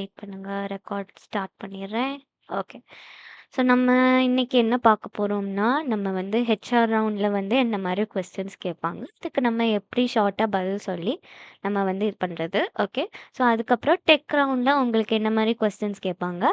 Wait பண்ணுங்க. Record start பண்ணிடுறேன். Okay. So நம்ம இன்னைக்கு என்ன பார்க்க போறோம்னா, நம்ம வந்து ஹெச்ஆர் ரவுண்ட்ல வந்து என்ன மாரி கொஸ்டின்ஸ் கேட்பாங்க. அதுக்கு நம்ம எப்படி ஷார்ட்டா பதில் சொல்லி நம்ம வந்து இது பண்றது. ஓகே. ஸோ அதுக்கப்புறம் டெக் ரவுண்ட்ல உங்களுக்கு என்ன மாரி கொஸ்டின்ஸ் கேட்பாங்க.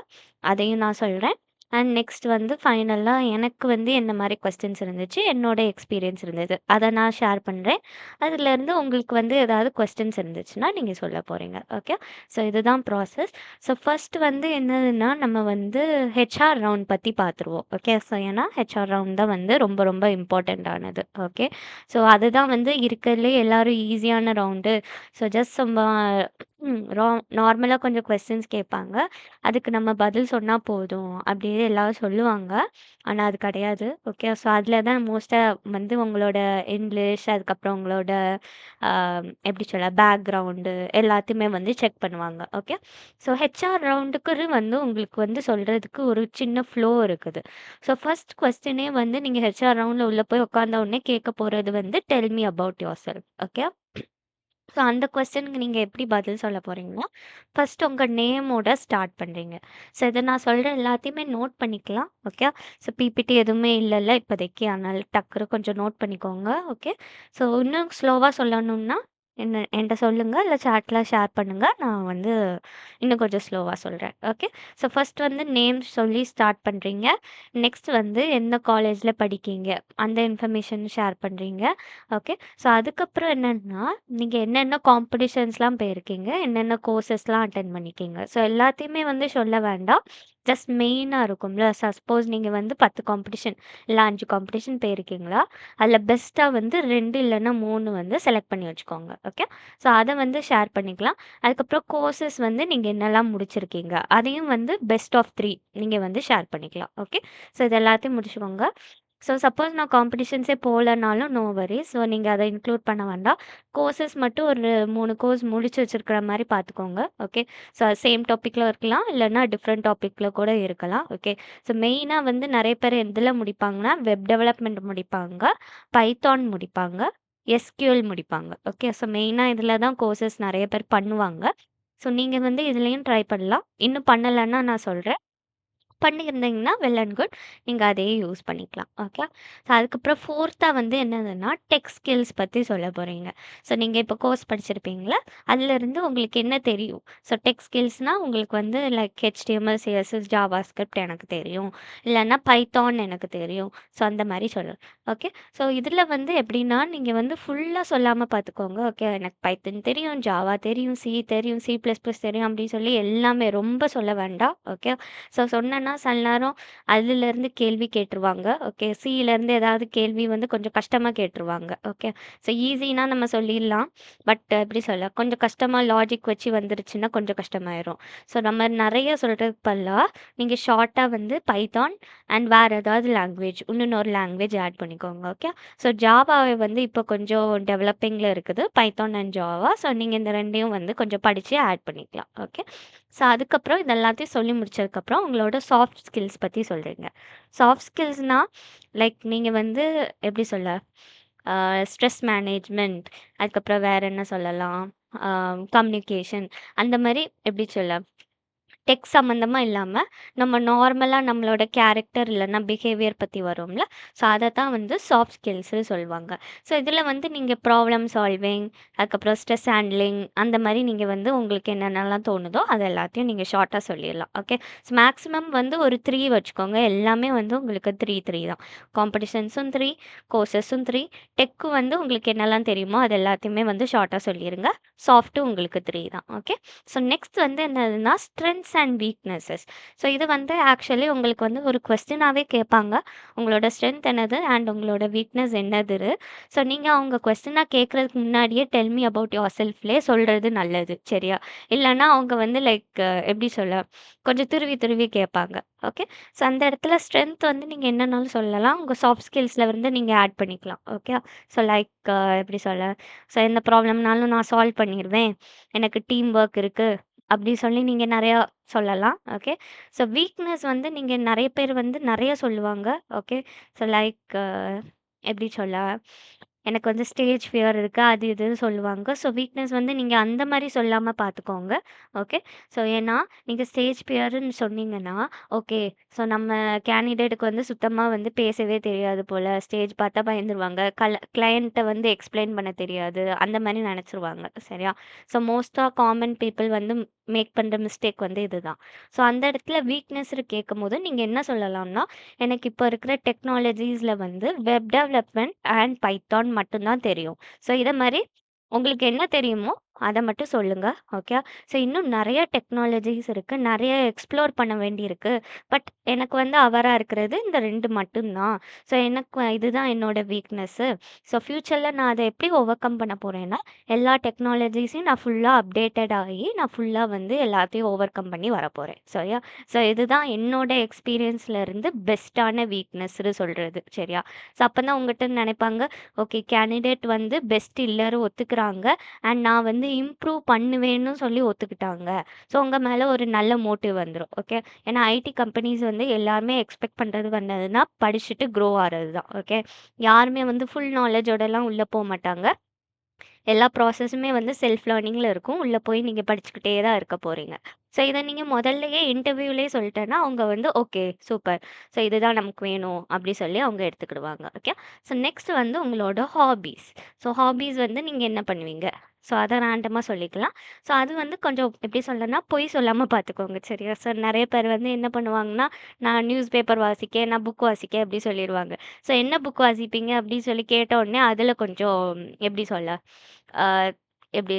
அதையும் நான் சொல்றேன். அண்ட் நெக்ஸ்ட் வந்து ஃபைனலா எனக்கு வந்து என்ன மாரி கொஸ்டின்ஸ் இருந்துச்சு, என்னோட எக்ஸ்பீரியன்ஸ் இருந்தது. அத நான் ஷேர் பண்றேன். அதுலேருந்து உங்களுக்கு வந்து ஏதாவது கொஸ்டின்ஸ் இருந்துச்சுன்னா, நீங்க சொல்ல போறீங்க. ஓகே. ஸோ இதுதான் ப்ராசஸ். ஸோ ஃபர்ஸ்ட் வந்து என்னதுன்னா, நம்ம வந்து ஹெச்ஆர் ரவுண்ட் பத்தி பார்த்துருவோம். ஓகே. ஸோ ஏன்னா ஹெச்ஆர் ரவுண்ட் தான் வந்து ரொம்ப ரொம்ப இம்பார்ட்டன்ட்டானது. ஓகே. ஸோ அதுதான் வந்து இருக்கறதுலே எல்லாரும் ஈஸியான ரவுண்டு. ஸோ ஜஸ்ட் சும்மா ம் ரா நார்மலா கொஞ்சம் கொஸ்டின்ஸ் கேட்பாங்க. அதுக்கு நம்ம பதில் சொன்னா போதும் அப்படின்னு எல்லாரும் சொல்லுவாங்க. ஆனா அது கிடையாது. ஓகே. ஸோ அதில தான் மோஸ்ட்டா வந்து உங்களோட இங்கிலீஷ், அதுக்கப்புறம் உங்களோட அ எப்படி சொல்ல பேக்ரவுண்டு எல்லாத்தையுமே வந்து செக் பண்ணுவாங்க. ஓகே. ஸோ ஹெச்ஆர் ரவுண்டுக்கு வந்து உங்களுக்கு வந்து சொல்றதுக்கு ஒரு சின்ன ஃப்ளோ இருக்குது. ஸோ ஃபர்ஸ்ட் கொஸ்டினே வந்து நீங்க ஹெச்ஆர் ரவுண்ட்ல உள்ள போய் உட்கார்ந்த உடனே கேட்க போறது வந்து tell me about yourself. Okay. So அந்த கொஸ்டினுக்கு நீங்க எப்படி பதில் சொல்ல போறீங்கன்னா, ஃபர்ஸ்ட் உங்க நேமோட ஸ்டார்ட் பண்றீங்க. ஸோ இத நான் சொல்ற எல்லாத்தையுமே நோட் பண்ணிக்கலாம். ஓகே. ஸோ பிபிடி எதுவுமே இல்லல்ல இப்போதைக்கு. அதனால டக்குனு கொஞ்சம் நோட் பண்ணிக்கோங்க. ஓகே. ஸோ இன்னும் ஸ்லோவா சொல்லணும்னா என்ட்ட சொல்லுங்க. இல்ல சாட்ல ஷேர் பண்ணுங்க. நான் வந்து இன்னும் கொஞ்சம் ஸ்லோவா சொல்றேன். ஓகே. ஸோ ஃபர்ஸ்ட் வந்து நேம் சொல்லி ஸ்டார்ட் பண்றீங்க. நெக்ஸ்ட் வந்து எந்த காலேஜ்ல படிக்கீங்க, அந்த இன்ஃபர்மேஷன் ஷேர் பண்றீங்க. ஓகே. ஸோ அதுக்கப்புறம் என்னன்னா, நீங்க என்னென்ன காம்படிஷன்ஸ்லாம் போயிருக்கீங்க, என்னென்ன கோர்சஸ்லாம் அட்டெண்ட் பண்ணியிருக்கீங்க. ஸோ எல்லாத்தையுமே வந்து சொல்ல வேண்டாம். ஜஸ்ட் மெயினா இருக்கும்ல. சப்போஸ் நீங்க வந்து 10 காம்படிஷன் இல்ல 5 காம்படிஷன் போயிருக்கீங்களா, அதில பெஸ்ட்டா வந்து 2 இல்லன்னா 3 வந்து செலக்ட் பண்ணி வச்சுக்கோங்க. ஓகே. ஸோ அத வந்து ஷேர் பண்ணிக்கலாம். அதுக்கப்புறம் கோர்சஸ் வந்து நீங்க என்னலாம் முடிச்சிருக்கீங்க, அதையும் வந்து பெஸ்ட் ஆஃப் 3 நீங்க வந்து ஷேர் பண்ணிக்கலாம். ஓகே. ஸோ இது எல்லாத்தையும் முடிச்சுக்கோங்க. ஸோ சப்போஸ் நான் காம்படிஷன்ஸே போலனாலும் நோ வரிஸ். ஸோ நீங்க அத இன்க்ளூட் பண்ண வேண்டாம். கோர்சஸ் மட்டும் ஒரு 3 கோர்ஸ் முடிச்சு வச்சிருக்கிற மாரி பார்த்துக்கோங்க. ஓகே. ஸோ சேம் டாபிக்ல இருக்கலாம். இல்லன்னா டிஃப்ரெண்ட் டாபிக்ல கூட இருக்கலாம். ஓகே. ஸோ மெயினா வந்து நெறைய பேர் எதுல முடிப்பாங்கன்னா, வெப் டெவலப்மெண்ட் முடிப்பாங்க, பைத்தான் முடிப்பாங்க, எஸ்கியூஎல் முடிப்பாங்க. ஓகே. ஸோ மெயினா இதில தான் கோர்சஸ் நெறைய பேர் பண்ணுவாங்க. ஸோ நீங்க வந்து இதுலயும் ட்ரை பண்ணலாம். இன்னும் பண்ணலன்னா நான் சொல்றேன். பண்ணியிருந்தீங்கன்னா வெல் அண்ட் குட். நீங்க அதையே யூஸ் பண்ணிக்கலாம். ஓகே. ஸோ அதுக்கப்புறம் 4தா வந்து என்னதுன்னா, டெக் ஸ்கில்ஸ் பத்தி சொல்ல போறீங்க. ஸோ நீங்க இப்போ கோர்ஸ் படிச்சிருப்பீங்கள்ல, அதிலருந்து உங்களுக்கு என்ன தெரியும்? ஸோ டெக் ஸ்கில்ஸ்னா உங்களுக்கு வந்து லைக் HTML, CSS, ஜாவாஸ்கிரிப்ட் எனக்கு தெரியும். இல்லன்னா பைத்தான் எனக்கு தெரியும். ஸோ அந்த மாரி சொல்லலாம். ஓகே. ஸோ இதில வந்து எப்படின்னா, நீங்க வந்து ஃபுல்லா சொல்லாம பார்த்துக்கோங்க. ஓகே. எனக்கு பைத்தன் தெரியும், ஜாவா தெரியும், சி தெரியும், C++ தெரியும் அப்படின்னு சொல்லி எல்லாமே ரொம்ப சொல்ல வேண்டாம். ஓகே. ஸோ சொன்னேன்னா சில நேரம் அதுலேருந்து கேள்வி கேட்டுருவாங்க. ஓகே. சிலேருந்து ஏதாவது கேள்வி வந்து கொஞ்சம் கஷ்டமா கேட்டுருவாங்க. ஓகே. ஸோ ஈஸினா நம்ம சொல்லிடலாம். பட் எப்படி சொல்ல, கொஞ்சம் கஷ்டமா லாஜிக் வச்சு வந்துருச்சுன்னா கொஞ்சம் கஷ்டமாயிரும். ஸோ நம்ம நெறைய சொல்றதுக்கு பதிலா, நீங்க ஷார்ட்டா வந்து பைத்தான் அண்ட் வேற ஏதாவது லாங்குவேஜ் இன்னொரு லாங்குவேஜ் ஆட் பண்ணிக்கோங்க. ஓகே. ஸோ ஜாவாவை வந்து இப்போ கொஞ்சம் டெவலப்பிங்ல இருக்குது. Python and Java. ஸோ நீங்க இந்த 2யும் வந்து கொஞ்சம் படிச்சு ஆட் பண்ணிக்கலாம். ஓகே. ஸோ அதுக்கப்புறம் இது எல்லாத்தையும் சொல்லி முடிச்சதுக்கப்புறம், உங்களோட சாஃப்ட் ஸ்கில்ஸ் பத்தி சொல்றீங்க. சாஃப்ட் ஸ்கில்ஸ்னா, லைக் நீங்க வந்து எப்படி சொல்ல, ஸ்ட்ரெஸ் மேனேஜ்மெண்ட், அதுக்கப்புறம் வேற என்ன சொல்லலாம், அ கம்யூனிகேஷன் அந்த மாரி எப்படி சொல்ல, டெக் சம்மந்தமா இல்லாம, நம்ம நார்மலா நம்மளோட கேரக்டர் இல்லன்னா பிஹேவியர் பத்தி வரும்ல. ஸோ அத தான் வந்து சாஃப்ட் ஸ்கில்ஸ்ன்னு சொல்லுவாங்க. ஸோ இதில வந்து நீங்க ப்ராப்ளம் சால்விங், அதுக்கப்புறம் ஸ்ட்ரெஸ் ஹேண்ட்லிங் அந்த மாரி நீங்க வந்து உங்களுக்கு என்னென்னலாம் தோணுதோ, அது எல்லாத்தையும் நீங்க ஷார்ட்டா சொல்லிடலாம். ஓகே. ஸோ மேக்ஸிமம் வந்து ஒரு 3 வச்சுக்கோங்க. எல்லாமே வந்து உங்களுக்கு 3 தான். காம்படிஷன்ஸும் 3, கோர்சஸும் 3, டெக்கும் வந்து உங்களுக்கு என்னலாம் தெரியுமோ, அது எல்லாத்தையுமே வந்து ஷார்ட்டா சொல்லிருங்க. சாஃப்ட்டும் உங்களுக்கு 3 தான். ஓகே. ஸோ நெக்ஸ்ட் வந்து என்னதுன்னா, ஸ்ட்ரென்த்ஸ் அண்ட் வீக்னஸஸ். ஸோ இது வந்து ஆக்சுவலி உங்களுக்கு வந்து ஒரு கொஸ்டினாவே கேட்பாங்க. உங்களோட ஸ்ட்ரென்த் என்னது அண்ட் உங்களோட வீக்னஸ் என்னது? ஸோ நீங்க அவங்க கொஸ்டினா கேட்கறதுக்கு முன்னாடியே டெல் மீ அபௌட் யுவர் செல்ஃப்லயே சொல்றது நல்லது. சரியா? இல்லன்னா அவங்க வந்து லைக் எப்படி சொல்ல, கொஞ்சம் துருவி துருவி கேட்பாங்க. ஓகே. ஸோ அந்த இடத்துல ஸ்ட்ரென்த் வந்து நீங்க என்னன்னாலும் சொல்லலாம். உங்க சாஃப்ட் ஸ்கில்ஸ்ல வந்து நீங்க ஆட் பண்ணிக்கலாம். ஓகே. ஸோ லைக் எப்படி சொல்ல, ஸோ எந்த ப்ராப்ளம்னாலும் நான் சால்வ் பண்ணிருவேன். எனக்கு டீம் ஒர்க் இருக்கு. அப்படி சொல்லி நீங்க நெறையா சொல்லலாம். ஓகே. ஸோ வீக்னஸ் வந்து நீங்க நெறைய பேர் வந்து நெறைய சொல்லுவாங்க. ஓகே. ஸோ லைக் எப்படி சொல்ல, எனக்கு வந்து ஸ்டேஜ் ஃபியர் இருக்கு. அது இதுன்னு சொல்லுவாங்க. ஸோ வீக்னஸ் வந்து நீங்க அந்த மாரி சொல்லாம பார்த்துக்கோங்க. ஓகே. ஸோ ஏன்னா, நீங்க ஸ்டேஜ் ஃபியர்ன்னு சொன்னீங்கன்னா, ஓகே. ஸோ நம்ம கேண்டிடேட்டுக்கு வந்து சுத்தமா வந்து பேசவே தெரியாது போல. ஸ்டேஜ் பார்த்தா பயந்துருவாங்க. கிளையன்ட்ட வந்து எக்ஸ்ப்ளைன் பண்ண தெரியாது. அந்த மாரி நெனச்சுருவாங்க. சரியா? ஸோ மோஸ்ட்டா காமன் பீப்பிள் வந்து மேக் பண்ற மிஸ்டேக் வந்து இதுதான். ஸோ அந்த இடத்துல வீக்னஸ்ன்னு கேட்கும்போது, நீங்க என்ன சொல்லலாம்னா, எனக்கு இப்ப இருக்கிற டெக்னாலஜிஸ்ல வந்து வெப் டெவலப்மெண்ட் அண்ட் பைத்தான் மட்டும் தான் தெரியும். ஸோ இத மாரி உங்களுக்கு என்ன தெரியுமோ, அத மட்டும் சொல்லுங்க. ஓகே. ஸோ இன்னும் நெறைய டெக்னாலஜிஸ் இருக்கு. நெறைய எக்ஸ்ப்ளோர் பண்ண வேண்டியிருக்கு. பட் எனக்கு வந்து அவரா இருக்கிறது இந்த 2 மட்டும் தான். ஸோ எனக்கு இதுதான் என்னோட வீக்னஸ்ஸு. ஸோ ஃப்யூச்சர்ல நான் அத எப்படி ஓவர்கம் பண்ண போறேன்னா, எல்லா டெக்னாலஜிஸையும் நான் ஃபுல்லா அப்டேட்டட் ஆகி, நான் ஃபுல்லா வந்து எல்லாத்தையும் ஓவர்கம் பண்ணி வரப்போறேன். சரியா? ஸோ இதுதான் என்னோட எக்ஸ்பீரியன்ஸ்ல இருந்து பெஸ்ட்டான வீக்னஸ்ன்னு சொல்றது. சரியா? ஸோ அப்பதான் உங்கட்ட நெனைப்பாங்க, ஓகே கேண்டிடேட் வந்து பெஸ்ட் இல்லன்னு ஒத்துக்கிறாங்க. அண்ட் நான் வந்து இம்ப்ரூவ் பண்ணுவேன்னு சொல்லி ஒத்துக்கிட்டாங்க. ஸோ உங்க மேல ஒரு நல்ல மோட்டிவ் வந்துரும். ஓகே. ஏன்னா ஐடி கம்பெனிஸ் வந்து எல்லாருமே எக்ஸ்பெக்ட் பண்றது என்னதுன்னா, படிச்சுட்டு க்ரோ ஆறது தான். ஓகே. யாருமே வந்து ஃபுல் நாலேஜோடலாம் உள்ள போமாட்டாங்க. எல்லா ப்ராசஸுமே வந்து செல்ஃப் லேர்னிங்ல இருக்கும். உள்ள போய் நீங்க படிச்சுக்கிட்டே தான் இருக்க போறீங்க. ஸோ இத நீங்க முதல்லயே இன்டர்வியூலயே சொல்ட்டேன்னா, அவங்க வந்து ஓகே சூப்பர். ஸோ இதுதான் நமக்கு வேணும் அப்படி சொல்லி அவங்க எடுத்துக்கிடுவாங்க. ஓகே. ஸோ நெக்ஸ்ட் வந்து உங்களோட ஹாபீஸ். ஸோ ஹாபீஸ் வந்து நீங்க என்ன பண்ணுவீங்க? ஸோ அத ரேண்டமா சொல்லிக்கலாம். ஸோ அது வந்து கொஞ்சம் எப்படி சொல்லணும்னா, பொய் சொல்லாம பார்த்துக்கோங்க. சரியா? ஸோ நெறைய பேர் வந்து என்ன பண்ணுவாங்கன்னா, நான் நியூஸ் பேப்பர் வாசிக்கேன், நான் புக் வாசிக்கேன் அப்படி சொல்லிருவாங்க. ஸோ என்ன புக் வாசிப்பீங்க அப்படின்னு சொல்லி கேட்ட உடனே அதுல கொஞ்சம் எப்படி சொல்ல? ஆ எப்படி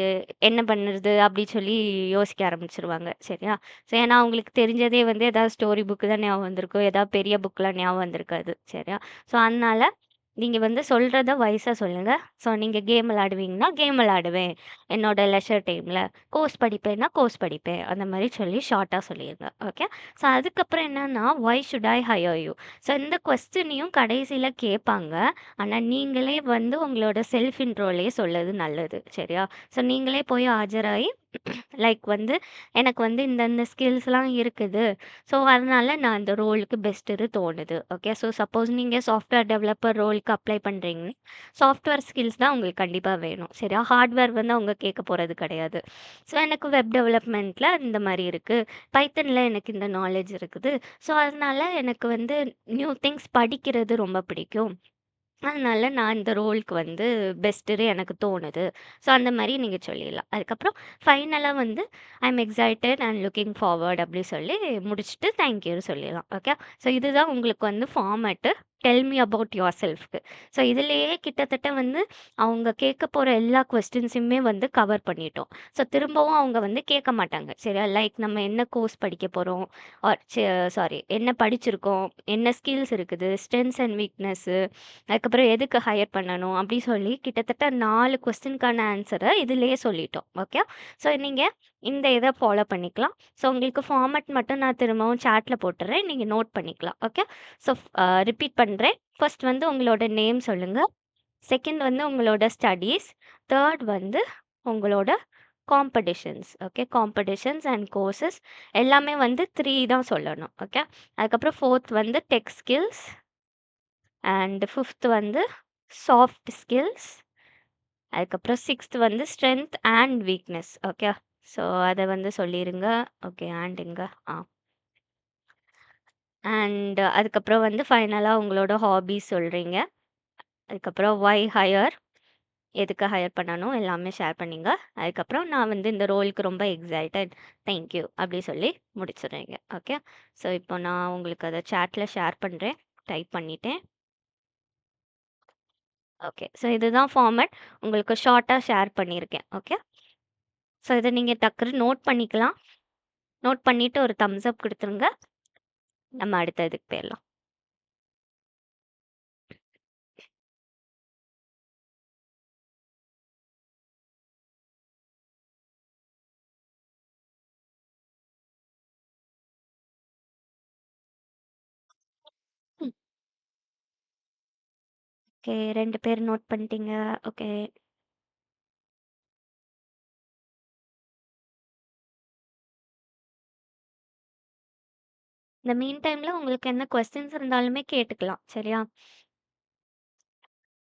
என்ன பண்ணுறது அப்படி சொல்லி யோசிக்க ஆரம்பிச்சுருவாங்க. சரியா? ஸோ ஏன்னா அவங்களுக்கு தெரிஞ்சதே வந்து ஏதாவது ஸ்டோரி புக்கு தான் ஞாபகம் வந்திருக்கும். ஏதாவது பெரிய புக்லாம் ஞாபகம் வந்திருக்காது. சரியா? ஸோ அதனால நீங்க வந்து சொல்றத வயசா சொல்லுங்க. ஸோ நீங்க கேம் விளையாடுவீங்கன்னா, கேம் விளையாடுவேன். என்னோட லெஷர் டைம்ல. கோர்ஸ் படிப்பேன்னா, கோர்ஸ் படிப்பேன். அந்த மாரி சொல்லி ஷார்ட்டா சொல்லிருங்க. ஓகே. ஸோ அதுக்கப்புறம் என்னன்னா, Y should I hire you? So இந்த கொஸ்டினையும் கடைசியில கேட்பாங்க. ஆனா, நீங்களே வந்து உங்களோட செல்ஃப் இன்ட்ரோலயே சொல்றது நல்லது. சரியா? ஸோ நீங்களே போய் ஆஜராகி லைக் வந்து எனக்கு வந்து இந்த ஸ்கில்ஸ்லாம் இருக்குது. ஸோ அதனால நான் இந்த ரோலுக்கு பெஸ்ட்டுன்னு தோணுது. ஓகே. ஸோ சப்போஸ் நீங்க சாஃப்ட்வேர் டெவலப்பர் ரோலுக்கு அப்ளை பண்றீங்கன்னா, சாஃப்ட்வேர் ஸ்கில்ஸ் தான் உங்களுக்கு கண்டிப்பா வேணும். சரியா? ஹார்ட்வேர் வந்து அவங்க கேட்க போறது கிடையாது. ஸோ எனக்கு வெப் டெவலப்மெண்ட்ல இந்த மாரி இருக்கு. பைத்தன்ல எனக்கு இந்த நாலேட்ஜ் இருக்குது. ஸோ அதனால எனக்கு வந்து நியூ திங்ஸ் படிக்கிறது ரொம்ப பிடிக்கும். அதனால நான் இந்த ரோலுக்கு வந்து பெஸ்ட்டுன்னு எனக்கு தோணுது. ஸோ அந்த மாரி நீங்க சொல்லிடலாம். அதுக்கப்புறம் ஃபைனலா வந்து ஐ அம் எக்ஸைட்டட் அண்ட் லுக்கிங் ஃபார்வர்ட் அப்படி சொல்லி முடிச்சுட்டு தேங்க் யூன்னு சொல்லிடலாம். ஓகே. ஸோ இதுதான் உங்களுக்கு வந்து ஃபார்மேட்டு. டெல் மீ அபவுட் யுவர்செல்ஃப்க்கு. ஸோ இதிலேயே கிட்டத்தட்ட வந்து அவங்க கேட்க போற எல்லா கொஸ்டின்ஸுமே வந்து கவர் பண்ணிட்டோம். ஸோ திரும்பவும் அவங்க வந்து கேட்க மாட்டாங்க. சரியா? லைக் நம்ம என்ன கோர்ஸ் படிக்க போறோம்? ஆர் சாரி என்ன படிச்சிருக்கோம்? என்ன ஸ்கில்ஸ் இருக்குது? ஸ்ட்ரென்த்ஸ் அண்ட் வீக்னஸ்ஸு அதுக்கப்புறம் எதுக்கு ஹையர் பண்ணணும்? அப்படி சொல்லி கிட்டத்தட்ட 4 கொஸ்டினுக்கான ஆன்ஸர இதிலேயே சொல்லிட்டோம். ஓகே. ஸோ நீங்க இந்த இத ஃபாலோ பண்ணிக்கலாம். ஸோ உங்களுக்கு ஃபார்மேட் மட்டும் நான் திரும்பவும் சாட்ல போட்டுறேன். நீங்க நோட் பண்ணிக்கலாம். ஓகே. ஸோ ரிப்பீட் பண்றேன். ஃபர்ஸ்ட் வந்து உங்களோட நேம் சொல்லுங்க. செகண்ட் வந்து உங்களோட ஸ்டடீஸ். தேர்ட் வந்து உங்களோட competitions. Okay. Competitions and courses எல்லாமே வந்து 3 தான் சொல்லணும். ஓகே. அதுக்கப்புறம் ஃபோர்த் வந்து டெக் ஸ்கில்ஸ். அண்ட் ஃபிஃப்த் வந்து சாஃப்ட் ஸ்கில்ஸ். அதுக்கப்புறம் சிக்ஸ்த் வந்து strength and weakness. Okay. So அத வந்து சொல்லிருங்க. ஓகே. அண்ட் எங்க? ஆ. அண்ட் அதுக்கப்புறம் வந்து ஃபைனலா உங்களோட ஹாபீஸ் சொல்றீங்க. அதுக்கப்புறம் ஒய் ஹையர்? எதுக்கு ஹையர் பண்ணணும்? எல்லாமே ஷேர் பண்ணீங்க. அதுக்கப்புறம் நான் வந்து இந்த ரோலுக்கு ரொம்ப எக்ஸைட்டட். தேங்க் யூ அப்படி சொல்லி முடிச்சுடுறீங்க. ஓகே. ஸோ இப்போ நான் உங்களுக்கு அத சாட்ல ஷேர் பண்றேன். டைப் பண்ணிட்டேன். ஓகே. ஸோ இதுதான் ஃபார்மேட். உங்களுக்கு ஷார்ட்டா ஷேர் பண்ணியிருக்கேன். ஓகே. ஸோ இத நீங்க டக்குனு நோட் பண்ணிக்கலாம். நோட் பண்ணிட்டு ஒரு தம்ஸ் அப் குடுத்துருங்க. நம்ம அடுத்த இதுக்கு போயிரலாம். ம். ஓகே. 2 பேர் நோட் பண்ணிட்டீங்க. ஓகே. இந்த மீன் டைம்ல உங்களுக்கு என்ன கொஸ்டின்ஸ் இருந்தாலுமே கேட்டுக்கலாம். சரியா?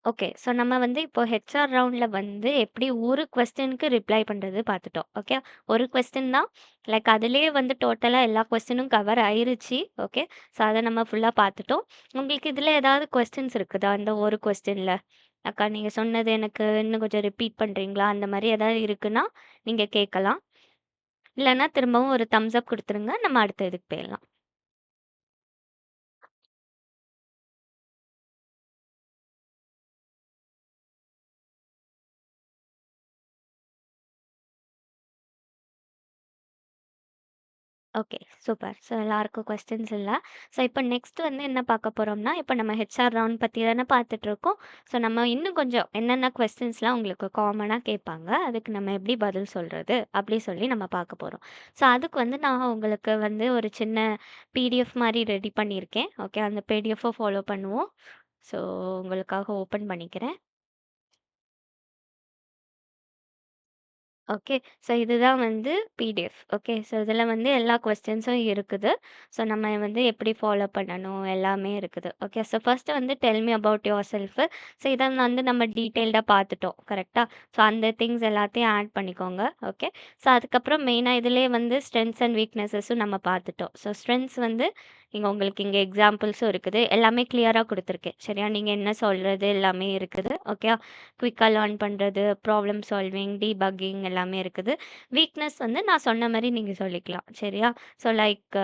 ஓகே. ஸோ நம்ம வந்து இப்போ ஹெச்ஆர் ரவுண்ட்ல வந்து எப்படி ஒரு கொஸ்டினுக்கு ரிப்ளை பண்றது பார்த்துட்டோம். ஓகே. ஒரு கொஸ்டின் தான். லைக் அதிலேயே வந்து டோட்டலா எல்லா கொஸ்டினும் கவர் ஆயிருச்சு. ஓகே. ஸோ அத நம்ம ஃபுல்லா பார்த்துட்டோம். உங்களுக்கு இதுல ஏதாவது கொஸ்டின்ஸ் இருக்குதா? இந்த ஒரு கொஸ்டின்ல? அக்கா நீங்க சொன்னது எனக்கு இன்னும் கொஞ்சம் ரிப்பீட் பண்றீங்களா? அந்த மாரி ஏதாவது இருக்குன்னா, நீங்க கேட்கலாம். இல்லன்னா திரும்பவும் ஒரு தம்ஸ் அப் குடுத்துருங்க. நம்ம அடுத்த இதுக்கு போயிடலாம். ஓகே. சூப்பர். ஸோ எல்லாருக்கும் கொஸ்டின்ஸ் இல்ல. ஸோ இப்போ நெக்ஸ்ட் வந்து என்ன பார்க்க போறோம்னா, இப்போ நம்ம ஹெச்ஆர் ரவுண்ட் பத்தி தானே பார்த்துட்டுருக்கோம். ஸோ நம்ம இன்னும் கொஞ்சம் என்னென்ன கொஸ்டின்ஸ்லாம் உங்களுக்கு காமனா கேட்பாங்க, அதுக்கு நம்ம எப்படி பதில் சொல்றது? அப்படி சொல்லி நம்ம பார்க்க போறோம். ஸோ அதுக்கு வந்து நான் உங்களுக்கு வந்து ஒரு சின்ன பிடிஎஃப் மாரி ரெடி பண்ணியிருக்கேன். ஓகே. அந்த பிடிஎஃப்ப ஃபாலோ பண்ணுவோம். ஸோ உங்களுக்காக ஓப்பன் பண்ணிக்கிறேன். ஓகே. ஸோ இதுதான் வந்து பிடிஎஃப். ஓகே. ஸோ இதில வந்து எல்லா கொஸ்டின்ஸும் இருக்குது. ஸோ நம்ம வந்து எப்படி ஃபாலோ பண்ணணும் எல்லாமே இருக்குது. ஓகே. ஸோ ஃபர்ஸ்ட்டு வந்து del me about your self. So இத வந்து நம்ம டீட்டெயில்டா பார்த்துட்டோம். கரெக்ட்டா? ஸோ அந்த திங்ஸ் எல்லாத்தையும் ஆட் பண்ணிக்கோங்க. ஓகே. ஸோ அதுக்கப்புறம் மெயினா இதிலேயே வந்து ஸ்ட்ரெங்த்ஸ் அண்ட் வீக்னஸஸும் நம்ம பார்த்துட்டோம். ஸோ ஸ்ட்ரெங்த்ஸ் வந்து உங்களுக்கு இங்க எக்ஸாம்பிள்ஸும் இருக்குது. எல்லாமே கிளியரா குடுத்துருக்கேன். சரியா? நீங்க என்ன சொல்றது எல்லாமே இருக்குது. ஓகே. குயிக்கா லேர்ன் பண்றது, ப்ராப்ளம் சால்விங், டீபக்கிங் எல்லாமே இருக்குது. வீக்னஸ் வந்து நான் சொன்ன மாரி நீங்க சொல்லிக்கலாம். சரியா? ஸோ லைக்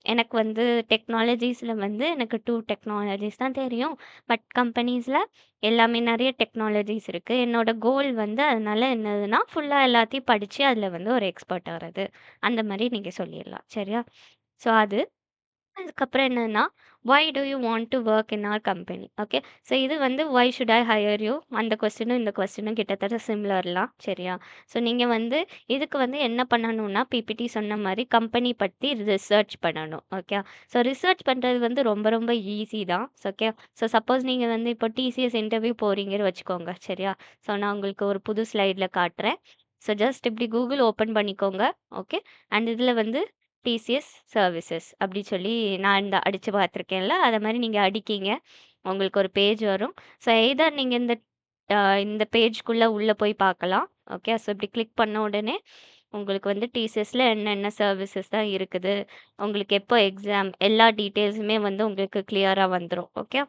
எனக்கு வந்து டெக்னாலஜிஸ்ல வந்து எனக்கு 2 டெக்னாலஜிஸ் தான் தெரியும். பட் கம்பெனிஸ்ல எல்லாமே நெறைய டெக்னாலஜிஸ் இருக்கு. என்னோட கோல் வந்து அதனால என்னதுன்னா, ஃபுல்லா எல்லாத்தையும் படிச்சு அதில வந்து ஒரு எக்ஸ்பர்ட் ஆறது. அந்த மாரி நீங்க சொல்லிர்லாம். சரியா? ஸோ அது. அதுக்கப்புறம் என்னன்னா, "why do you want to work in our company?" Okay. So இது வந்து "why should I hire you?" அந்த கொஸ்டினும், இந்த கொஸ்டினும் கிட்டத்தட்ட சிமிலர்லாம். சரியா? ஸோ நீங்க வந்து இதுக்கு வந்து என்ன பண்ணணும்னா, பிபிடி சொன்ன மாரி கம்பெனி பத்தி ரிசர்ச் பண்ணணும். ஓகே. ஸோ ரிசர்ச் பண்றது வந்து ரொம்ப ரொம்ப ஈஸி தான். ஓகே. ஸோ சப்போஸ் நீங்க வந்து இப்போ டிசிஎஸ் இன்டர்வியூ போறீங்கன்னு வச்சுக்கோங்க. சரியா? ஸோ நான் உங்களுக்கு ஒரு புது ஸ்லைட்ல காட்டுறேன். ஸோ ஜஸ்ட் இப்படி கூகுள் ஓப்பன் பண்ணிக்கோங்க. ஓகே. அண்ட் இதில வந்து டிசிஎஸ் சர்வீசஸ் அப்படி சொல்லி நான் இந்த அடிச்சு பார்த்துருக்கேன்ல, அத மாரி நீங்க அடிக்கீங்க. உங்களுக்கு ஒரு பேஜ் வரும். ஸோ எய்தர் நீங்க அ இந்த பேஜ்க்குள்ள உள்ள போய் பார்க்கலாம். ஓகே. ஸோ இப்படி கிளிக் பண்ண உடனே உங்களுக்கு வந்து டிசிஎஸ்ல என்னென்ன சர்வீசஸ் தான் இருக்குது. உங்களுக்கு எப்போ எக்ஸாம் எல்லா டீட்டெயில்ஸுமே வந்து உங்களுக்கு கிளியரா வந்துரும். ஓகே.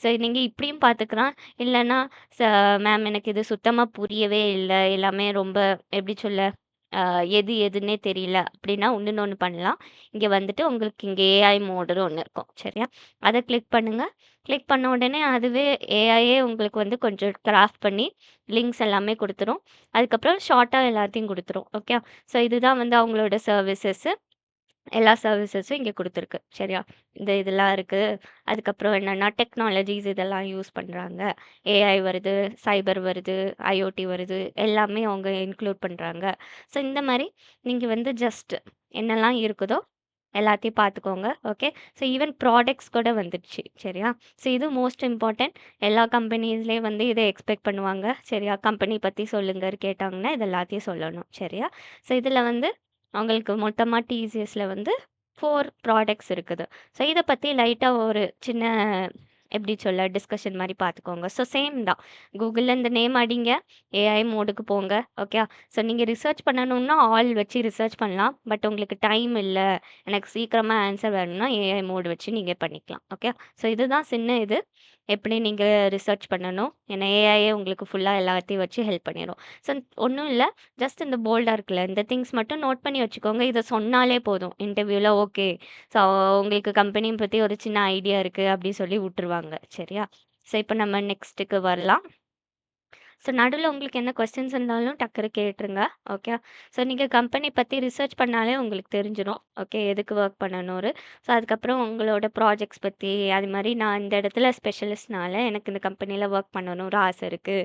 ஸோ நீங்க இப்படியும் பார்த்துக்கலாம். இல்லன்னா, "ச மேம் எனக்கு இது சுத்தமா புரியவே இல்ல. எல்லாமே ரொம்ப எப்படி சொல்ல? அ எது எதுன்னே தெரியல." அப்படின்னா இன்னொன்னு பண்ணலாம். இங்க வந்துட்டு உங்களுக்கு இங்க ஏஐ மோடுன்னு ஒண்ணு இருக்கும். சரியா? அத கிளிக் பண்ணுங்க. கிளிக் பண்ண உடனே அதுவே ஏஐயே உங்களுக்கு வந்து கொஞ்சம் கிராஃப்ட் பண்ணி லிங்க்ஸ் எல்லாமே குடுத்துரும். அதுக்கப்புறம் ஷார்ட்டா எல்லாத்தையும் குடுத்துரும். ஓகே. ஸோ இதுதான் வந்து அவங்களோட சர்வீசஸ். எல்லா சர்வீசஸும் இங்க குடுத்துருக்கு. சரியா? இந்த இதெல்லாம் இருக்கு. அதுக்கப்புறம் என்னன்னா, டெக்னாலஜிஸ் இதெல்லாம் யூஸ் பண்றாங்க. ஏஐ வருது, சைபர் வருது, ஐஓடி வருது. எல்லாமே அவங்க இன்க்ளூட் பண்றாங்க. ஸோ இந்த மாரி நீங்க வந்து ஜஸ்ட் என்னலாம் இருக்குதோ எல்லாத்தையும் பார்த்துக்கோங்க. ஓகே. ஸோ ஈவன் ப்ராடக்ட்ஸ் கூட வந்துடுச்சு. சரியா? ஸோ இது மோஸ்ட் இம்பார்ட்டன்ட். எல்லா கம்பெனிஸ்லயும் வந்து இத எக்ஸ்பெக்ட் பண்ணுவாங்க. சரியா? கம்பெனி பத்தி சொல்லுங்கன்னு கேட்டாங்கன்னா, இது எல்லாத்தையும் சொல்லணும். சரியா? ஸோ இதுல வந்து அவங்களுக்கு மொத்தமா டிசிஎஸ்ல வந்து 4 ப்ராடக்ட்ஸ் இருக்குது. ஸோ இத பத்தி லைட்டா ஒரு சின்ன எப்படி சொல்ல டிஸ்கஷன் மாரி பார்த்துக்கோங்க. ஸோ சேம் தான். கூகுள்ல இந்த நேம் அடிங்க. ஏஐ மோடுக்கு போங்க. ஓகே. ஸோ நீங்க ரிசர்ச் பண்ணணும்னா ஆல் வச்சு ரிசர்ச் பண்ணலாம். பட் உங்களுக்கு டைம் இல்ல. எனக்கு சீக்கிரமா ஆன்சர் வேணும்னா ஏஐ மோட் வச்சு நீங்க பண்ணிக்கலாம். ஓகே. ஸோ இதுதான் சின்ன இது. எப்படி நீங்க ரிசர்ச் பண்ணணும். ஏன்னா ஏஐயே உங்களுக்கு ஃபுல்லா எல்லாத்தையும் வச்சு ஹெல்ப் பண்ணிரும். ஸோ ஒண்ணும் இல்ல. ஜஸ்ட் இந்த போல்டா இருக்குல்ல, இந்த திங்ஸ் மட்டும் நோட் பண்ணி வச்சுக்கோங்க. இத சொன்னாலே போதும். இன்டர்வியூல ஓகே. ஸோ உங்களுக்கு கம்பெனிய பத்தி ஒரு சின்ன ஐடியா இருக்கு அப்படி சொல்லி விட்டுருவாங்க. சரியா? ஸோ இப்ப நம்ம நெக்ஸ்ட்டுக்கு வரலாம். ஸோ நடுவுல உங்களுக்கு என்ன கொஸ்டின்ஸ் இருந்தாலும் டக்குனு கேட்டுருங்க. ஓகே. ஸோ நீங்க கம்பெனி பத்தி ரிசர்ச் பண்ணாலே உங்களுக்கு தெரிஞ்சிரும். ஓகே. எதுக்கு ஒர்க் பண்ணணும்னு. ஸோ அதுக்கப்புறம் உங்களோட ப்ராஜெக்ட்ஸ் பத்தி, அது மாரி நான் இந்த இடத்துல ஸ்பெஷலிஸ்ட்னால எனக்கு இந்த கம்பெனில ஒர்க் பண்ணணும்னு ஆசை இருக்கு.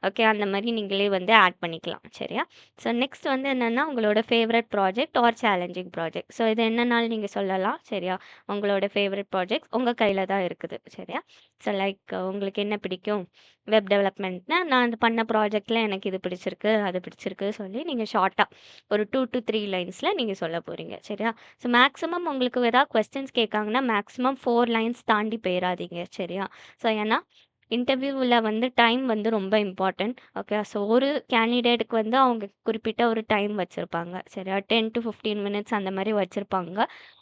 ஓகே. அந்த மாரி நீங்களே வந்து ஆட் பண்ணிக்கலாம். சரியா? ஸோ நெக்ஸ்ட் வந்து என்னன்னா, உங்களோட favourite project or challenging project. So இது என்னனாலும் நீங்க சொல்லலாம். சரியா? உங்களோட ஃபேவரட் ப்ராஜெக்ட்ஸ் உங்க கையில தான் இருக்குது. சரியா? ஸோ லைக் உங்களுக்கு என்ன பிடிக்கும்? வெப் டெவலப்மெண்ட்னா, நான் அது பண்ண ப்ராஜெக்ட்ல எனக்கு இது பிடிச்சிருக்கு, அது பிடிச்சிருக்கு சொல்லி நீங்க ஷார்ட்டா ஒரு 2 டூ 3 லைன்ஸ்ல நீங்க சொல்ல போறீங்க. சரியா? ஸோ மேக்ஸிமம் உங்களுக்கு ஏதாவது கொஸ்டின்ஸ் கேட்காங்கன்னா, மேக்ஸிமம் 4 லைன்ஸ் தாண்டி போயிறாதீங்க. சரியா? ஸோ ஏன்னா, இன்டர்வியூல வந்து டைம் வந்து ரொம்ப இம்பார்ட்டன்ட். ஓகே. ஸோ ஒரு கேண்டிடேட்க்கு வந்து அவங்க குறிப்பிட்ட ஒரு டைம் வச்சிருப்பாங்க. சரியா? 10 டூ 15 மினிட்ஸ் அந்த மாரி வச்சிருப்பாங்க.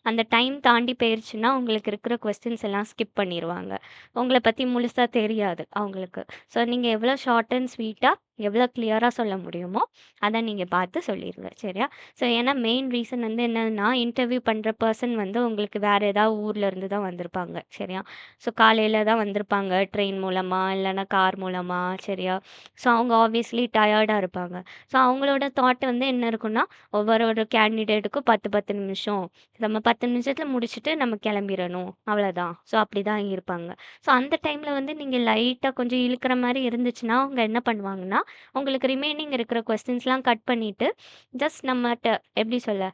அந்த டைம் தாண்டி போயிருச்சுன்னா, உங்களுக்கு இருக்கிற கொஸ்டின்ஸ் எல்லாம் ஸ்கிப் பண்ணிருவாங்க. உங்கள பத்தி முழுசா தெரியாது அவங்களுக்கு. ஸோ நீங்க எவ்வளோ ஷார்ட் அண்ட் ஸ்வீட்டா, எவ்வளோ கிளியரா சொல்ல முடியுமோ, அத நீங்க பார்த்து சொல்லிருங்க. சரியா? ஸோ ஏன்னா மெயின் ரீசன் வந்து என்னன்னா, இன்டர்வியூ பண்ற பெர்சன் வந்து உங்களுக்கு வேற ஏதாவது ஊர்ல இருந்து தான் வந்திருப்பாங்க. சரியா? ஸோ காலையில தான் வந்திருப்பாங்க. ட்ரெயின் மூலமா, இல்லன்னா கார் மூலமா. சரியா? ஸோ அவங்க ஆப்வியஸ்லி டயர்டா இருப்பாங்க. ஸோ அவங்களோட தாட் வந்து என்ன இருக்குன்னா, ஒவ்வொரு கேண்டிடேட்டுக்கும் 10, 10 நிமிஷம். நம்ம 10 நிமிஷத்துல முடிச்சுட்டு நம்ம கிளம்பிறணும். அவ்வளோதான். ஸோ அப்படிதான் இருப்பாங்க. ஸோ அந்த டைம்ல வந்து நீங்க லைட்டா கொஞ்சம் இழுக்கிற மாரி இருந்துச்சுன்னா, அவங்க என்ன பண்ணுவாங்கன்னா, உங்களுக்கு ரிமைனிங் இருக்கிற கொஸ்டின்ஸ்லாம் கட் பண்ணிட்டு, ஜஸ்ட் நம்மட்ட எப்படி சொல்ல?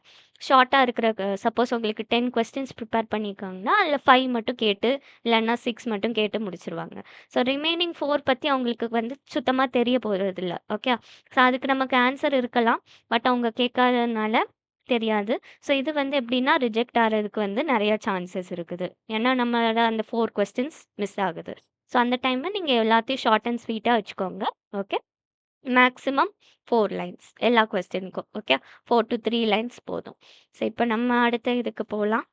ஷார்ட்டா இருக்கிற சப்போஸ் உங்களுக்கு 10 கொஸ்டின்ஸ் ப்ரிப்பேர் பண்ணியிருக்காங்கன்னா, அதில 5 மட்டும் கேட்டு, இல்லன்னா 6 மட்டும் கேட்டு முடிச்சுருவாங்க. ஸோ ரிமைனிங் 4 பத்தி அவங்களுக்கு வந்து சுத்தமா தெரிய போறதில்ல. ஓகே. ஸோ அதுக்கு நமக்கு ஆன்சர் இருக்கலாம். பட் அவங்க கேட்காதனால தெரியாது. ஸோ இது வந்து எப்படின்னா, ரிஜெக்ட் ஆறதுக்கு வந்து நெறைய சான்சஸ் இருக்குது. ஏன்னா நம்மளோட அந்த 4 கொஸ்டின்ஸ் மிஸ் ஆகுது. ஸோ அந்த டைம்ல நீங்க எல்லாத்தையும் ஷார்ட் அண்ட் ஸ்வீட்டா வச்சுக்கோங்க. ஓகே. மேக்ஸிமம் 4 லைன்ஸ் எல்லா கொஸ்டினுக்கும். ஓகே. 4 டூ 3 லைன்ஸ் போதும். ஸோ இப்போ நம்ம அடுத்த இதுக்கு போலாம்.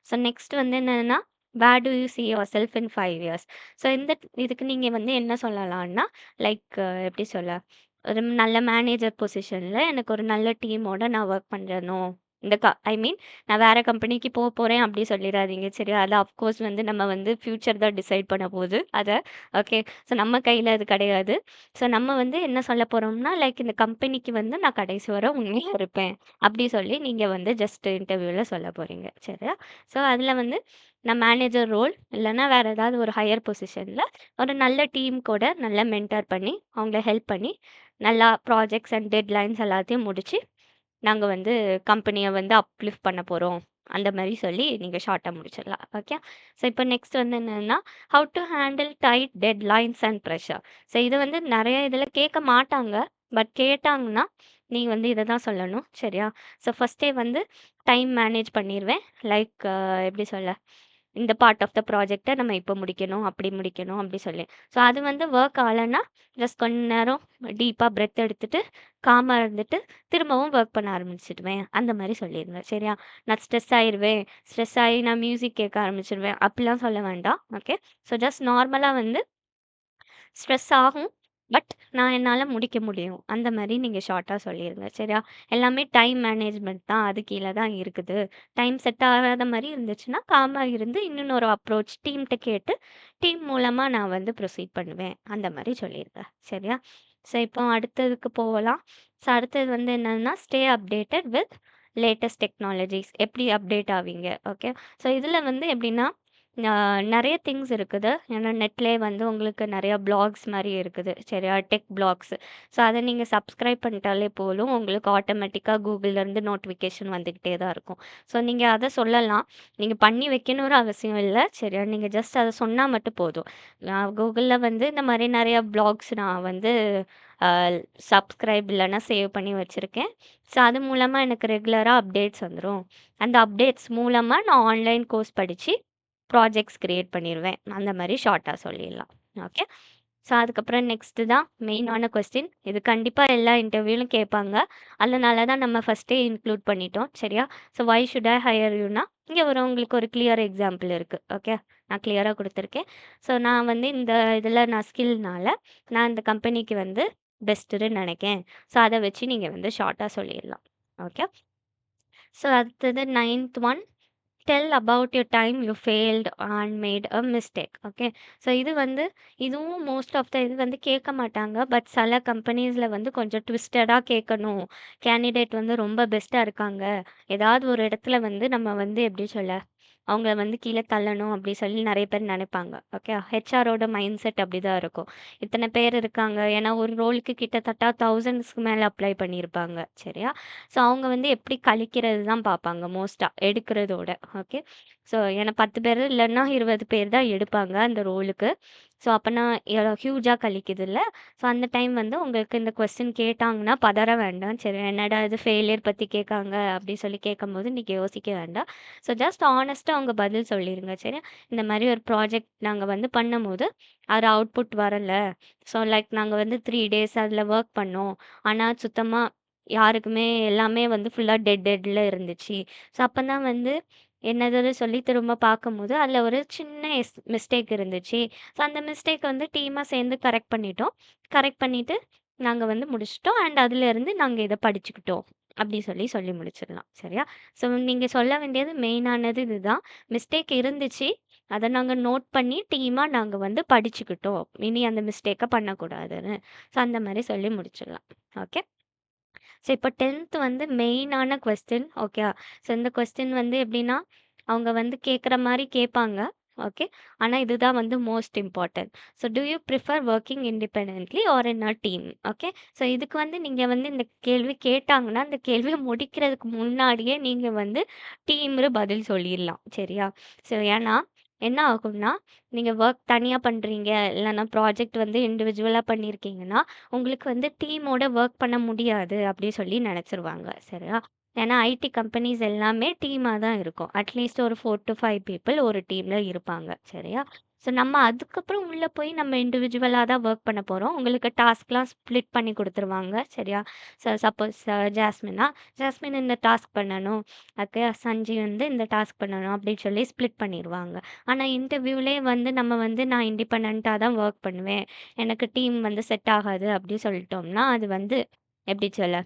ஸோ நெக்ஸ்ட் வந்து என்னன்னா, where do you see yourself in 5 years? So இந்த இதுக்கு நீங்க வந்து என்ன சொல்லலாம்னா, லைக் எப்படி சொல்ல? ஒரு நல்ல மேனேஜர் பொசிஷன்ல எனக்கு ஒரு நல்ல டீமோட நான் ஒர்க் பண்ணணும். இந்த ஐ மீன் நான் வேற கம்பெனிக்கு போறேன் அப்படி சொல்லிறாதீங்க. சரியா? அது அஃப்கோர்ஸ் வந்து நம்ம வந்து ஃபியூச்சர் தான் டிசைட் பண்ண போகுது அத. ஓகே. ஸோ நம்ம கையில அது கிடையாது. ஸோ நம்ம வந்து என்ன சொல்ல போறோம்னா, லைக் இந்த கம்பெனிக்கு வந்து நான் கடைசி வரை உண்மையா இருப்பேன். அப்படி சொல்லி நீங்க வந்து ஜஸ்ட் இன்டர்வியூல சொல்ல போறீங்க. சரியா? ஸோ அதில வந்து நான் மேனேஜர் ரோல் இல்லன்னா வேற ஏதாவது ஒரு ஹையர் பொசிஷன்ல ஒரு நல்ல டீம் கூட நல்லா மென்டார் பண்ணி, அவங்கள ஹெல்ப் பண்ணி, நல்லா ப்ராஜெக்ட்ஸ் அண்ட் டெட்லைன்ஸ் எல்லாத்தையும் முடிச்சு, நாங்க வந்து கம்பெனிய வந்து அப்லிஃப்ட் பண்ண போறோம். அந்த மாரி சொல்லி நீங்க ஷார்ட்டா முடிச்சிடலாம். ஓகே. ஸோ இப்போ நெக்ஸ்ட் வந்து என்னன்னா, how to handle tight deadlines and pressure. So இது வந்து நெறைய இதில கேட்க மாட்டாங்க. பட் கேட்டாங்கன்னா, நீங்க வந்து இத தான் சொல்லணும். சரியா? ஸோ ஃபர்ஸ்ட்டே வந்து டைம் மேனேஜ் பண்ணிருவேன். லைக் எப்படி சொல்ல? இந்த பார்ட் ஆஃப் த ப்ராஜெக்ட்ட நம்ம இப்போ முடிக்கணும், அப்படி முடிக்கணும் அப்படி சொல்லி. ஸோ அது வந்து ஒர்க் ஆகலன்னா, ஜஸ்ட் கொஞ்ச நேரம் டீப்பா பிரெத் எடுத்துட்டு, காமா இருந்துட்டு, திரும்பவும் ஒர்க் பண்ண ஆரம்பிச்சுடுவேன். அந்த மாரி சொல்லிருங்க. சரியா? நான் ஸ்ட்ரெஸ் ஆயிருவேன். ஸ்ட்ரெஸ் ஆயி நான் மியூசிக் கேட்க ஆரம்பிச்சுருவேன். அப்படிலாம் சொல்ல வேண்டாம். ஓகே. ஸோ ஜஸ்ட் நார்மலா வந்து ஸ்ட்ரெஸ் ஆகும். பட் நான் என்னால முடிக்க முடியும். அந்த மாரி நீங்க ஷார்ட்டா சொல்லிருங்க. சரியா? எல்லாமே டைம் மேனேஜ்மென்ட் தான். அது கீழ தான் இருக்குது. டைம் செட் ஆகாத மாரி இருந்துச்சுன்னா, காமா இருந்து இன்னொரு அப்ரோச் டீம்ட்ட கேட்டு, டீம் மூலமா நான் வந்து ப்ரொசீட் பண்ணுவேன். அந்த மாரி சொல்லிருங்க. சரியா? ஸோ இப்போ அடுத்ததுக்கு போகலாம். ஸோ அடுத்தது வந்து என்னன்னா, stay updated with latest technologies. எப்படி அப்டேட் ஆவீங்க? ஓகே. ஸோ இதுல வந்து எப்படின்னா, நெறைய திங்ஸ் இருக்குது. ஏன்னா நெட்லயே வந்து உங்களுக்கு நெறைய ப்ளாக்ஸ் மாரி இருக்குது. சரியா? Tech blocks. ஸோ அத நீங்க சப்ஸ்கிரைப் பண்ணிட்டாலே போதும். உங்களுக்கு ஆட்டோமேட்டிக்கா Googleலருந்து நோட்டிஃபிகேஷன் வந்துகிட்டே தான் இருக்கும். ஸோ நீங்க அத சொல்லலாம். நீங்க பண்ணி வைக்கணும்னு அவசியம் இல்ல. சரியா? நீங்க ஜஸ்ட் அத சொன்னா மட்டும் போதும். நான் Googleல வந்து இந்த மாரி நெறைய ப்ளாக்ஸ் நான் வந்து அ சப்ஸ்கிரைப் இல்லன்னா சேவ் பண்ணி வச்சிருக்கேன். ஸோ அது மூலமா எனக்கு ரெகுலரா அப்டேட்ஸ் வந்துரும். அந்த அப்டேட்ஸ் மூலமா நான் ஆன்லைன் கோர்ஸ் படிச்சு ப்ராஜெக்ட்ஸ் கிரியேட் பண்ணிருவேன். அந்த மாரி ஷார்ட்டா சொல்லிடலாம். ஓகே. ஸோ அதுக்கப்புறம் நெக்ஸ்ட்டு தான் மெயினான கொஸ்டின். இது கண்டிப்பா எல்லா இன்டர்வியூலும் கேட்பாங்க. அதனால தான் நம்ம ஃபர்ஸ்ட்டே இன்க்ளூட் பண்ணிட்டோம். சரியா? So why should I hire யூன்னா, இங்க உங்களுக்கு ஒரு கிளியர் எக்ஸாம்பிள் இருக்கு. ஓகே. நான் கிளியரா குடுத்துருக்கேன். ஸோ நான் வந்து இந்த இதில நான் ஸ்கில்னால, நான் இந்த கம்பெனிக்கு வந்து பெஸ்ட்டுன்னு நெனைக்கேன். ஸோ அத வச்சு நீங்க வந்து ஷார்ட்டா சொல்லிடலாம். ஓகே. ஸோ அடுத்தது 9த் one tell about your time you failed and made a mistake. Okay. So இது வந்து இதுவும் மோஸ்ட் ஆஃப் த இது வந்து கேட்க மாட்டாங்க. பட் சில கம்பெனிஸில் வந்து கொஞ்சம் ட்விஸ்டடாக கேட்கணும். கேண்டிடேட் வந்து ரொம்ப பெஸ்ட்டாக இருக்காங்க. ஏதாவது ஒரு இடத்துல வந்து நம்ம வந்து எப்படி சொல்ல அவங்கள வந்து கீழ தள்ளணும் அப்படி சொல்லி நெறைய பேர் நெனைப்பாங்க. ஓகே. ஹெச்ஆரோட மைண்ட் செட் அப்படிதான் இருக்கும். இத்தன பேர் இருக்காங்க. ஏன்னா ஒரு ரோலுக்கு கிட்டத்தட்ட தௌசண்ட்ஸ்க்கு மேல அப்ளை பண்ணியிருப்பாங்க. சரியா? ஸோ அவங்க வந்து எப்படி கழிக்கிறது தான் பார்ப்பாங்க மோஸ்ட்டா எடுக்கிறதோட. ஓகே. ஸோ ஏன்னா 10 பேர் இல்லன்னா 20 பேர் தான் எடுப்பாங்க அந்த ரோலுக்கு. ஸோ அப்போனா ஹியூஜாக கழிக்குதுல்ல. ஸோ அந்த டைம் வந்து உங்களுக்கு இந்த கொஸ்டின் கேட்டாங்கன்னா பதற வேண்டாம். சரி என்னடா இது ஃபெயிலியர் பற்றி கேட்காங்க அப்படி சொல்லி கேட்கும்போது நீங்கள் யோசிக்க வேண்டாம். ஸோ ஜஸ்ட் ஆனஸ்ட்டாக அவங்க பதில் சொல்லிடுங்க. சரி இந்த மாதிரி ஒரு ப்ராஜெக்ட் நாங்கள் வந்து பண்ணும்போது அது அவுட்புட் வரல. ஸோ லைக் நாங்கள் வந்து 3 days அதில் ஒர்க் பண்ணோம். ஆனால் சுத்தமாக யாருக்குமே எல்லாமே வந்து ஃபுல்லாக டெட்ல இருந்துச்சு. ஸோ அப்போ தான் வந்து என்னதுன்னு சொல்லி திரும்ப பார்க்கும்போது அதில் ஒரு சின்ன மிஸ்டேக் இருந்துச்சு. ஸோ அந்த மிஸ்டேக் வந்து டீமாக சேர்ந்து கரெக்ட் பண்ணிட்டோம். கரெக்ட் பண்ணிவிட்டு நாங்கள் வந்து முடிச்சிட்டோம். அண்ட் அதுலேருந்து நாங்கள் இதை படிச்சுக்கிட்டோம் அப்படி சொல்லி சொல்லி முடிச்சிடலாம். சரியா? ஸோ நீங்கள் சொல்ல வேண்டியது மெயினானது இதுதான். மிஸ்டேக் இருந்துச்சு. அத நாங்க நோட் பண்ணி டீமா நாங்க வந்து படிச்சுக்கிட்டோம். இனி அந்த மிஸ்டேக்க பண்ணக்கூடாதுன்னு. ஸோ அந்த மாரி சொல்லி முடிச்சிடலாம். ஓகே. ஸோ இப்போ 10th வந்து மெயினான கொஸ்டின். ஓகேவா? ஸோ இந்த கொஸ்டின் வந்து எப்படின்னா, அவங்க வந்து கேட்குற மாரி கேட்பாங்க. ஓகே. ஆனா இதுதான் வந்து most important. So do you prefer working independently or in a team? Okay. So இதுக்கு வந்து நீங்க வந்து இந்த கேள்வி கேட்டாங்கன்னா, அந்த கேள்விய முடிக்கிறதுக்கு முன்னாடியே நீங்க வந்து டீம்ன்னு பதில் சொல்லிர்லாம். சரியா? ஸோ ஏன்னா, என்ன ஆகும்னா, நீங்க ஒர்க் தனியா பண்றீங்க, இல்லன்னா ப்ராஜெக்ட் வந்து இண்டிவிஜுவலா பண்ணியிருக்கீங்கன்னா, உங்களுக்கு வந்து டீமோட ஒர்க் பண்ண முடியாது அப்படி சொல்லி நெனச்சுருவாங்க. சரியா? ஏன்னா ஐடி கம்பெனிஸ் எல்லாமே டீமா தான் இருக்கும். அட்லீஸ்ட் ஒரு 4 to 5 பீப்பிள் ஒரு டீம்ல இருப்பாங்க. சரியா? ஸோ நம்ம அதுக்கப்புறம் உள்ள போய் நம்ம இண்டிவிஜுவலா தான் ஒர்க் பண்ண போறோம். உங்களுக்கு டாஸ்க்லாம் ஸ்ப்ளிட் பண்ணி குடுத்துருவாங்க. சரியா? சப்போஸ் ஜாஸ்மினா, ஜாஸ்மின் இந்த டாஸ்க் பண்ணணும். ஓகே. சஞ்சய் வந்து இந்த டாஸ்க் பண்ணணும் அப்படின்னு சொல்லி ஸ்ப்ளிட் பண்ணிருவாங்க. ஆனா இன்டர்வியூலயே வந்து நம்ம வந்து நான் இண்டிபெண்டன்ட்டா தான் ஒர்க் பண்ணுவேன். எனக்கு டீம் வந்து செட் ஆகாது அப்படி சொல்லிட்டோம்னா, அது வந்து எப்படி சொல்ல?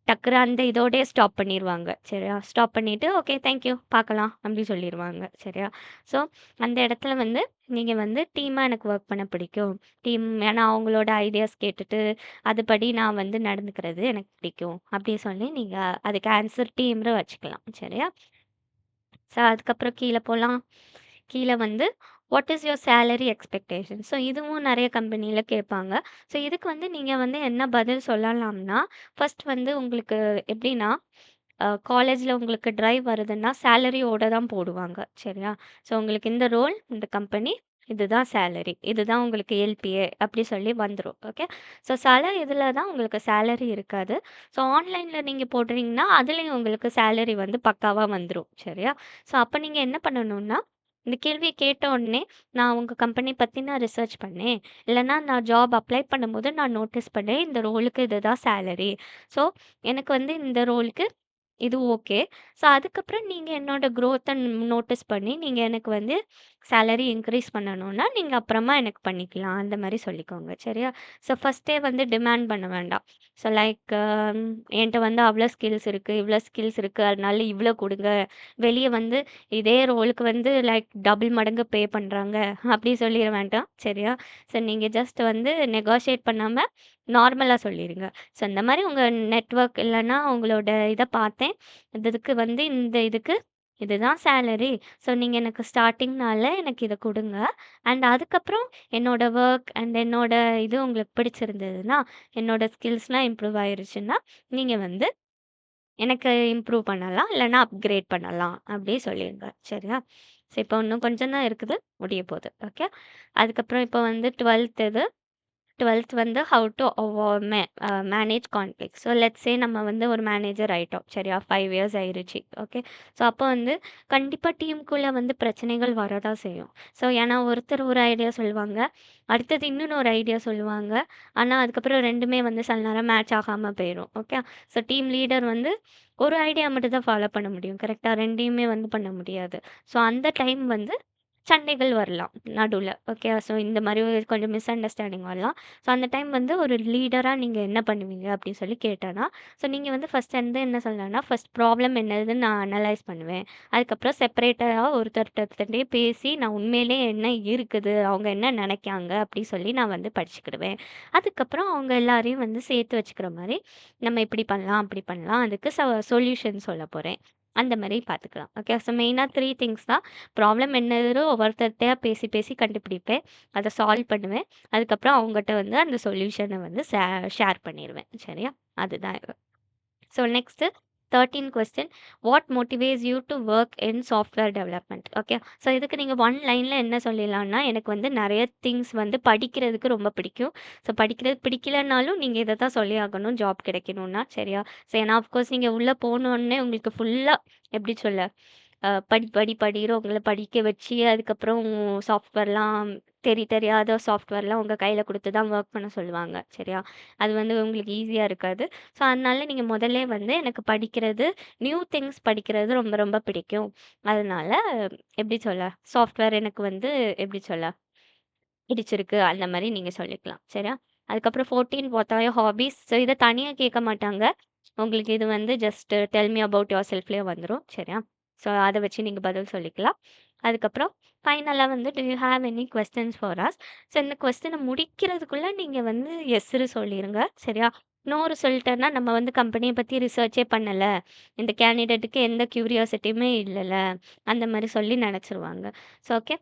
டக்குனு அந்த இதோடயே ஸ்டாப் பண்ணிருவாங்க. சரியா? ஸ்டாப் பண்ணிட்டு, "ஓகே தேங்க் யூ பார்க்கலாம்" அப்படி சொல்லிருவாங்க. சரியா? ஸோ அந்த இடத்துல வந்து நீங்க வந்து டீமா எனக்கு ஒர்க் பண்ண பிடிக்கும். ஏன்னா அவங்களோட ஐடியாஸ் கேட்டுட்டு, அதுபடி நான் வந்து நடந்துக்கிறது எனக்கு பிடிக்கும். அப்படி சொல்லி நீங்க அதுக்கு ஆன்சர் டீம்ன்னு வச்சுக்கலாம். சரியா? ஸோ அதுக்கப்புறம் கீழ போலாம். கீழ வந்து what is your salary expectation? So இதுவும் நெறைய கம்பெனில கேட்பாங்க. ஸோ இதுக்கு வந்து நீங்க வந்து என்ன பதில் சொல்லலாம்னா, ஃபர்ஸ்ட் வந்து உங்களுக்கு எப்படின்னா, காலேஜ்ல உங்களுக்கு டிரைவ் வருதுன்னா, சேலரியோட தான் போடுவாங்க. சரியா? ஸோ உங்களுக்கு இந்த ரோல், இந்த கம்பெனி, இதுதான் சேலரி. இதுதான் உங்களுக்கு எல்பிஏ அப்படி சொல்லி வந்துரும். ஓகே. ஸோ சில இதில தான் உங்களுக்கு சேலரி இருக்காது. ஸோ ஆன்லைன்ல நீங்க போடுறீங்கன்னா, அதுலயும் உங்களுக்கு சேலரி வந்து பக்காவா வந்துரும். சரியா? ஸோ அப்ப நீங்க என்ன பண்ணணும்னா, இந்த கேள்விய கேட்ட உடனே, நான் உங்க கம்பெனி பத்தி நான் ரிசர்ச் பண்ணேன். இல்லன்னா நான் ஜாப் அப்ளை பண்ணும்போது நான் நோட்டீஸ் பண்ணேன். இந்த ரோலுக்கு இதுதான் சேலரி. ஸோ எனக்கு வந்து இந்த ரோலுக்கு இது ஓகே. ஸோ அதுக்கப்புறம் நீங்க என்னோட குரோத்த நோட்டீஸ் பண்ணி, நீங்க எனக்கு வந்து சேலரி இன்க்ரீஸ் பண்ணணும்னா, நீங்க அப்புறமா எனக்கு பண்ணிக்கலாம். அந்த மாரி சொல்லிக்கோங்க. சரியா? ஸோ ஃபர்ஸ்ட்டே வந்து டிமாண்ட் பண்ண வேண்டாம். ஸோ லைக் என்ட்ட வந்து அவ்ளோ ஸ்கில்ஸ் இருக்கு, இவ்ளோ ஸ்கில்ஸ் இருக்கு. அதனால இவ்ளோ குடுங்க. வெளிய வந்து இதே ரோலுக்கு வந்து லைக் டபுள் மடங்கு பே பண்றாங்க. அப்படி சொல்லிற வேண்டாம். சரியா? ஸோ நீங்க ஜஸ்ட் வந்து நெகோஷியேட் பண்ணாம நார்மலா சொல்லிருங்க. ஸோ இந்த மாரி உங்க நெட்வொர்க் இல்லன்னா உங்களோட இத பார்த்தேன். இதுக்கு வந்து இந்த இதுக்கு இதுதான் சேலரி. ஸோ நீங்க எனக்கு ஸ்டார்ட்டிங்னால எனக்கு இத குடுங்க. அண்ட் அதுக்கப்புறம் என்னோட வொர்க் அண்ட் என்னோட இது உங்களுக்கு பிடிச்சிருந்ததுன்னா, என்னோட ஸ்கில்ஸ்லாம் இம்ப்ரூவ் ஆயிருச்சுன்னா, நீங்க வந்து எனக்கு இம்ப்ரூவ் பண்ணலாம். இல்லன்னா அப்கிரேட் பண்ணலாம். அப்டி சொல்லிருங்க. சரியா? ஸோ இப்போ இன்னும் கொஞ்சம் தான் இருக்குது. முடிய போது. ஓகே. அதுக்கப்புறம் இப்போ வந்து 12த் இது 12th வந்து how to manage conflict. So let's say நம்ம வந்து ஒரு மேனேஜர் ஆயிட்டோம். சரியா? 5 இயர்ஸ் ஆயிருச்சு. ஓகே. ஸோ அப்போ வந்து கண்டிப்பா டீமுக்குள்ள வந்து பிரச்சனைகள் வரதான் செய்யும். ஸோ ஏன்னா ஒருத்தர் ஒரு ஐடியா சொல்லுவாங்க. அடுத்தது இன்னொன்னு ஐடியா சொல்லுவாங்க. ஆனா அதுக்கப்புறம் 2மே வந்து சில நேரம் மேட்ச் ஆகாம போயிரும். ஓகே. ஸோ டீம் லீடர் வந்து ஒரு ஐடியா மட்டும் தான் ஃபாலோ பண்ண முடியும். கரெக்ட்டா? 2யுமே வந்து பண்ண முடியாது. ஸோ அந்த டைம் வந்து சண்டைகள் வரலாம் நடுவுல. ஓகே. ஸோ இந்த மாரி கொஞ்சம் மிஸ் அண்டர்ஸ்டாண்டிங் வரலாம். ஸோ அந்த டைம் வந்து ஒரு லீடரா நீங்க என்ன பண்ணுவீங்க? அப்படின்னு சொல்லி கேட்டேன்னா, ஸோ நீங்க வந்து ஃபர்ஸ்ட் வந்து என்ன சொல்லலாம்னா, ஃபர்ஸ்ட் ப்ராப்ளம் என்னதுன்னு நான் அனலைஸ் பண்ணுவேன். அதுக்கப்புறம் செப்பரேட்டா ஒருத்தர்ட்டயே பேசி நான் உண்மையிலேயே என்ன இருக்குது? அவங்க என்ன நெனைக்காங்க? அப்படி சொல்லி நான் வந்து படிச்சுக்கிடுவேன். அதுக்கப்புறம் அவங்க எல்லாரையும் வந்து சேர்த்து வச்சுக்கிற மாரி, நம்ம இப்படி பண்ணலாம், அப்படி பண்ணலாம். அதுக்கு சொல்யூஷன் சொல்லப் போறேன். அந்த மாரி பார்த்துக்கலாம். ஓகே. ஸோ மெயினா 3 திங்ஸ் தான். ப்ராப்ளம் என்னதோ ஒவ்வொருத்தர்ட்டயா பேசி பேசி கண்டுபிடிப்பேன். அத சால்வ் பண்ணுவேன். அதுக்கப்புறம் அவங்கட்ட வந்து அந்த சொல்யூஷன வந்து ஷேர் பண்ணிருவேன். சரியா? அதுதான் இது. So next 13 question. What motivates you to work in software development? Okay. So இதுக்கு நீங்க 1 லைன்ல என்ன சொல்லிடலாம்னா, எனக்கு வந்து நெறைய திங்ஸ் வந்து படிக்கிறதுக்கு ரொம்ப பிடிக்கும். ஸோ படிக்கிறது பிடிக்கலனாலும் நீங்க இத தான் சொல்லி ஆகணும் ஜாப் கிடைக்கணும்னா, சரியா? ஸோ ஏன்னா ஆஃப்கோர்ஸ் நீங்க உள்ள போனோனே உங்களுக்கு ஃபுல்லா எப்படி சொல்ல? படி, படி, படின்னு உங்கள படிக்க வச்சு, அதுக்கப்புறம் சாஃப்ட்வேர்லாம் தெரியாத சாஃப்ட்வேர்லாம் உங்க கையில குடுத்து தான் வொர்க் பண்ண சொல்லுவாங்க. சரியா? அது வந்து உங்களுக்கு ஈஸியா இருக்காது. ஸோ, அதனால நீங்க முதல்லே வந்து எனக்கு படிக்கிறது, நியூ திங்ஸ் படிக்கிறது ரொம்ப ரொம்ப பிடிக்கும். அதனால எப்படி சொல்ல? சாஃப்ட்வேர் எனக்கு வந்து எப்படி சொல்ல? பிடிச்சிருக்கு. அந்த மாரி நீங்க சொல்லிக்கலாம். சரியா? அதுக்கப்புறம் 14 what are your hobbies? So இத தனியா கேட்க மாட்டாங்க. உங்களுக்கு இது வந்து ஜஸ்ட் டெல் மீ அபவுட் யுவர்செல்ஃப்லயே வந்துரும். சரியா? ஸோ அத வச்சு நீங்க பதில் சொல்லிக்கலாம். அதுக்கப்புறம் ஃபைனலா வந்து do you have any questions for us? So இந்த கொஸ்டின முடிக்கிறதுக்குள்ள நீங்க வந்து எஸ்ன்னு சொல்லிருங்க. சரியா? நோன்னு சொல்லிட்டேன்னா, நம்ம வந்து கம்பெனிய பத்தி ரிசர்ச்சே பண்ணல. இந்த கேண்டிடேட்டுக்கு எந்த கியூரியாசிட்டியுமே இல்லல. அந்த மாரி சொல்லி நெனச்சுருவாங்க. So okay.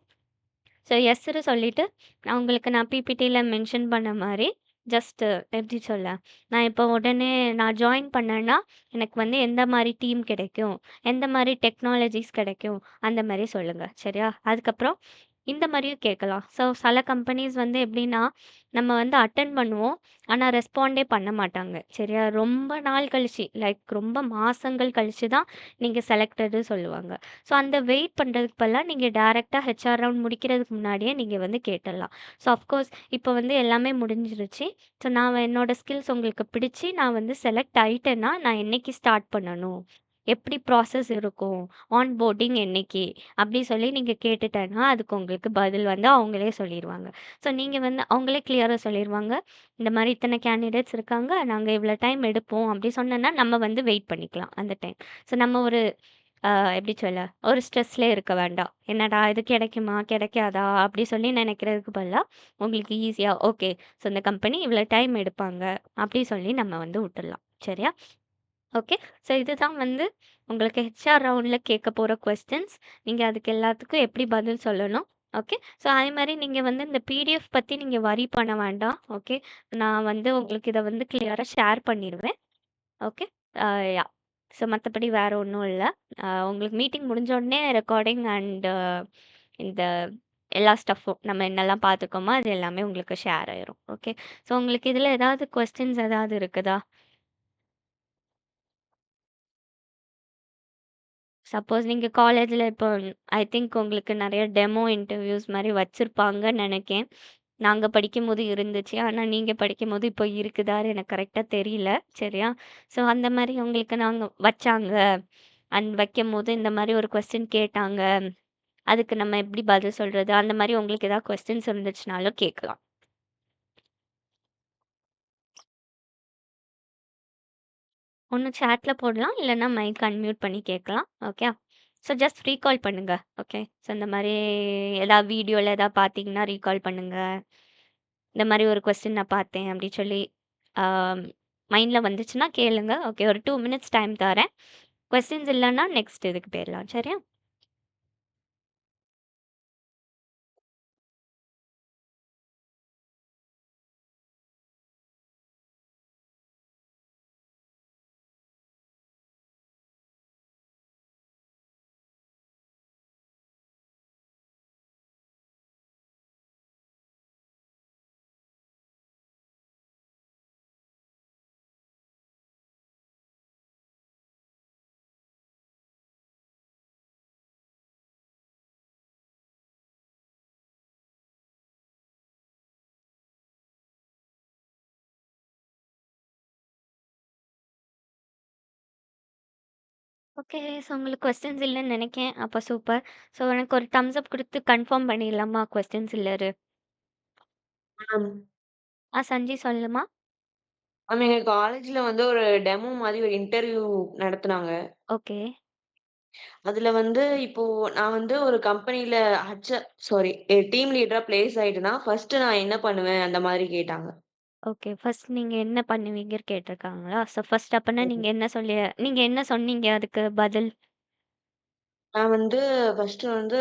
ஸோ எஸ்ன்னு சொல்லிட்டு, அவங்களுக்கு நான் பிபிடில மென்ஷன் பண்ண மாரி, ஜஸ்ட்டு எப்படி சொல்ல? நான் இப்போ உடனே நான் ஜாயின் பண்ணேன்னா, எனக்கு வந்து எந்த மாரி டீம் கிடைக்கும்? எந்த மாரி டெக்னாலஜிஸ் கிடைக்கும்? அந்த மாரி சொல்லுங்க. சரியா? அதுக்கப்புறம் இந்த மாரியும் கேட்கலாம். ஸோ சில கம்பெனிஸ் வந்து எப்படின்னா, நம்ம வந்து அட்டெண்ட் பண்ணுவோம். ஆனா ரெஸ்பாண்டே பண்ண மாட்டாங்க. சரியா? ரொம்ப நாள் கழிச்சு, லைக் ரொம்ப மாசங்கள் கழிச்சு தான் நீங்க செலக்டடு சொல்லுவாங்க. ஸோ அந்த வெயிட் பண்றதுக்கு பதிலா நீங்க டைரக்ட்டா ஹெச்ஆர் ரவுண்ட் முடிக்கிறதுக்கு முன்னாடியே நீங்க வந்து கேட்டுறலாம். ஸோ அஃப்கோர்ஸ் இப்போ வந்து எல்லாமே முடிஞ்சிருச்சு. ஸோ நான் என்னோட ஸ்கில்ஸ் உங்களுக்கு பிடிச்சு நான் வந்து செலக்ட் ஆயிட்டேன்னா, நான் என்னைக்கு ஸ்டார்ட் பண்ணணும்? எப்படி ப்ராசஸ் இருக்கும்? ஆன் போர்டிங் என்னைக்கு? அப்படி சொல்லி நீங்க கேட்டுட்டேன்னா, அதுக்கு உங்களுக்கு பதில் வந்து அவங்களே சொல்லிருவாங்க. ஸோ நீங்க வந்து அவங்களே கிளியரா சொல்லிருவாங்க. இந்த மாரி இத்தன கேண்டிடேட்ஸ் இருக்காங்க. நாங்க இவ்வளோ டைம் எடுப்போம் அப்படி சொன்னோன்னா, நம்ம வந்து வெயிட் பண்ணிக்கலாம் அந்த டைம். ஸோ நம்ம ஒரு எப்படி சொல்ல? ஒரு ஸ்ட்ரெஸ்லயே இருக்க வேண்டாம். என்னடா இது கிடைக்குமா? கிடைக்காதா? அப்படி சொல்லி நினைக்கிறதுக்கு பதிலா, உங்களுக்கு ஈஸியா ஓகே. ஸோ இந்த கம்பெனி இவ்வளோ டைம் எடுப்பாங்க. அப்படி சொல்லி நம்ம வந்து விட்டுடலாம். சரியா? ஓகே. ஸோ இதுதான் வந்து உங்களுக்கு ஹெச்ஆர் ரவுண்ட்ல கேட்க போற கொஸ்டின்ஸ். நீங்க அதுக்கு எல்லாத்துக்கும் எப்படி பதில் சொல்லணும். ஓகே. ஸோ அதே மாரி நீங்க வந்து இந்த பிடிஎஃப் பத்தி நீங்க வொரி பண்ண வேண்டாம். ஓகே. நான் வந்து உங்களுக்கு இத வந்து கிளியரா ஷேர் பண்ணிருவேன். ஓகே. அ யாஹ்! ஸோ மத்தபடி வேற ஒண்ணும் இல்ல. உங்களுக்கு மீட்டிங் முடிஞ்ச உடனே ரெக்கார்டிங் அண்ட் இந்த எல்லா ஸ்டஃப்பும் நம்ம என்னெல்லாம் பார்த்துருக்கோமோ, அது எல்லாமே உங்களுக்கு ஷேர் ஆயிரும். ஓகே. ஸோ உங்களுக்கு இதுல ஏதாவது கொஸ்டின்ஸ் ஏதாவது இருக்குதா? சப்போஸ் நீங்க காலேஜ்ல இப்போ ஐ திங்க் உங்களுக்கு நெறைய டெமோ இன்டர்வியூஸ் மாரி வச்சிருப்பாங்கன்னு நெனைக்கேன். நாங்க படிக்கும்போது இருந்துச்சு. ஆனா நீங்க படிக்கும்போது இப்போ இருக்குதான்னு எனக்கு கரெக்ட்டா தெரியல. சரியா? ஸோ அந்த மாரி உங்களுக்கு நாங்க வச்சாங்க. வைக்கும்போது இந்த மாரி ஒரு கொஸ்டின் கேட்டாங்க. அதுக்கு நம்ம எப்படி பதில் சொல்றது? அந்த மாரி உங்களுக்கு ஏதாவது கொஸ்டின்ஸ் இருந்துச்சுனாலும் கேட்கலாம். ஒண்ணு சேட்ல போடலாம். இல்லன்னா மைக் அன்மியூட் பண்ணி கேட்கலாம். ஓகே. ஸோ ஜஸ்ட் ரீகால் பண்ணுங்க. ஓகே. ஸோ இந்த மாரி ஏதாவது வீடியோல ஏதாவது பார்த்தீங்கன்னா ரீகால் பண்ணுங்க. இந்த மாரி ஒரு கொஸ்டின் நான் பார்த்தேன் அப்படின்னு சொல்லி ஆ மைண்ட்ல வந்துச்சுன்னா கேளுங்க. ஓகே. ஒரு 2 மினிட்ஸ் டைம் தரேன். கொஸ்டின்ஸ் இல்லன்னா நெக்ஸ்ட் இதுக்கு போயிரலாம். சரியா? ஓகே. ஸோ உங்களுக்கு கொஸ்டின்ஸ் இல்லன்னு நெனைக்கிறேன். அப்ப சூப்பர். ஸோ எனக்கு ஒரு தம்ஸ் அப் குடுத்து கன்ஃபார்ம் பண்ணிடலாமா கொஸ்டின்ஸ் இல்லரு? ஆம். சஞ்சி சொல்லுமா? மேம் எங்க காலேஜ்ல வந்து ஒரு டெமோ மாரி ஒரு இன்டர்வியூ நடத்துனாங்க. ஓகே. அதுல வந்து இப்போ நான் வந்து ஒரு கம்பெனில சாரி டீம் லீடரா பிளேஸ் ஆயிட்டேன்னா, ஃபர்ஸ்ட்டு நான் என்ன பண்ணுவேன்? அந்த மாரி கேட்டாங்க. ஓகே. ஃபர்ஸ்ட் நீங்க என்ன பண்ணுவீங்கன்னு கேட்டுருக்காங்களா? ஸோ ஃபர்ஸ்ட் அப்பன்னா ம். நீங்க என்ன சொன்னீங்க அதுக்கு பதில்? நான் வந்து ஃபர்ஸ்ட்டு வந்து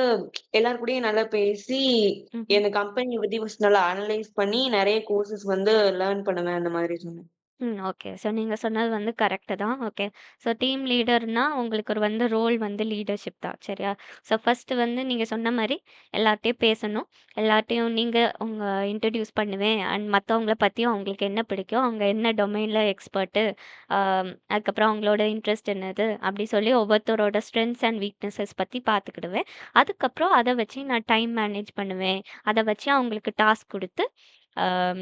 எல்லார் கூடயும் நல்லா பேசி, ம்ஹ்ம். இந்த கம்பெனிய பத்தி ஃபர்ஸ்ட் நல்லா அனலைஸ் பண்ணி, நெறைய கோர்சஸ் வந்து லேர்ன் பண்ணுவேன் அந்த மாதிரி சொன்னேன். ஓகே. ஸோ நீங்க சொன்னது வந்து கரெக்ட்டு தான். ஓகே. ஸோ டீம் லீடர்னா உங்களுக்கு ஒரு வந்து ரோல் வந்து லீடர்ஷிப் தான். சரியா? ஸோ ஃபர்ஸ்ட்டு வந்து நீங்க சொன்ன மாரி எல்லார்ட்டயும் பேசணும். எல்லார்ட்டயும் நீங்க உங்க இன்ட்ரோடியூஸ் பண்ணுவேன். அண்ட் மத்தவங்கள பத்தியும் அவங்களுக்கு என்ன பிடிக்கும், அவங்க என்ன டொமைன்ல எக்ஸ்பர்ட்டு, அதுக்கப்புறம் அவங்களோட இன்ட்ரெஸ்ட் என்னது, அப்படி சொல்லி ஒவ்வொருத்தரோட ஸ்ட்ரென்த்ஸ் அண்ட் வீக்னஸஸ் பத்தி பார்த்துக்கிடுவேன். அதுக்கப்புறம் அத வச்சு நான் டைம் மேனேஜ் பண்ணுவேன். அத வச்சு அவங்களுக்கு டாஸ்க் குடுத்து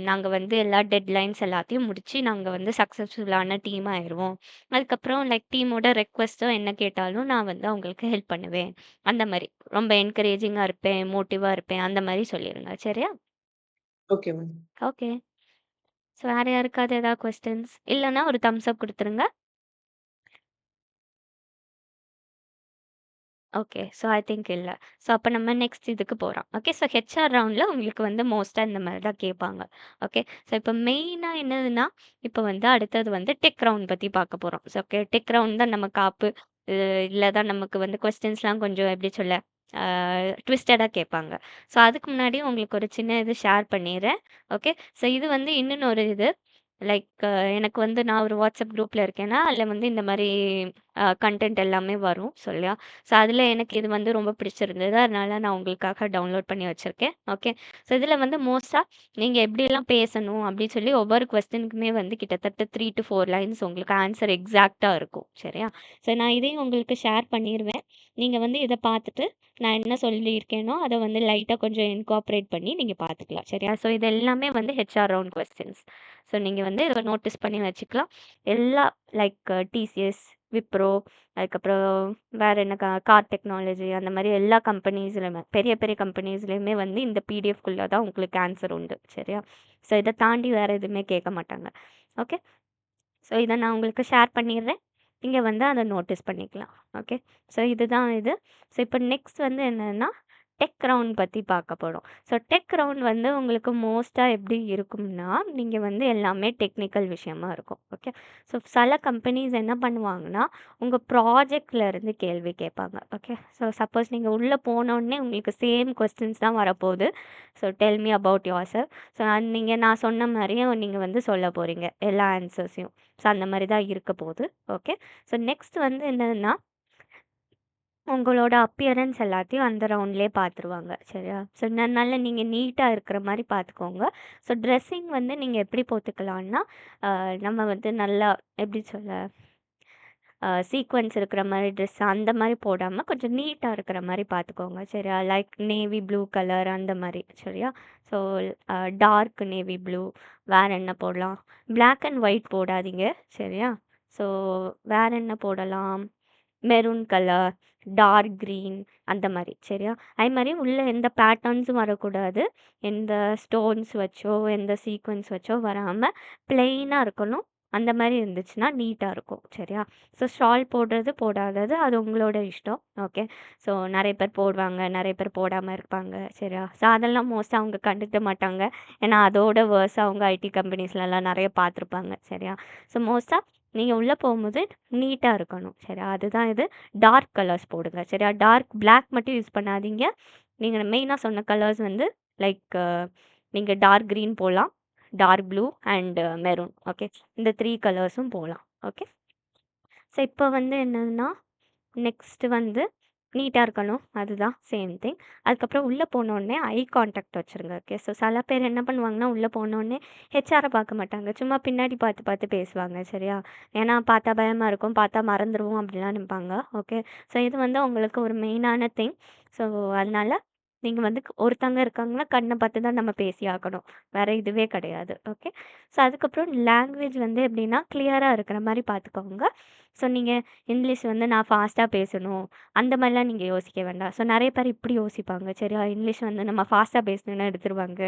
நாங்க வந்து எல்லா டெட்லைன்ஸ் எல்லாத்தையும் முடிச்சு, நாங்க வந்து சக்சஸ்ஃபுல்லான டீம் ஆயிருவோம். அதுக்கப்புறம் லைக் டீமோட ரெக்வெஸ்ட்டோ என்ன கேட்டாலும் நான் வந்து அவங்களுக்கு ஹெல்ப் பண்ணுவேன். அந்த மாரி. ரொம்ப என்கரேஜிங்கா இருப்பேன், மோட்டிவா இருப்பேன். அந்த மாரி சொல்லிருங்க. சரியா? Okay ma'am. ஓகே. ஸோ வேற யாருக்காவது ஏதாவது கொஸ்டின்ஸ்? இல்லன்னா ஒரு தம்ஸ் அப் குடுத்துருங்க. ஓகே. ஸோ ஐ திங்க் இல்ல. ஸோ அப்ப நம்ம நெக்ஸ்ட் இதுக்கு போறோம். ஓகே. ஸோ ஹெச்ஆர் ரவுண்ட்ல உங்களுக்கு வந்து மோஸ்ட்டா இந்த மாரி தான் கேட்பாங்க. ஓகே. ஸோ இப்ப மெயினா என்னதுன்னா, இப்ப வந்து அடுத்தது வந்து டெக் ரவுண்ட் பத்தி பார்க்க போறோம். So okay. டெக் ரவுண்ட் தான் நம்ம காப்பு. இதுல தான் நமக்கு வந்து கொஸ்டின்ஸ்லாம் கொஞ்சம் எப்படி சொல்ல, ஆ ட்விஸ்டடா கேட்பாங்க. ஸோ அதுக்கு முன்னாடி உங்களுக்கு ஒரு சின்ன இது ஷேர் பண்ணிர்றேன். ஓகே. ஸோ இது வந்து இன்னொன்னு இது. லைக் எனக்கு வந்து நான் ஒரு வாட்ஸ்அப் குரூப்ல இருக்கேன்னா, அதில வந்து இந்த மாரி கன்டென்ட் எல்லாமே வரும் சொல்லியா. ஸோ அதில எனக்கு இது வந்து ரொம்ப பிடிச்சிருந்தது. அதனால நான் உங்களுக்காக டவுன்லோட் பண்ணி வச்சிருக்கேன். ஓகே. ஸோ இதில வந்து மோஸ்ட்டா நீங்க எப்படியெல்லாம் பேசணும் அப்படின்னு சொல்லி ஒவ்வொரு கொஸ்டினுக்குமே வந்து கிட்டத்தட்ட 3 to 4 லைன்ஸ் உங்களுக்கு ஆன்சர் எக்ஸாக்ட்டா இருக்கும். சரியா? ஸோ நான் இதையும் உங்களுக்கு ஷேர் பண்ணிருவேன். நீங்க வந்து இத பார்த்துட்டு நான் என்ன சொல்லியிருக்கேனோ, அத வந்து லைட்டா கொஞ்சம் இன்கார்ப்பரேட் பண்ணி நீங்க பார்த்துக்கலாம். சரியா? ஸோ இது எல்லாமே வந்து ஹெச்ஆர் ரவுண்ட் கொஸ்டின்ஸ். ஸோ நீங்க வந்து இத நோட்டீஸ் பண்ணி வச்சுக்கலாம். எல்லா லைக் டிசிஎஸ், விப்ரோ, அதுக்கப்புறம் வேற என்ன கார் டெக்னாலஜி அந்த மாரி எல்லா கம்பெனிஸ்லயுமே பெரிய பெரிய கம்பெனிஸ்லயுமே வந்து இந்த பிடிஎஃப்குள்ள தான் உங்களுக்கு ஆன்சர் உண்டு. சரியா? ஸோ இத தாண்டி வேற எதுவுமே கேட்க மாட்டாங்க. ஓகே. ஸோ இத நான் உங்களுக்கு ஷேர் பண்ணிடுறேன். நீங்க வந்து அத நோட்டீஸ் பண்ணிக்கலாம். ஓகே. ஸோ இதுதான் இது. ஸோ இப்போ நெக்ஸ்ட் வந்து என்னன்னா, டெக் ரவுண்ட் பத்தி பார்க்க போறோம். ஸோ டெக் ரவுண்ட் வந்து உங்களுக்கு மோஸ்ட்டா எப்படி இருக்கும்னா, நீங்க வந்து எல்லாமே டெக்னிக்கல் விஷயமா இருக்கும். ஓகே. ஸோ சில கம்பெனிஸ் என்ன பண்ணுவாங்கன்னா, உங்க ப்ராஜெக்ட்ல இருந்து கேள்வி கேட்பாங்க. ஓகே. ஸோ சப்போஸ் நீங்க உள்ள போனோனே உங்களுக்கு சேம் கொஸ்டின்ஸ் தான் வரப்போகுது. So del me about yourself. So நான் சொன்ன மாரியே நீங்க வந்து சொல்ல போறீங்க எல்லா ஆன்சர்ஸையும். ஸோ அந்த மாரி தான் இருக்க போகுது. ஓகே. ஸோ நெக்ஸ்ட் வந்து என்னதுன்னா, உங்களோட அப்பியரன்ஸ் எல்லாத்தையும் அந்த ரவுண்ட்லயே பார்த்துருவாங்க. சரியா? ஸோ அதனால நீங்க நீட்டா இருக்கிற மாரி பார்த்துக்கோங்க. ஸோ ட்ரெஸ்ஸிங் வந்து நீங்க எப்படி போட்டுக்கலான்னா, நம்ம வந்து நல்லா எப்படி சொல்ல, சீக்வென்ஸ் இருக்கிற மாரி ட்ரெஸ் அந்த மாரி போடாம, கொஞ்சம் நீட்டா இருக்கிற மாரி பார்த்துக்கோங்க. சரியா? லைக் நேவி ப்ளூ கலர் அந்த மாரி. சரியா? So dark navy blue. வேற என்ன போடலாம்? பிளாக் அண்ட் ஒயிட் போடாதீங்க. சரியா? ஸோ வேற என்ன போடலாம்? மெரூன் கலர், டார்க் கிரீன் அந்த மாரி. சரியா? அதே மாரி உள்ள எந்த பேட்டர்ன்ஸும் வரக்கூடாது. எந்த ஸ்டோன்ஸ் வச்சோ, எந்த சீக்வென்ஸ் வச்சோ வராம பிளெயினா இருக்கணும். அந்த மாரி இருந்துச்சுன்னா நீட்டா இருக்கும். சரியா? ஸோ ஷால் போடுறது, போடாதது அது உங்களோட இஷ்டம். ஓகே. ஸோ நெறைய பேர் போடுவாங்க, நெறைய பேர் போடாம இருப்பாங்க. சரியா? ஸோ அதெல்லாம் மோஸ்ட்டா அவங்க கண்டுக்க மாட்டாங்க. ஏன்னா அதோட வேர்ஸா அவங்க ஐடி கம்பெனிஸ்லலாம் நெறைய பார்த்துருப்பாங்க. சரியா? ஸோ மோஸ்ட்டா நீங்க உள்ள போகும்போது நீட்டா இருக்கணும். சரியா? அதுதான் இது. டார்க் கலர்ஸ் போடுங்க. சரியா? டார்க் பிளாக் மட்டும் யூஸ் பண்ணாதீங்க. நீங்க மெயினா சொன்ன கலர்ஸ் வந்து லைக் நீங்க டார்க் கிரீன் போடலாம். Dark blue and maroon. Okay. இந்த 3 கலர்ஸும் போடலாம். ஓகே. ஸோ இப்போ வந்து என்னன்னா, நெக்ஸ்ட் வந்து நீட்டா இருக்கணும். அதுதான் சேம் திங். அதுக்கப்புறம் உள்ள போனோனே ஐ கான்டாக்ட் வச்சுருங்க. ஓகே. ஸோ சில பேர் என்ன பண்ணுவாங்கன்னா, உள்ள போனோனே ஹெச்ஆர பார்க்க மாட்டாங்க. சும்மா பின்னாடி பார்த்து பார்த்து பேசுவாங்க. சரியா? ஏன்னா பார்த்தா பயமா இருக்கும். பார்த்தா மறந்துருவோம் அப்படிலாம் நினைப்பாங்க. ஓகே. ஸோ இது வந்து உங்களுக்கு ஒரு மெயினான திங். ஸோ அதனால நீங்க வந்து ஒருத்தவங்க இருக்காங்கன்னா, கண்ண பார்த்து தான் நம்ம பேசி ஆகணும். வேற இதுவே கிடையாது. ஓகே. ஸோ அதுக்கப்புறம் லாங்குவேஜ் வந்து எப்படின்னா, கிளியரா இருக்கிற மாரி பார்த்துக்கோங்க. ஸோ நீங்க இங்கிலீஷ் வந்து நான் ஃபாஸ்ட்டா பேசணும். அந்த மாரிலாம் நீங்க யோசிக்க வேண்டாம். ஸோ நெறைய பேர் இப்படி யோசிப்பாங்க. சரியா? இங்கிலீஷ் வந்து நம்ம ஃபாஸ்ட்டா பேசணும்னா எடுத்துருவாங்க.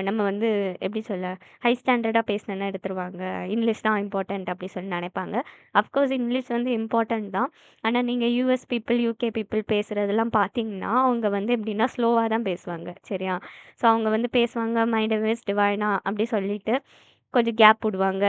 நம்ம வந்து எப்படி சொல்ல, ஹை ஸ்டாண்டர்டா பேசணும்னா எடுத்துருவாங்க. இங்கிலீஷ் தான் இம்பார்ட்டன்ட் அப்படி சொல்லி நெனைப்பாங்க. அஃப்கோர்ஸ் இங்கிலீஷ் வந்து இம்பார்ட்டன்ட் தான். ஆனா நீங்க யுஎஸ் பீப்பிள், யுகே பீப்பிள் பேசுறதெல்லாம் பார்த்தீங்கன்னா, அவங்க வந்து எப்படின்னா ஸ்லோவா தான் பேசுவாங்க. சரியா? ஸோ அவங்க வந்து பேசுவாங்க மைண்ட் வேவ்ஸ் டிவைனா அப்படி சொல்லிட்டு கொஞ்சம் கேப் விடுவாங்க.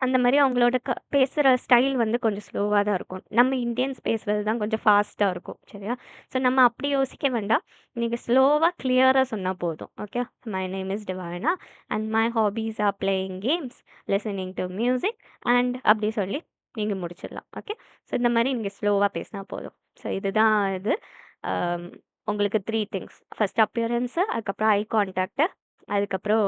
அந்த மாரி அவங்களோட பேசுற ஸ்டைல் வந்து கொஞ்சம் ஸ்லோவா தான் இருக்கும். நம்ம இந்தியன்ஸ் பேசுறது தான் கொஞ்சம் ஃபாஸ்ட்டா இருக்கும். சரியா? ஸோ நம்ம அப்படி யோசிக்க வேண்டாம். நீங்க ஸ்லோவா, கிளியரா சொன்னா போதும். Okay. My name is Divina and my hobbies are playing games, listening to music and அப்படி சொல்லி நீங்க முடிச்சிடலாம். ஓகே. ஸோ இந்த மாரி நீங்க ஸ்லோவா பேசினா போதும். ஸோ இதுதான் இது. அம் உங்களுக்கு 3 திங்ஸ். ஃபர்ஸ்ட் அப்பியரன்ஸு, அதுக்கப்புறம் ஐ கான்டாக்ட்டு, அதுக்கப்புறம்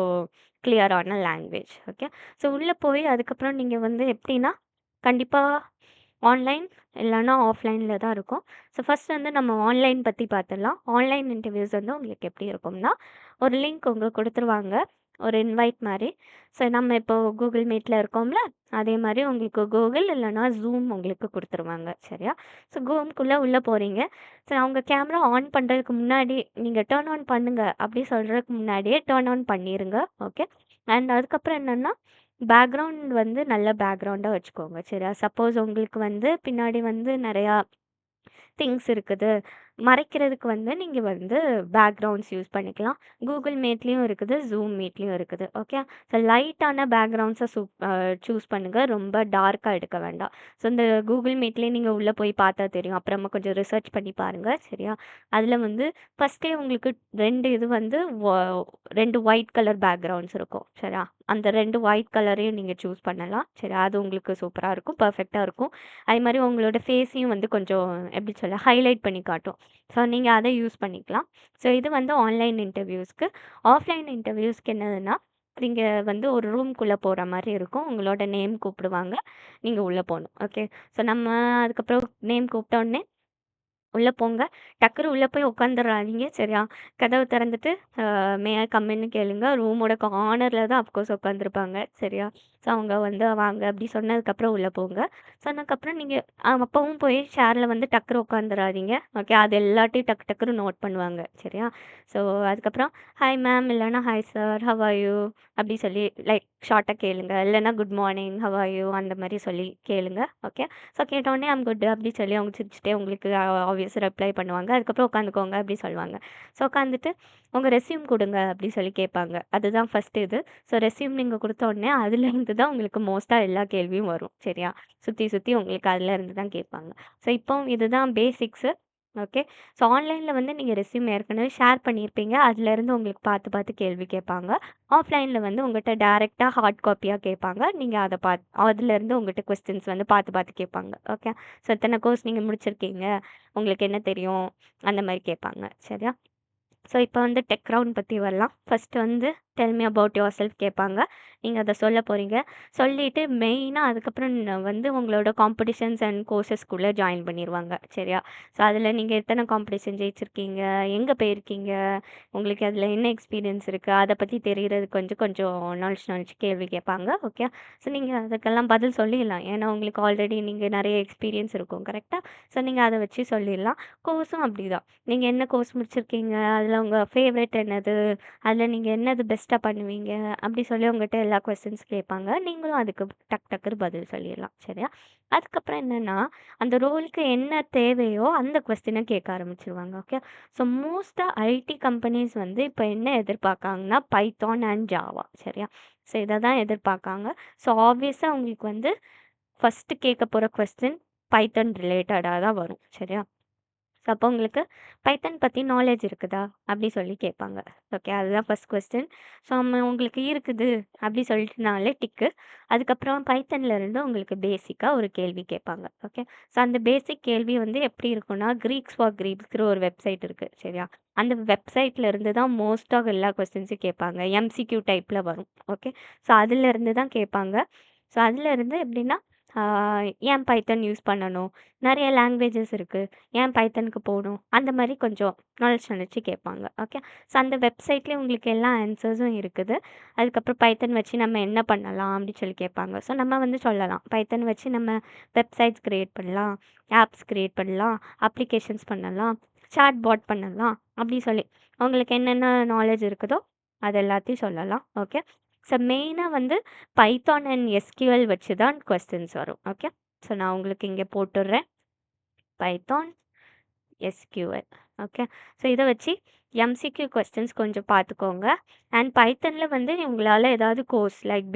கிளியரான லாங்குவேஜ். ஓகே. ஸோ உள்ளே போய் அதுக்கப்புறம் நீங்கள் வந்து எப்படின்னா கண்டிப்பாக ஆன்லைன் இல்லைன்னா ஆஃப்லைனில் தான் இருக்கும். ஸோ ஃபஸ்ட் வந்து நம்ம ஆன்லைன் பற்றி பார்த்துடலாம். ஆன்லைன் இன்டர்வியூஸ் வந்து உங்களுக்கு எப்படி இருக்கும்னா, ஒரு லிங்க் உங்களுக்கு கொடுத்துருவாங்க, ஒரு இன்வைட் மாதிரி. ஸோ நம்ம இப்போ கூகுள் மீட்டில் இருக்கோம்ல, அதே மாதிரி உங்களுக்கு கூகுள் இல்லைன்னா ஜூம் உங்களுக்கு கொடுத்துருவாங்க. சரியா? ஸோ கூம்குள்ளே உள்ளே போகிறீங்க. ஸோ அவங்க கேமரா ஆன் பண்ணுறதுக்கு முன்னாடி நீங்கள் டேர்ன் ஆன் பண்ணுங்க அப்படி சொல்கிறதுக்கு முன்னாடியே டேர்ன் ஆன் பண்ணிடுங்க. ஓகே. அண்ட் அதுக்கப்புறம் என்னென்னா, பேக்ரவுண்ட் வந்து நல்ல பேக்ரவுண்டாக வச்சுக்கோங்க. சரியா? சப்போஸ் உங்களுக்கு வந்து பின்னாடி வந்து நிறையா திங்ஸ் இருக்குது, மறைக்கிறதுக்கு வந்து நீங்கள் வந்து பேக்ரவுண்ட்ஸ் யூஸ் பண்ணிக்கலாம். கூகுள் மீட்லேயும் இருக்குது, ஜூம் மீட்லேயும் இருக்குது. ஓகே. ஸோ லைட்டான பேக்ரவுண்ட்ஸை சூஸ் பண்ணுங்கள். ரொம்ப டார்க்காக எடுக்க வேண்டாம். ஸோ இந்த கூகுள் மீட்லேயே நீங்கள் உள்ளே போய் பார்த்தா தெரியும். அப்புறமா கொஞ்சம் ரிசர்ச் பண்ணி பாருங்கள். சரியா? அதில் வந்து ஃபஸ்ட்டே உங்களுக்கு 2 இது வந்து 2 ஒயிட் கலர் பேக்ரவுண்ட்ஸ் இருக்கும். சரியா? அந்த 2 ஒயிட் கலரையும் நீங்கள் சூஸ் பண்ணலாம். சரி, அது உங்களுக்கு சூப்பராக இருக்கும், பர்ஃபெக்டாக இருக்கும். அதே மாதிரி உங்களோட ஃபேஸையும் வந்து கொஞ்சம் எப்படி சொல்ல ஹைலைட் பண்ணி காட்டும். ஸோ நீங்கள் அதை யூஸ் பண்ணிக்கலாம். ஸோ இது வந்து ஆன்லைன் இன்டர்வியூஸ்க்கு. ஆஃப்லைன் இன்டர்வியூஸ்க்கு என்னதுன்னா, நீங்கள் வந்து ஒரு ரூம்குள்ளே போகிற மாதிரி இருக்கும். உங்களோட நேம் கூப்பிடுவாங்க, நீங்கள் உள்ளே போகணும். ஓகே. ஸோ நம்ம அதுக்கப்புறம் நேம் கூப்பிட்டோடனே உள்ளே போங்க. டக்குனு உள்ளே போய் உட்காந்துடாதீங்க. சரியா? கதவு திறந்துட்டு மே ஐ கம்மின்னு கேளுங்க. ரூமோட கார்னரில் தான் அஃப்கோர்ஸ் உட்காந்துருப்பாங்க. சரியா? ஸோ அவங்க வந்து வாங்க அப்படி சொன்னதுக்கப்புறம் உள்ளே போங்க. சொன்னதுக்கப்புறம் நீங்கள் அப்பவும் போய் ஷேரில் வந்து டக்குனு உட்காந்துடாதீங்க. ஓகே. அது எல்லாத்தையும் டக்கு டக்குனு நோட் பண்ணுவாங்க. சரியா? ஸோ அதுக்கப்புறம் ஹாய் மேம் இல்லைன்னா hi sir how are you அப்படி சொல்லி லைக் ஷார்ட்டாக கேளுங்க. இல்லைன்னா good morning how are you அந்த மாதிரி சொல்லி கேளுங்க. ஓகே. ஸோ கேட்டோடனே ஐம் குட் அப்படி சொல்லி அவங்க சிரிச்சுட்டே உங்களுக்கு ஆப்வியஸ் ரிப்ளை பண்ணுவாங்க. அதுக்கப்புறம் உட்காந்துக்கோங்க அப்படி சொல்லுவாங்க. ஸோ உட்காந்துட்டு உங்கள் ரெஸ்யூம் கொடுங்க அப்படி சொல்லி கேட்பாங்க. அதுதான் ஃபஸ்ட்டு இது. ஸோ ரெஸ்யூம் நீங்கள் கொடுத்த உடனே அதுலேருந்து தான் உங்களுக்கு மோஸ்ட்டாக எல்லா கேள்வியும் வரும். சரியா? சுற்றி சுற்றி உங்களுக்கு அதுலேருந்து தான் கேட்பாங்க. ஸோ இப்போ இதுதான் பேசிக்ஸு. ஓகே. ஸோ ஆன்லைனில் வந்து நீங்கள் ரெஸ்யூம் ஏற்கனவே ஷேர் பண்ணியிருப்பீங்க. அதுலேருந்து உங்களுக்கு பார்த்து பார்த்து கேள்வி கேட்பாங்க. ஆஃப்லைனில் வந்து உங்கள்கிட்ட டேரெக்டாக ஹார்ட் காப்பியாக கேட்பாங்க. நீங்கள் அதை அதுலேருந்து உங்கள்கிட்ட கொஸ்டின்ஸ் வந்து பார்த்து பார்த்து கேட்பாங்க. ஓகே. ஸோ எத்தனை கோர்ஸ் நீங்கள் முடிச்சிருக்கீங்க, உங்களுக்கு என்ன தெரியும், அந்த மாதிரி கேட்பாங்க. சரியா? ஸோ இப்போ வந்து டெக் ரவுண்ட் பற்றி வரலாம். ஃபஸ்ட்டு வந்து del me about your self கேட்பாங்க. நீங்கள் அதை சொல்ல போகிறீங்க. சொல்லிவிட்டு மெயினாக அதுக்கப்புறம் வந்து உங்களோட காம்படிஷன்ஸ் அண்ட் கோர்சஸ்க்குள்ளே ஜாயின் பண்ணிடுவாங்க. சரியா? ஸோ அதில் நீங்கள் எத்தனை காம்படிஷன் ஜெயிச்சிருக்கீங்க, எங்கே போயிருக்கீங்க, உங்களுக்கு அதில் என்ன எக்ஸ்பீரியன்ஸ் இருக்குது, அதை பற்றி தெரிகிறது கொஞ்சம் கொஞ்சம் நாலேஜ் கேள்வி கேட்பாங்க. ஓகே. ஸோ நீங்கள் அதுக்கெல்லாம் பதில் சொல்லிடலாம். ஏன்னா உங்களுக்கு ஆல்ரெடி நீங்கள் நிறைய எக்ஸ்பீரியன்ஸ் இருக்கும். கரெக்டாக? ஸோ நீங்கள் அதை வச்சு சொல்லிடலாம். கோர்ஸும் அப்படி தான். நீங்கள் என்ன கோர்ஸ் முடிச்சிருக்கீங்க, அதில் உங்கள் ஃபேவரட் என்னது, அதில் நீங்கள் என்னது பெஸ்ட்டாக பண்ணுவீங்க அப்படி சொல்லி உங்கள்கிட்ட எல்லா கொஸ்டின்ஸ் கேட்பாங்க. நீங்களும் அதுக்கு டக்கு டக்குன்னு பதில் சொல்லிடலாம். சரியா? அதுக்கப்புறம் என்னென்னா, அந்த ரோலுக்கு என்ன தேவையோ அந்த கொஸ்டினை கேட்க ஆரம்பிச்சிருவாங்க. ஓகே. ஸோ மோஸ்ட்டாக ஐடி கம்பெனிஸ் வந்து இப்போ என்ன எதிர்பார்க்காங்கன்னா பைத்தான் அண்ட் ஜாவா. சரியா? ஸோ இதை தான் எதிர்பார்க்காங்க. ஸோ ஆப்வியஸாக உங்களுக்கு வந்து ஃபஸ்ட்டு கேட்க போகிற கொஸ்டின் பைத்தான் ரிலேட்டடாக தான் வரும். சரியா? ஸோ அப்போ உங்களுக்கு பைத்தன் பற்றி நாலேஜ் இருக்குதா அப்படி சொல்லி கேட்பாங்க. ஓகே. அதுதான் ஃபஸ்ட் கொஸ்டின். ஸோ உங்களுக்கு இருக்குது அப்படி சொல்லிட்டுனாலே டிக்கு. அதுக்கப்புறம் பைத்தன்லேருந்து உங்களுக்கு பேசிக்காக ஒரு கேள்வி கேட்பாங்க. ஓகே. ஸோ அந்த பேசிக் கேள்வி வந்து எப்படி இருக்குன்னா, க்ரீக்ஸ் ஃபார் க்ரீக்ஸ்ங்கிற ஒரு வெப்சைட் இருக்குது. சரியா? அந்த வெப்சைட்டில் இருந்து தான் மோஸ்ட் ஆஃப் எல்லா கொஸ்டின்ஸும் கேட்பாங்க. எம்சிக்யூ டைப்பில் வரும். ஓகே. ஸோ அதுலேருந்து தான் கேட்பாங்க. ஸோ அதுலேருந்து எப்படின்னா, ஏன் பைத்தன் யூஸ் பண்ணணும், நிறைய லாங்குவேஜஸ் இருக்குது, ஏன் பைத்தனுக்கு போகணும், அந்த மாதிரி கொஞ்சம் நாலேஜ் கேட்பாங்க. ஓகே. ஸோ அந்த வெப்சைட்லேயே உங்களுக்கு எல்லா ஆன்சர்ஸும் இருக்குது. அதுக்கப்புறம் பைத்தன் வச்சு நம்ம என்ன பண்ணலாம் அப்படின்னு சொல்லி கேட்பாங்க. ஸோ நம்ம வந்து சொல்லலாம், பைத்தன் வச்சு நம்ம வெப்சைட்ஸ் க்ரியேட் பண்ணலாம், ஆப்ஸ் க்ரியேட் பண்ணலாம், அப்ளிகேஷன்ஸ் பண்ணலாம், சாட் பாட் பண்ணலாம் அப்படி சொல்லி உங்களுக்கு என்னென்ன நாலேஜ் இருக்குதோ அது எல்லாத்தையும் சொல்லலாம். ஓகே. ஸோ மெயினாக வந்து பைத்தான் அண்ட் எஸ்கியூஎல் வச்சு தான் கொஸ்டின்ஸ் வரும். ஓகே. ஸோ நான் உங்களுக்கு இங்கே போட்டுடுறேன். Python SQL. ஓகே. ஸோ இத வச்சு எம்சிக்யூ கொஸ்டின்ஸ் கொஞ்சம் பார்த்துக்கோங்க. அண்ட் பைத்தன்ல வந்து உங்களால ஏதாவது கோர்ஸ் லைக்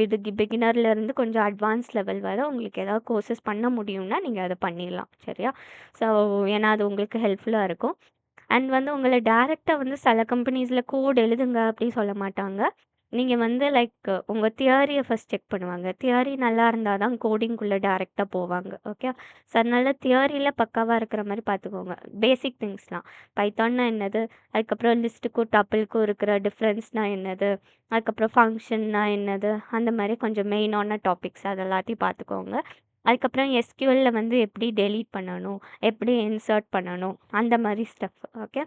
பிகினர்லேருந்து கொஞ்சம் அட்வான்ஸ் லெவல் வரை உங்களுக்கு ஏதாவது கோர்சஸ் பண்ண முடியும்னா நீங்க அத பண்ணிடலாம். சரியா? ஸோ ஏன்னா அது உங்களுக்கு ஹெல்ப்ஃபுல்லா இருக்கும். அண்ட் வந்து உங்கள டைரக்ட்டா வந்து சில கம்பெனிஸ்ல கோட் எழுதுங்க அப்படி சொல்ல மாட்டாங்க. நீங்க வந்து லைக் உங்க தியரிய ஃபர்ஸ்ட் செக் பண்ணுவாங்க. தியரி நல்லா இருந்தா தான் கோடிங்குள்ள டைரக்ட்டா போவாங்க. ஓகே. ஸோ அதனால தியரியில பக்காவா இருக்கிற மாரி பார்த்துக்கோங்க. பேசிக் திங்ஸ்லாம். பைத்தான்னா என்னது? அதுக்கப்புறம் லிஸ்ட்டுக்கும் டப்பிள்க்கும் இருக்கிற டிஃப்ரென்ஸ்னா என்னது? அதுக்கப்புறம் ஃபங்ஷன்னா என்னது? அந்த மாரி கொஞ்சம் மெயினான டாபிக்ஸ் அது எல்லாத்தையும் பார்த்துக்கோங்க. அதுக்கப்புறம் எஸ்கியூஎல்ல வந்து எப்படி டெலீட் பண்ணணும்? எப்படி இன்சர்ட் பண்ணணும்? அந்த மாரி ஸ்டஃப். ஓகே.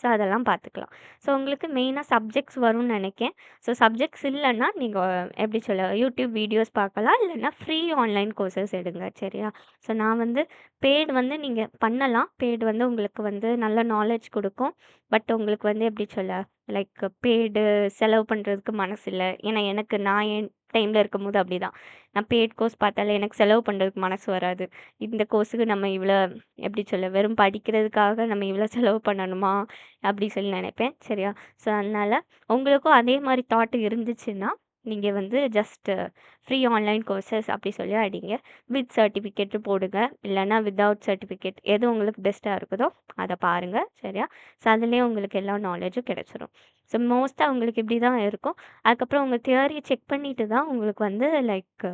ஸோ அதெல்லாம் பார்த்துக்கலாம். ஸோ உங்களுக்கு மெயினா சப்ஜெக்ட்ஸ் வரும்னு நெனைக்கேன். ஸோ சப்ஜெக்ட்ஸ் இல்லன்னா, நீங்க எப்படி சொல்ல யூடியூப் வீடியோஸ் பார்க்கலாம். இல்லன்னா ஃப்ரீ ஆன்லைன் கோர்சஸ் எடுங்க. சரியா? ஸோ நான் வந்து பெய்ட் வந்து நீங்க பண்ணலாம். பெய்டு வந்து உங்களுக்கு வந்து நல்ல நாலேட்ஜ் குடுக்கும். பட் உங்களுக்கு வந்து எப்படி சொல்ல, லைக் பெய்டு செலவு பண்றதுக்கு மனசு இல்ல. ஏன்னா நான் என் டைம்ல இருக்கும்போது அப்படிதான். நான் பெய்ட் கோர்ஸ் பார்த்தாலே எனக்கு செலவு பண்றதுக்கு மனசு வராது. இந்த கோர்ஸுக்கு நம்ம இவ்வளோ எப்படி சொல்ல, வெறும் படிக்கிறதுக்காக நம்ம இவ்வளோ செலவு பண்ணணுமா? அப்படி சொல்லி நினைப்பேன். சரியா? ஸோ அதனால உங்களுக்கும் அதே மாரி தாட் இருந்துச்சுன்னா, நீங்க வந்து ஜஸ்ட் ஃப்ரீ ஆன்லைன் கோர்சஸ் அப்படி சொல்லி அடிங்க. வித் சர்டிஃபிகேட் போடுங்க. இல்லன்னா வித்தவுட் சர்டிஃபிகேட் எது உங்களுக்கு பெஸ்ட்டா இருக்குதோ அத பாருங்க. சரியா? ஸோ அதிலேயே உங்களுக்கு எல்லா நாலேட்ஜும் கிடைச்சிரும். ஸோ மோஸ்ட்டா உங்களுக்கு இப்படி தான் இருக்கும். அதுக்கப்புறம் உங்க தியரிய செக் பண்ணிட்டு தான் உங்களுக்கு வந்து லைக்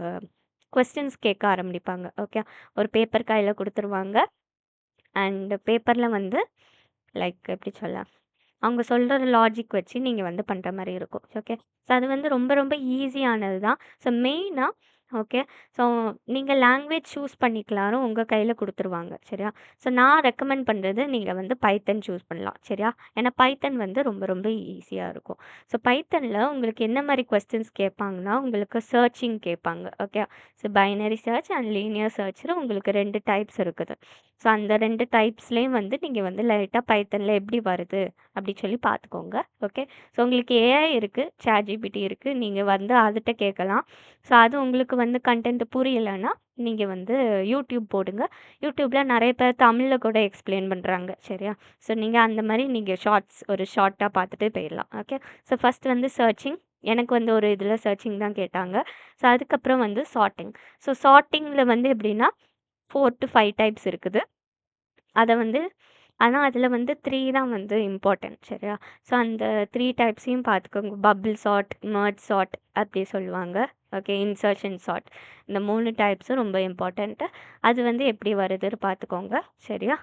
கொஸ்டின்ஸ் கேட்க ஆரம்பிப்பாங்க. ஓகே. ஒரு பேப்பர் கையில குடுத்துருவாங்க. அண்ட் பேப்பர்ல வந்து லைக் எப்படி சொல்ல, அவங்க சொல்ற லாஜிக் வச்சு நீங்க வந்து பண்ற மாரி இருக்கும். ஓகே. ஸோ அது வந்து ரொம்ப ரொம்ப ஈஸியானது தான். ஸோ மெயினா ஓகே. ஸோ நீங்க லாங்குவேஜ் சூஸ் பண்ணிக்கலாம்னு உங்க கையில குடுத்துருவாங்க. சரியா? ஸோ நான் ரெக்கமெண்ட் பண்றது நீங்க வந்து பைத்தன் சூஸ் பண்ணலாம். சரியா? ஏன்னா பைத்தன் வந்து ரொம்ப ரொம்ப ஈஸியா இருக்கும். ஸோ பைத்தன்ல உங்களுக்கு என்ன மாரி கொஸ்டின்ஸ் கேட்பாங்கன்னா, உங்களுக்கு சர்ச்சிங் கேட்பாங்க. Okay. So binary search and linear சர்ச்னு உங்களுக்கு 2 டைப்ஸ் இருக்குது. ஸோ அந்த 2 டைப்ஸ்லயும் வந்து நீங்க வந்து லைட்டா பைத்தன்ல எப்படி வருது அப்படி சொல்லி பார்த்துக்கோங்க. ஓகே. ஸோ உங்களுக்கு ஏஐ இருக்கு, ChatGPT இருக்கு. நீங்க வந்து அதுட்ட கேட்கலாம். ஸோ அது உங்களுக்கு வந்து கன்டென்ட் புரியலன்னா, நீங்க வந்து யூடியூப் போடுங்க. யூடியூப்ல நெறைய பேர் தமிழ்ல கூட எக்ஸ்பிளைன் பண்றாங்க. சரியா? ஸோ நீங்க அந்த மாரி நீங்க ஒரு ஷார்ட்டா பார்த்துட்டு போயிடலாம். ஓகே. ஸோ ஃபர்ஸ்ட் வந்து சர்ச்சிங். எனக்கு வந்து ஒரு இதில சர்ச்சிங் தான் கேட்டாங்க. ஸோ அதுக்கப்புறம் வந்து சார்ட்டிங். ஸோ சார்ட்டிங்ல வந்து எப்படின்னா 4 to 5 டைப்ஸ் இருக்குது. அத வந்து ஆனா அதில வந்து 3 தான் வந்து இம்பார்ட்டன்ட். சரியா? ஸோ அந்த 3 டைப்ஸையும் பார்த்துக்கோங்க. பபிள் சார்ட், மெர்ஜ் சார்ட் அப்படி சொல்லுவாங்க. ஓகே. Insertion sort. இந்த 3 டைப்ஸும் ரொம்ப இம்பார்ட்டன்ட்டு. அது வந்து எப்படி வருதுன்னு பார்த்துக்கோங்க. சரியா?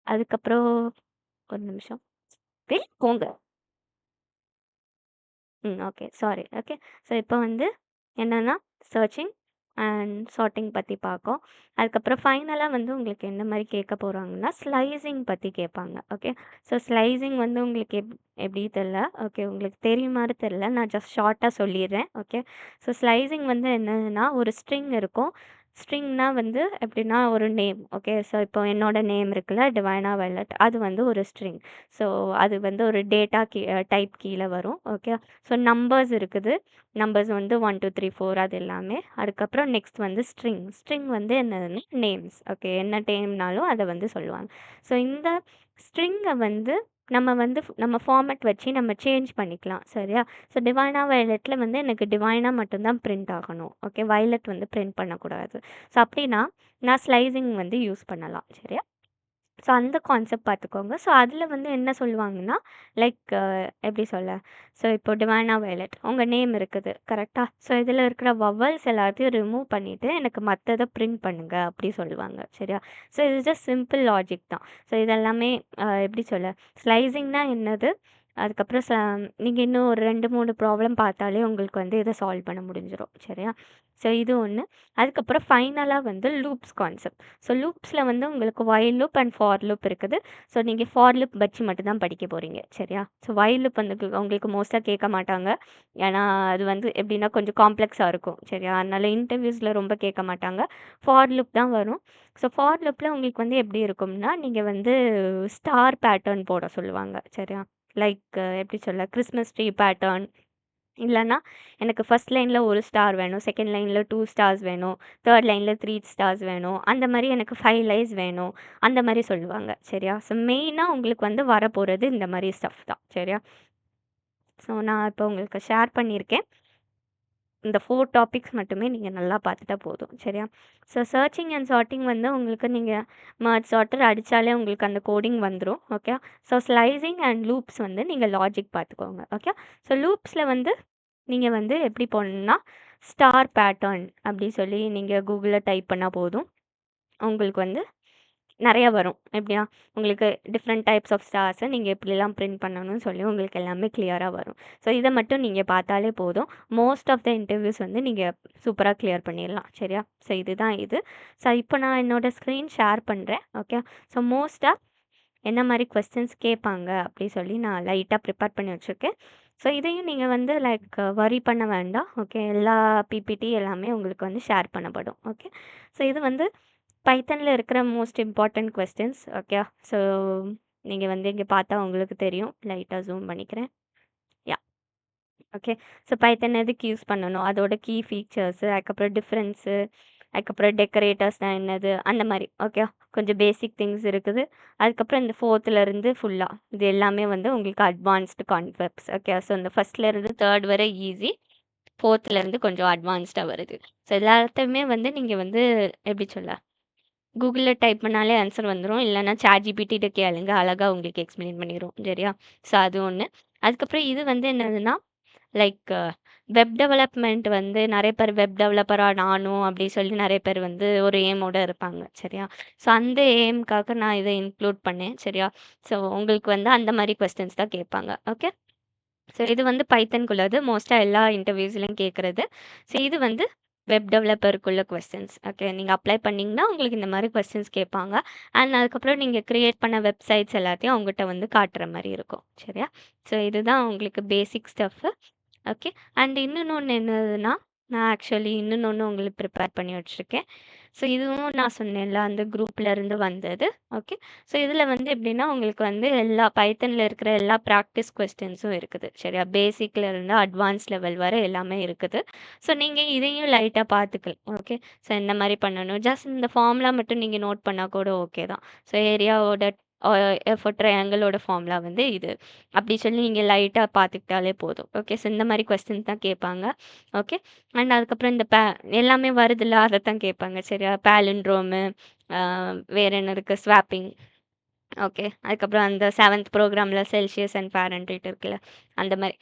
அதுக்கப்புறம் ஒரு நிமிஷம். வெளிய போங்க. ஓகே. சாரி. ஓகே. ஸோ இப்போ வந்து என்னன்னா, சர்ச்சிங் அண்ட் சார்ட்டிங் பத்தி பார்க்கோம். அதுக்கப்புறம் ஃபைனலா வந்து உங்களுக்கு என்ன மாரி கேட்க போறாங்கன்னா, ஸ்லைசிங் பத்தி கேட்பாங்க. ஓகே. ஸோ ஸ்லைசிங் வந்து உங்களுக்கு எப்படி தெரியல. ஓகே. உங்களுக்கு தெரியுமான்னு தெரியல. நான் ஜஸ்ட் ஷார்ட்டா சொல்லிர்றேன். ஓகே. ஸோ ஸ்லைசிங் வந்து என்னதுன்னா, ஒரு ஸ்ட்ரிங் இருக்கும். ஸ்ட்ரிங்னா வந்து எப்படின்னா ஒரு நேம். ஓகே. ஸோ இப்போ என்னோட நேம் இருக்குல்ல, டிவைனா வயலட். அது வந்து ஒரு ஸ்ட்ரிங். ஸோ அது வந்து ஒரு டேட்டா டைப் கீழ வரும். ஓகே. ஸோ நம்பர்ஸ் இருக்குது. நம்பர்ஸ் வந்து 1, 2, 3, 4 அது எல்லாமே. அதுக்கப்புறம் நெக்ஸ்ட் வந்து ஸ்ட்ரிங். ஸ்ட்ரிங் வந்து என்னதுன்னா நேம்ஸ். ஓகே. என்ன நேம்னாலும் அத வந்து சொல்லுவாங்க. ஸோ இந்த ஸ்ட்ரிங்க வந்து நம்ம வந்து நம்ம ஃபார்மேட் வச்சு நம்ம சேஞ்ச் பண்ணிக்கலாம். சரியா? ஸோ டிவைனா வயலட்ல வந்து எனக்கு டிவைனா மட்டும் தான் பிரிண்ட் ஆகணும். ஓகே. வயலட் வந்து பிரிண்ட் பண்ணக்கூடாது. ஸோ அப்படின்னா நான் ஸ்லைசிங் வந்து யூஸ் பண்ணலாம். சரியா? ஸோ அந்த கான்செப்ட் பார்த்துக்கோங்க. ஸோ அதில வந்து என்ன சொல்லுவாங்கன்னா, லைக் எப்படி சொல்ல? ஸோ இப்போ டிவைனா வயலட் உங்க நேம் இருக்குது. கரெக்ட்டா? ஸோ இதில இருக்கிற வவல்ஸ் எல்லாத்தையும் ரிமூவ் பண்ணிட்டு, எனக்கு மத்தத பிரிண்ட் பண்ணுங்க அப்படி சொல்லுவாங்க. சரியா? ஸோ இது ஜஸ்ட் சிம்பிள் லாஜிக் தான். ஸோ இதெல்லாமே எப்படி சொல்ல? ஸ்லைசிங்னா என்னது? அதுக்கப்புறம் நீங்க இன்னும் ஒரு 2, 3 ப்ராப்ளம் பார்த்தாலே உங்களுக்கு வந்து இத சால்வ் பண்ண முடிஞ்சிரும். சரியா? ஸோ இது ஒண்ணு. அதுக்கப்புறம் ஃபைனலா வந்து லூப்ஸ் கான்செப்ட். ஸோ லூப்ஸ்ல வந்து உங்களுக்கு while loop and for loop இருக்குது. ஸோ நீங்க ஃபார் லூப் வச்சு மட்டும் தான் படிக்க போறீங்க. சரியா? ஸோ வொயில் லூப் வந்து உங்களுக்கு மோஸ்ட்டா கேட்க மாட்டாங்க. ஏன்னா அது வந்து எப்படின்னா கொஞ்சம் காம்ப்ளெக்ஸா இருக்கும். சரியா? அதனால இன்டர்வியூஸ்ல ரொம்ப கேட்க மாட்டாங்க. ஃபார் லூப் தான் வரும். ஸோ ஃபார் லூப்ல உங்களுக்கு வந்து எப்படி இருக்கும்னா, நீங்க வந்து ஸ்டார் பேட்டர்ன் போட சொல்லுவாங்க. சரியா? லைக் எப்படி சொல்ல? கிறிஸ்மஸ் ட்ரீ பேட்டர்ன் இல்லன்னா, எனக்கு ஃபர்ஸ்ட் லைன்ல 1 ஸ்டார் வேணும். செகண்ட் லைன்ல 2 ஸ்டார்ஸ் வேணும். தேர்ட் லைன்ல 3 ஸ்டார்ஸ் வேணும். அந்த மாரி எனக்கு 5 லைன்ஸ் வேணும். அந்த மாரி சொல்லுவாங்க. சரியா? ஸோ மெயினா உங்களுக்கு வந்து வரப்போறது இந்த மாரி ஸ்டஃப் தான். சரியா? ஸோ நான் இப்போ உங்களுக்கு ஷேர் பண்ணியிருக்கேன். இந்த 4 டாபிக்ஸ் மட்டுமே நீங்க நல்லா பார்த்துட்டா போதும். சரியா? ஸோ சர்ச்சிங் அண்ட் சார்ட்டிங் வந்து உங்களுக்கு நீங்க மர்ஜ் சார்ட்டர் அடிச்சாலே உங்களுக்கு அந்த கோடிங் வந்துரும். Okay. So slicing and loops வந்து நீங்க லாஜிக் பார்த்துக்கோங்க. ஓகே. ஸோ லூப்ஸ்ல வந்து நீங்க வந்து எப்படி போடணும்னா, ஸ்டார் பேட்டர்ன் அப்படி சொல்லி நீங்க கூகுள்ல டைப் பண்ணா போதும். உங்களுக்கு வந்து நெறைய வரும். எப்படியா உங்களுக்கு டிஃப்ரெண்ட் டைப்ஸ் ஆஃப் ஸ்டார்ஸ நீங்க எப்படிலாம் பிரிண்ட் பண்ணணும்னு சொல்லி உங்களுக்கு எல்லாமே கிளியரா வரும். ஸோ இத மட்டும் நீங்க பார்த்தாலே போதும். மோஸ்ட் ஆஃப் த இன்டர்வியூஸ் வந்து நீங்க சூப்பரா கிளியர் பண்ணிடலாம். சரியா? ஸோ இதுதான் இது. ஸோ இப்போ நான் என்னோட ஸ்க்ரீன் ஷேர் பண்றேன். ஓகே. ஸோ மோஸ்ட்டா என்ன மாரி கொஸ்டின்ஸ் கேட்பாங்க அப்படி சொல்லி நான் லைட்டா ப்ரிப்பேர் பண்ணி வச்சிருக்கேன். ஸோ இதையும் நீங்க வந்து லைக் வொரி பண்ண வேண்டாம். ஓகே. எல்லா பிபிடி எல்லாமே உங்களுக்கு வந்து ஷேர் பண்ணப்படும். ஓகே. ஸோ இது வந்து பைத்தன்ல இருக்கிற most important questions. Okay. So நீங்க வந்து இங்க பார்த்தா உங்களுக்கு தெரியும். லைட்டா ஜூம் பண்ணிக்கிறேன். யாஹ்! ஓகே. ஸோ பைத்தன் எதுக்கு யூஸ் பண்ணணும்? அதோட கீ ஃபீச்சர்ஸு, அதுக்கப்புறம் டிஃபரன்ஸு, அதுக்கப்புறம் டெக்கரேட்டர்ஸ்னா என்னது? அந்த மாரி. ஓகே. கொஞ்சம் பேசிக் திங்ஸ் இருக்குது. அதுக்கப்புறம் இந்த 4த்துலருந்து ஃபுல்லா இது எல்லாமே வந்து உங்களுக்கு அட்வான்ஸ்டு கான்செப்ட்ஸ். ஓகே. ஸோ இந்த 1ஸ்ட்லேருந்து 3 வரை ஈஸி. 4த்துலருந்து கொஞ்சம் அட்வான்ஸ்டா வருது. ஸோ எல்லாத்தையுமே வந்து நீங்க வந்து எப்படி சொல்ல? கூகுள்ல டைப் பண்ணாலே ஆன்சர் வந்துரும். இல்லன்னா ChatGPTட்ட கேளுங்க. அழகா உங்களுக்கு எக்ஸ்ப்ளைன் பண்ணிரும். சரியா? ஸோ அது ஒண்ணு. அதுக்கப்புறம் இது வந்து என்னதுன்னா, லைக் வெப் டெவலப்மெண்ட் வந்து நெறைய பேர் வெப் டெவலப்பரா நானும் அப்படி சொல்லி நெறைய பேர் வந்து ஒரு எய்மோட இருப்பாங்க. சரியா? ஸோ அந்த எய்ம்க்காக நான் இத இன்க்ளூட் பண்ணேன். சரியா? ஸோ உங்களுக்கு வந்து அந்த மாரி கொஸ்டின்ஸ் தான் கேட்பாங்க. ஓகே. ஸோ இது வந்து பைத்தன்குள்ளது. மோஸ்ட்டா எல்லா இன்டர்வியூஸ்லயும் கேட்கறது. ஸோ இது வந்து வெப் டெவலப்பருக்குள்ள கொஸ்டின்ஸ். ஓகே. நீங்க அப்ளை பண்ணீங்கன்னா, உங்களுக்கு இந்த மாரி கொஸ்டின்ஸ் கேட்பாங்க. அண்ட் அதுக்கப்புறம் நீங்க கிரியேட் பண்ண வெப்சைட்ஸ் எல்லாத்தையும் அவங்கட்ட வந்து காட்டுற மாரி இருக்கும். சரியா? ஸோ இதுதான் உங்களுக்கு பேசிக் ஸ்டஃப்பு. ஓகே. அண்ட் இன்னொன்னு என்னதுன்னா, நான் ஆக்சுவலி இன்னொன்னு உங்களுக்கு ப்ரிப்பேர் பண்ணி வச்சிருக்கேன். ஸோ இதுவும் நான் சொன்னேன்ல, அந்த குரூப்ல இருந்து வந்தது. ஓகே. ஸோ இதில வந்து எப்படின்னா, உங்களுக்கு வந்து எல்லா பைத்தன்ல இருக்கிற எல்லா ப்ராக்டிஸ் கொஸ்டின்ஸும் இருக்குது. சரியா? பேசிக்ல இருந்து அட்வான்ஸ் லெவல் வரை எல்லாமே இருக்குது. ஸோ நீங்க இதையும் லைட்டா பார்த்துக்கலாம். ஓகே. ஸோ இந்த மாரி பண்ணணும். ஜஸ்ட் இந்த ஃபார்முலா மட்டும் நீங்க நோட் பண்ணா கூட ஓகே தான். ஸோ ஏரியாவோட ஃபார் ட்ரையாங்கிளோட ஃபார்முலா வந்து இது. அப்படி சொல்லி நீங்க லைட்டா பார்த்துக்கிட்டாலே போதும். ஓகே. ஸோ இந்த மாரி கொஸ்டின்ஸ் தான் கேட்பாங்க. ஓகே. அண்ட் அதுக்கப்புறம் இந்த எல்லாமே வருதுல்ல அதத்தான் கேட்பாங்க. சரியா? பாலிண்ட்ரோமு, அ வேற என்ன இருக்கு? ஸ்வாப்பிங். ஓகே. அதுக்கப்புறம் அந்த 7த் ப்ரோகிராம்ல செல்சியஸ் அண்ட் ஃபாரன்ஹீட் இருக்குல்ல, அந்த மாரி.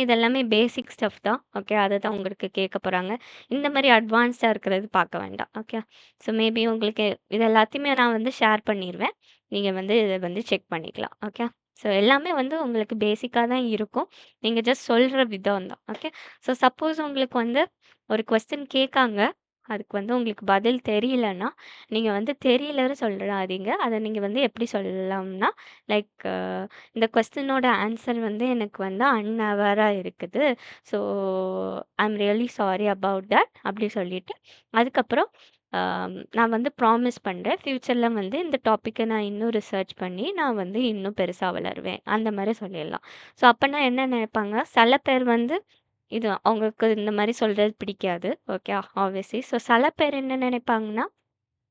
இதெல்லாமே பேசிக் ஸ்டஃப் தான். ஓகே. அததான் உங்களுக்கு கேட்க போறாங்க. இந்த மாரி அட்வான்ஸ்டா இருக்கிறது பார்க்க வேண்டாம். ஓகே. ஸோ மேபி உங்களுக்கு இது எல்லாத்தையுமே நான் வந்து ஷேர் பண்ணிருவேன். நீங்க வந்து இத வந்து செக் பண்ணிக்கலாம். ஓகே. ஸோ எல்லாமே வந்து உங்களுக்கு பேசிக்கா தான் இருக்கும். நீங்க ஜஸ்ட் சொல்ற விதம் தான். ஓகே. ஸோ சப்போஸ் உங்களுக்கு வந்து ஒரு கொஸ்டின் கேட்காங்க. அதுக்கு வந்து உங்களுக்கு பதில் தெரியலன்னா, நீங்க வந்து தெரியலன்னு சொல்றாதீங்க. அத நீங்க வந்து எப்படி சொல்லலாம்னா, லைக் இந்த கொஸ்டினோட ஆன்சர் வந்து எனக்கு வந்து அன்அவேரா இருக்குது. So I am really sorry about that அப்படி சொல்லிட்டு, அதுக்கப்புறம் நான் வந்து ப்ராமிஸ் பண்றேன். ஃப்யூச்சர்ல வந்து இந்த டாபிக்க நான் இன்னும் ரிசர்ச் பண்ணி, நான் வந்து இன்னும் பெருசா வளருவேன். அந்த மாரி சொல்லிடலாம். ஸோ அப்பன்னா என்ன நினைப்பாங்க, சில பேர் வந்து இது அவங்களுக்கு இந்த மாரி சொல்றது பிடிக்காது. ஓகே. ஆப்வியஸ்லி. ஸோ சில பேர் என்ன நினைப்பாங்கன்னா,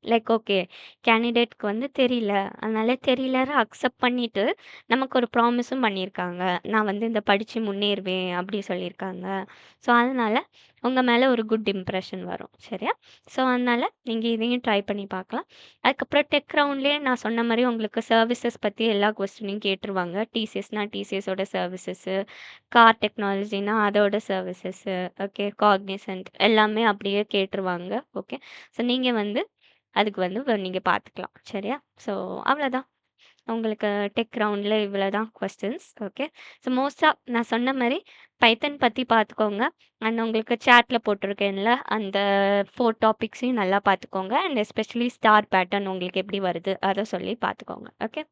லைக் ஓகே. கேண்டிடேட்க்கு வந்து தெரியல. அதனால தெரியலன்னு அக்செப்ட் பண்ணிட்டு, நமக்கு ஒரு ப்ராமிஸும் பண்ணியிருக்காங்க. நான் வந்து இந்த படிச்சு முன்னேறுவேன் அப்படி சொல்லியிருக்காங்க. ஸோ அதனால உங்க மேல ஒரு குட் இம்ப்ரஷன் வரும். சரியா? ஸோ அதனால நீங்க இதையும் ட்ரை பண்ணி பார்க்கலாம். அதுக்கப்புறம் டெக் ரவுண்ட்லயே நான் சொன்ன மாரி உங்களுக்கு சர்வீசஸ் பத்தி எல்லா கொஸ்டினையும் கேட்டுருவாங்க. டிசிஎஸ்னா டிசிஎஸோட சர்வீசஸு, கார் டெக்னாலஜினா அதோட சர்வீசஸு, ஓகே. காக்னிசன்ட் எல்லாமே அப்படியே கேட்டுருவாங்க. ஓகே. ஸோ நீங்க வந்து அதுக்கு வந்து நீங்க பார்த்துக்கலாம். சரியா? ஸோ அவ்வளோதான். உங்களுக்கு டெக் ரவுண்ட்ல இவ்வளோதான் கொஸ்டின்ஸ். ஓகே. ஸோ மோஸ்ட்டா நான் சொன்ன மாரி பைத்தன் பத்தி பார்த்துக்கோங்க. அண்ட் உங்களுக்கு சேட்ல போட்டிருக்கேன்ல, அந்த 4 டாபிக்ஸையும் நல்லா பார்த்துக்கோங்க. அண்ட் எஸ்பெஷலி ஸ்டார் பேட்டர்ன் உங்களுக்கு எப்படி வருது, அத சொல்லி பார்த்துக்கோங்க. ஓகே.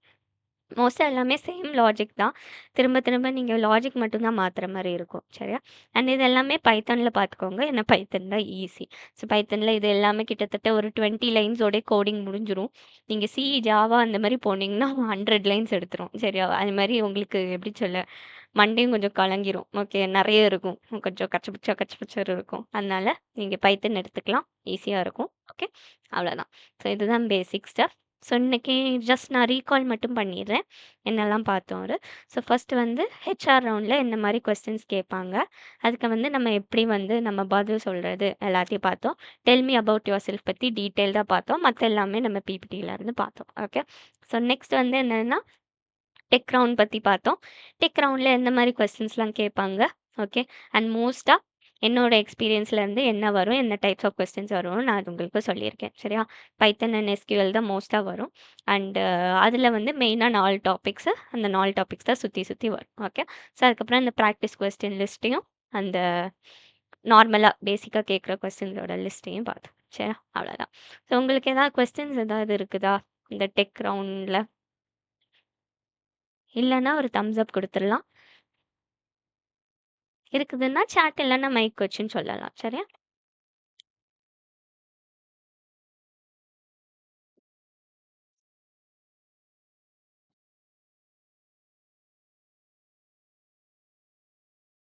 மோஸ்ட்டா எல்லாமே சேம் லாஜிக் தான். திரும்ப திரும்ப நீங்க லாஜிக் மட்டும் தான் மாத்துற மாரி இருக்கும். சரியா? அண்ட் இது எல்லாமே பைத்தான்ல பார்த்துக்கோங்க. ஏன்னா பைத்தன் தான் ஈஸி. ஸோ பைத்தன்ல இது எல்லாமே கிட்டத்தட்ட ஒரு 20 லைன்ஸோடயே கோடிங் முடிஞ்சிரும். நீங்க சி, ஜாவா அந்த மாரி போனீங்கன்னா 100 லைன்ஸ் எடுத்துரும். சரியா? அது மாரி உங்களுக்கு எப்படி சொல்ல, மண்டையும் கொஞ்சம் கலங்கிரும். ஓகே. நெறைய இருக்கும். கொஞ்சம் கச்சபச்சர் இருக்கும். அதனால நீங்க பைத்தன் எடுத்துக்கலாம். ஈஸியா இருக்கும். ஓகே. அவ்வளோதான். ஸோ இதுதான் பேசிக் ஸ்டஃப். ஸோ இன்னைக்கு ஜஸ்ட் நான் ரீகால் மட்டும் பண்ணிடுறேன். என்னெல்லாம் பார்த்தோம். ஸோ ஃபர்ஸ்ட் வந்து ஹெச்ஆர் ரவுண்ட்ல என்ன மாரி கொஸ்டின்ஸ் கேட்பாங்க. அதுக்கு வந்து நம்ம எப்படி வந்து நம்ம பதில் சொல்றது எல்லாத்தையும் பார்த்தோம். Del me about your self பத்தி டீட்டெயில்டா பார்த்தோம். மத்த எல்லாமே நம்ம பிபிடில இருந்து பார்த்தோம். ஓகே. ஸோ நெக்ஸ்ட் வந்து என்னன்னா டெக் ரவுண்ட் பத்தி பார்த்தோம். டெக் ரவுண்ட்ல எந்த மாரி கொஸ்டின்ஸ்லாம் கேட்பாங்க. ஓகே. அண்ட் மோஸ்ட்டா என்னோட எக்ஸ்பீரியன்ஸ்லேருந்து என்ன வரும், என்ன டைப்ஸ் ஆஃப் கொஸ்டின்ஸ் வரும்னு நான் அது உங்களுக்கு சொல்லியிருக்கேன். சரியா? பைத்தன் அண்ட் எஸ்கியூஎல் தான் மோஸ்ட்டா வரும். அண்ட் அதில வந்து மெயினா 4 டாபிக்ஸு. அந்த 4 டாபிக்ஸ் தான் சுத்தி சுத்தி வரும். ஓகே. ஸோ அதுக்கப்புறம் இந்த ப்ராக்டிஸ் கொஸ்டின் லிஸ்ட்டையும், அந்த நார்மலா பேசிக்கா கேட்குற கொஸ்டின்ஸோட லிஸ்ட்டையும் பார்த்தோம். சரியா? அவ்வளோதான். ஸோ உங்களுக்கு ஏதாவது கொஸ்டின்ஸ் ஏதாவது இருக்குதா? இந்த டெக் ரவுண்ட்ல? இல்லன்னா ஒரு தம்ஸ் அப் குடுத்துறலாம். இருக்குதுன்னா சாட் இல்லன்னா மைக் வச்சுன்னு சொல்லலாம். சரியா?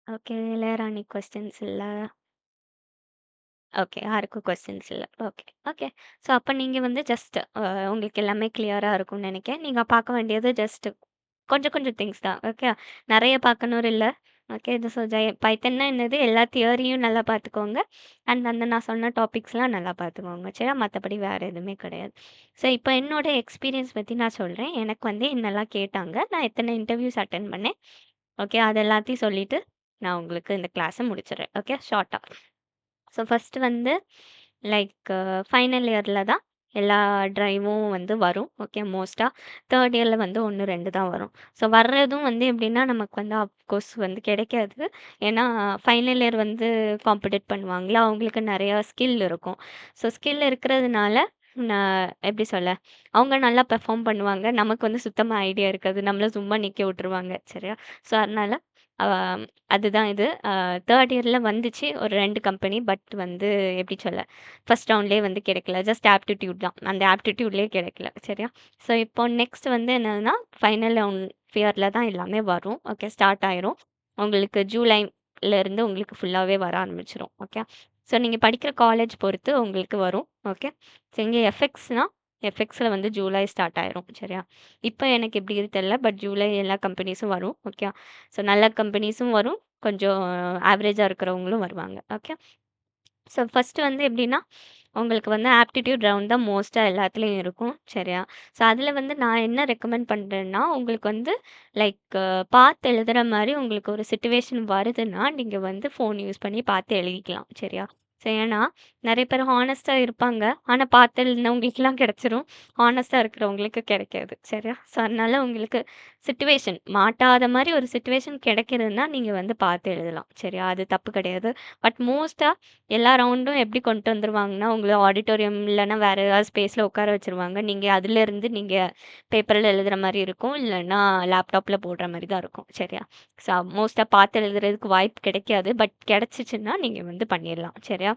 ஓகே. இளையராணி கொஸ்டின்ஸ் இல்ல. ஓகே. யாருக்கும் கொஸ்டின்ஸ் இல்ல. ஓகே. ஓகே. ஸோ அப்ப நீங்க வந்து ஜஸ்ட் உங்களுக்கு எல்லாமே கிளியரா இருக்கும்னு நெனைக்கிறேன். நீங்க பார்க்க வேண்டியது ஜஸ்ட் கொஞ்சம் கொஞ்சம் திங்ஸ் தான். ஓகே. நெறைய பார்க்கணும்னு இல்ல. ஓகே. இது ஸோ பைத்தன்னா என்னது எல்லா தியரியும் நல்லா பார்த்துக்கோங்க. அண்ட் அந்த நான் சொன்ன டாபிக்ஸ்லாம் நல்லா பார்த்துக்கோங்க. சரியா? மத்தபடி வேற எதுவுமே கிடையாது. ஸோ இப்போ என்னோட எக்ஸ்பீரியன்ஸ் பத்தி நான் சொல்றேன். எனக்கு வந்து என்னலாம் கேட்டாங்க. நான் எத்தன இன்டர்வியூஸ் அட்டெண்ட் பண்ணேன். ஓகே. அது எல்லாத்தையும் சொல்லிட்டு நான் உங்களுக்கு இந்த கிளாஸ முடிச்சுர்றேன். ஓகே. ஷார்ட்டா. ஸோ ஃபர்ஸ்ட்டு வந்து லைக் ஃபைனல் இயர்ல தான் எல்லா டிரைவும் வந்து வரும். ஓகே. மோஸ்ட்டா 3 இயர்ல வந்து 1, 2 தான் வரும். ஸோ வர்றதும் வந்து எப்படின்னா, நமக்கு வந்து அஃப்கோர்ஸ் வந்து கிடைக்காது. ஏன்னா ஃபைனல் இயர் வந்து காம்படிட் பண்ணுவாங்கல்ல, அவங்களுக்கு நெறையா ஸ்கில் இருக்கும். ஸோ ஸ்கில் இருக்கிறதுனால நான் எப்படி சொல்ல, அவங்க நல்லா பெர்ஃபார்ம் பண்ணுவாங்க. நமக்கு வந்து சுத்தமா ஐடியா இருக்காது. நம்மள சும்மா நிக்க விட்டுருவாங்க. சரியா? ஸோ அதனால அ அதுதான் இது. 3 இயர்ல வந்துச்சு ஒரு 2 கம்பெனி. பட் வந்து எப்படி சொல்ல, ஃபர்ஸ்ட் ரவுண்ட்லயே வந்து கிடைக்கல. ஜஸ்ட் ஆப்டிட்யூட் தான். அந்த ஆப்டிட்யூட்லயே கிடைக்கல. சரியா? ஸோ இப்போ நெக்ஸ்ட் வந்து என்னன்னா, ஃபைனல் ரவுண்ட் இயர்ல தான் எல்லாமே வரும். ஓகே. ஸ்டார்ட் ஆயிரும். உங்களுக்கு ஜூலைல இருந்து உங்களுக்கு ஃபுல்லாவே வர ஆரம்பிச்சுரும். ஓகே. ஸோ நீங்க படிக்கிற காலேஜ் பொறுத்து உங்களுக்கு வரும். ஓகே. ஸோ இங்க எஃப்எக்ஸ்ல வந்து ஜூலை ஸ்டார்ட் ஆயிரும். சரியா? இப்ப எனக்கு எப்படி இருக்கு தெரியல. பட் ஜூலை எல்லா கம்பெனிஸும் வரும். ஓகே. ஸோ நல்ல கம்பெனிஸும் வரும். கொஞ்சம் ஆவரேஜா இருக்கிறவங்களும் வருவாங்க. ஓகே. ஸோ ஃபர்ஸ்ட் வந்து எப்படின்னா, உங்களுக்கு வந்து ஆப்டிட்யூட் ரவுண்ட் தான் மோஸ்ட்டா எல்லாத்துலயும் இருக்கும். சரியா? ஸோ அதில வந்து நான் என்ன ரெக்கமெண்ட் பண்றேன்னா, உங்களுக்கு வந்து லைக் பார்த்து எழுதுற மாரி உங்களுக்கு ஒரு சிச்சுவேஷன் வருதுன்னா, நீங்க வந்து ஃபோன் யூஸ் பண்ணி பார்த்து எழுதிக்கலாம். சரியா? ஸோ ஏன்னா, நெறைய பேர் ஹானஸ்ட்டா இருப்பாங்க. ஆனா பார்த்து எழுதினவங்களுக்குலாம் கிடைச்சிரும். ஹானஸ்ட்டா இருக்கிறவங்களுக்கு கிடைக்காது. சரியா? ஸோ அதனால உங்களுக்கு சிச்சுவேஷன் மாட்டாத மாரி ஒரு சிச்சுவேஷன் கிடைக்குதுன்னா, நீங்க வந்து பார்த்து எழுதலாம். சரியா? அது தப்பு கிடையாது. பட் மோஸ்ட்டா எல்லா ரவுண்டும் எப்படி கொண்டு வந்துருவாங்கன்னா, உங்கள ஆடிட்டோரியம் இல்லன்னா வேற ஏதாவது ஸ்பேஸ்ல உட்கார வச்சுருவாங்க. நீங்க அதிலேருந்து நீங்க பேப்பர்ல எழுதுற மாரி இருக்கும். இல்லன்னா லேப்டாப்ல போடுற மாரி தான் இருக்கும். சரியா? ஸோ மோஸ்ட்டா பார்த்து எழுதுறதுக்கு வாய்ப்பு கிடைக்காது. பட் கிடைச்சுச்சுன்னா நீங்க வந்து பண்ணிரலாம். சரியா?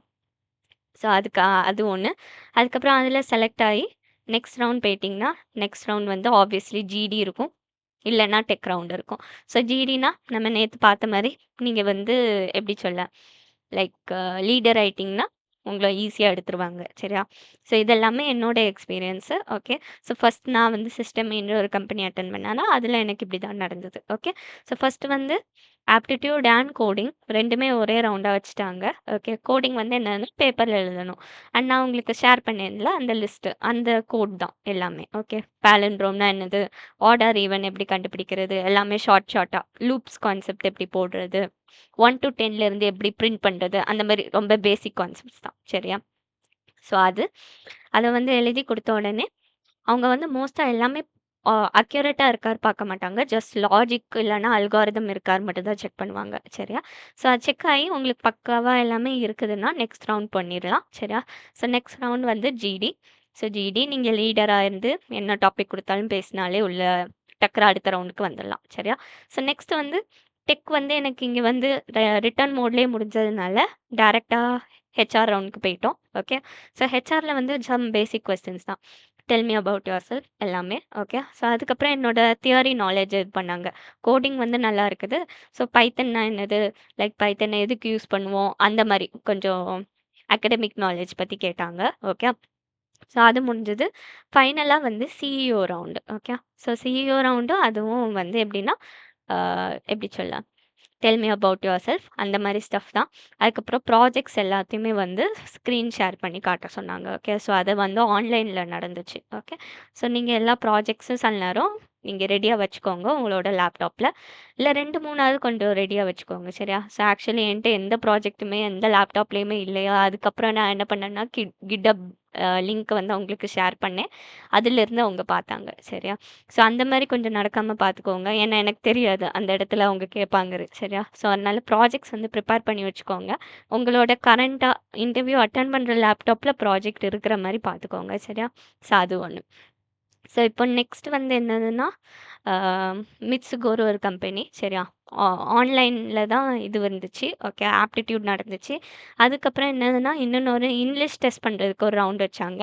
ஸோ அதுக்கு அது ஒண்ணு. அதுக்கப்புறம் அதில செலக்ட் ஆயி நெக்ஸ்ட் ரவுண்ட் போயிட்டீங்கன்னா, நெக்ஸ்ட் ரவுண்ட் வந்து ஆப்வியஸ்லி ஜிடி இருக்கும். இல்லன்னா டெக் ரவுண்ட் இருக்கும். ஸோ ஜிடினா நம்ம நேத்து பார்த்த மாரி நீங்க வந்து எப்படி சொல்ல, லைக் லீடர் ஆயிட்டீங்கன்னா, உங்கள ஈஸியா எடுத்துருவாங்க. சரியா? ஸோ இதெல்லாமே என்னோட எக்ஸ்பீரியன்ஸு. ஓகே. ஸோ ஃபர்ஸ்ட் நான் வந்து சிஸ்டம்ன்ற ஒரு கம்பெனி அட்டெண்ட் பண்ணேனா, அதில எனக்கு இப்படி தான் நடந்தது. ஓகே. ஸோ ஃபர்ஸ்ட் வந்து ஆப்டிட்யூட் அண்ட் கோடிங் 2மே ஒரே ரவுண்டா வச்சுட்டாங்க. ஓகே. கோடிங் வந்து என்னன்னா பேப்பர்ல எழுதணும். அண்ட் நான் உங்களுக்கு ஷேர் பண்ணேன்ல அந்த லிஸ்ட்டு, அந்த கோட் தான் எல்லாமே. ஓகே. பாலிண்ட்ரோம்னா என்னது? ஆட் ஆர் ஈவன் எப்படி கண்டுபிடிக்கிறது? எல்லாமே ஷார்ட்டா லூப்ஸ் கான்செப்ட் எப்படி போடுறது? 1 டூ 10ல இருந்து எப்படி பிரிண்ட் பண்றது? அந்த மாரி ரொம்ப பேசிக் கான்செப்ட்ஸ் தான். சரியா? ஸோ அத வந்து எழுதி குடுத்த உடனே, அவங்க வந்து மோஸ்ட்டா எல்லாமே அக்யூரேட்டா இருக்கான்னு பார்க்க மாட்டாங்க. ஜஸ்ட் லாஜிக் இல்லன்னா அல்காரிதம் இருக்கான்னு மட்டும் தான் செக் பண்ணுவாங்க. சரியா? ஸோ அது செக் ஆயி உங்களுக்கு பக்காவா எல்லாமே இருக்குதுன்னா, நெக்ஸ்ட் ரவுண்ட் பண்ணிரலாம். சரியா? ஸோ நெக்ஸ்ட் ரவுண்ட் வந்து ஜிடி. ஸோ ஜிடி நீங்க லீடரா இருந்து என்ன டாபிக் குடுத்தாலும் பேசினாலே உள்ள டக்குனு அடுத்த ரவுண்டுக்கு வந்துடலாம். சரியா? ஸோ நெக்ஸ்ட் வந்து டெக் வந்து எனக்கு இங்க வந்து ரிட்டர்ன் மோட்லயே முடிஞ்சதுனால, டைரக்ட்டா ஹெச்ஆர் ரவுண்டுக்கு போயிட்டோம். ஓகே. ஸோ ஹெச்ஆர்ல வந்து சம் பேசிக் கொஸ்டின்ஸ் தான். டெல் மீ அபவுட் யுவர்செல்ஃப் எல்லாமே. ஓகே. ஸோ அதுக்கப்புறம் என்னோட தியரி நாலேட்ஜ் இது பண்ணாங்க. கோடிங் வந்து நல்லா இருக்குது. ஸோ பைத்தன்னா என்னது? லைக் பைத்தன எதுக்கு யூஸ் பண்ணுவோம்? அந்த மாரி கொஞ்சம் அகடமிக் நாலேட்ஜ் பத்தி கேட்டாங்க. ஓகே. ஸோ அது முடிஞ்சது. ஃபைனலா வந்து CEO round. Okay. So CEO ரவுண்டும் அதுவும் வந்து எப்படின்னா, ஆ எப்படி சொல்ல? டெல் மீ அபவுட் யுவர்செல்ஃப் அந்த மாரி ஸ்டஃப் தான். அதுக்கப்புறம் ப்ராஜெக்ட்ஸ் எல்லாத்தையுமே வந்து ஸ்க்ரீன் ஷேர் பண்ணி காட்ட சொன்னாங்க. ஓகே. ஸோ அது வந்து ஆன்லைன்ல நடந்துச்சு. ஓகே. ஸோ நீங்க எல்லா ப்ராஜெக்ட்ஸும் சில நேரம் நீங்க ரெடியா வச்சுக்கோங்க உங்களோட லேப்டாப்ல. இல்ல 2, 3வது கொஞ்சம் ரெடியா வச்சுக்கோங்க. சரியா? ஸோ ஆக்சுவலி என்ட்ட எந்த ப்ராஜெக்ட்டுமே எந்த லேப்டாப்லயுமே இல்லையா, அதுக்கப்புறம் நான் என்ன பண்ணேன்னா, கிட்டப் லிங்க் வந்து அவங்களுக்கு ஷேர் பண்ணேன். அதிலிருந்து அவங்க பார்த்தாங்க. சரியா? ஸோ அந்த மாரி கொஞ்சம் நடக்காம பார்த்துக்கோங்க. ஏன்னா எனக்கு தெரியாது. அந்த இடத்துல அவங்க கேட்பாங்க. சரியா? ஸோ அதனால ப்ராஜெக்ட்ஸ் வந்து ப்ரிப்பேர் பண்ணி வச்சுக்கோங்க. உங்களோட கரண்ட்டா இன்டர்வியூ அட்டெண்ட் பண்ற லேப்டாப்ல ப்ராஜெக்ட் இருக்கிற மாரி பார்த்துக்கோங்க. சரியா? ஸோ அது ஒண்ணு. ஸோ இப்போ நெக்ஸ்ட் வந்து என்னதுன்னா, ஆ மிட்ஸுகோரு ஒரு கம்பெனி. சரியா? ஆ ஆன்லைன்ல தான் இது வந்துச்சு. ஓகே. ஆப்டிட்யூட் நடந்துச்சு. அதுக்கப்புறம் என்னதுன்னா, இன்னொரு இங்கிலீஷ் டெஸ்ட் பண்றதுக்கு ஒரு ரவுண்ட் வச்சாங்க.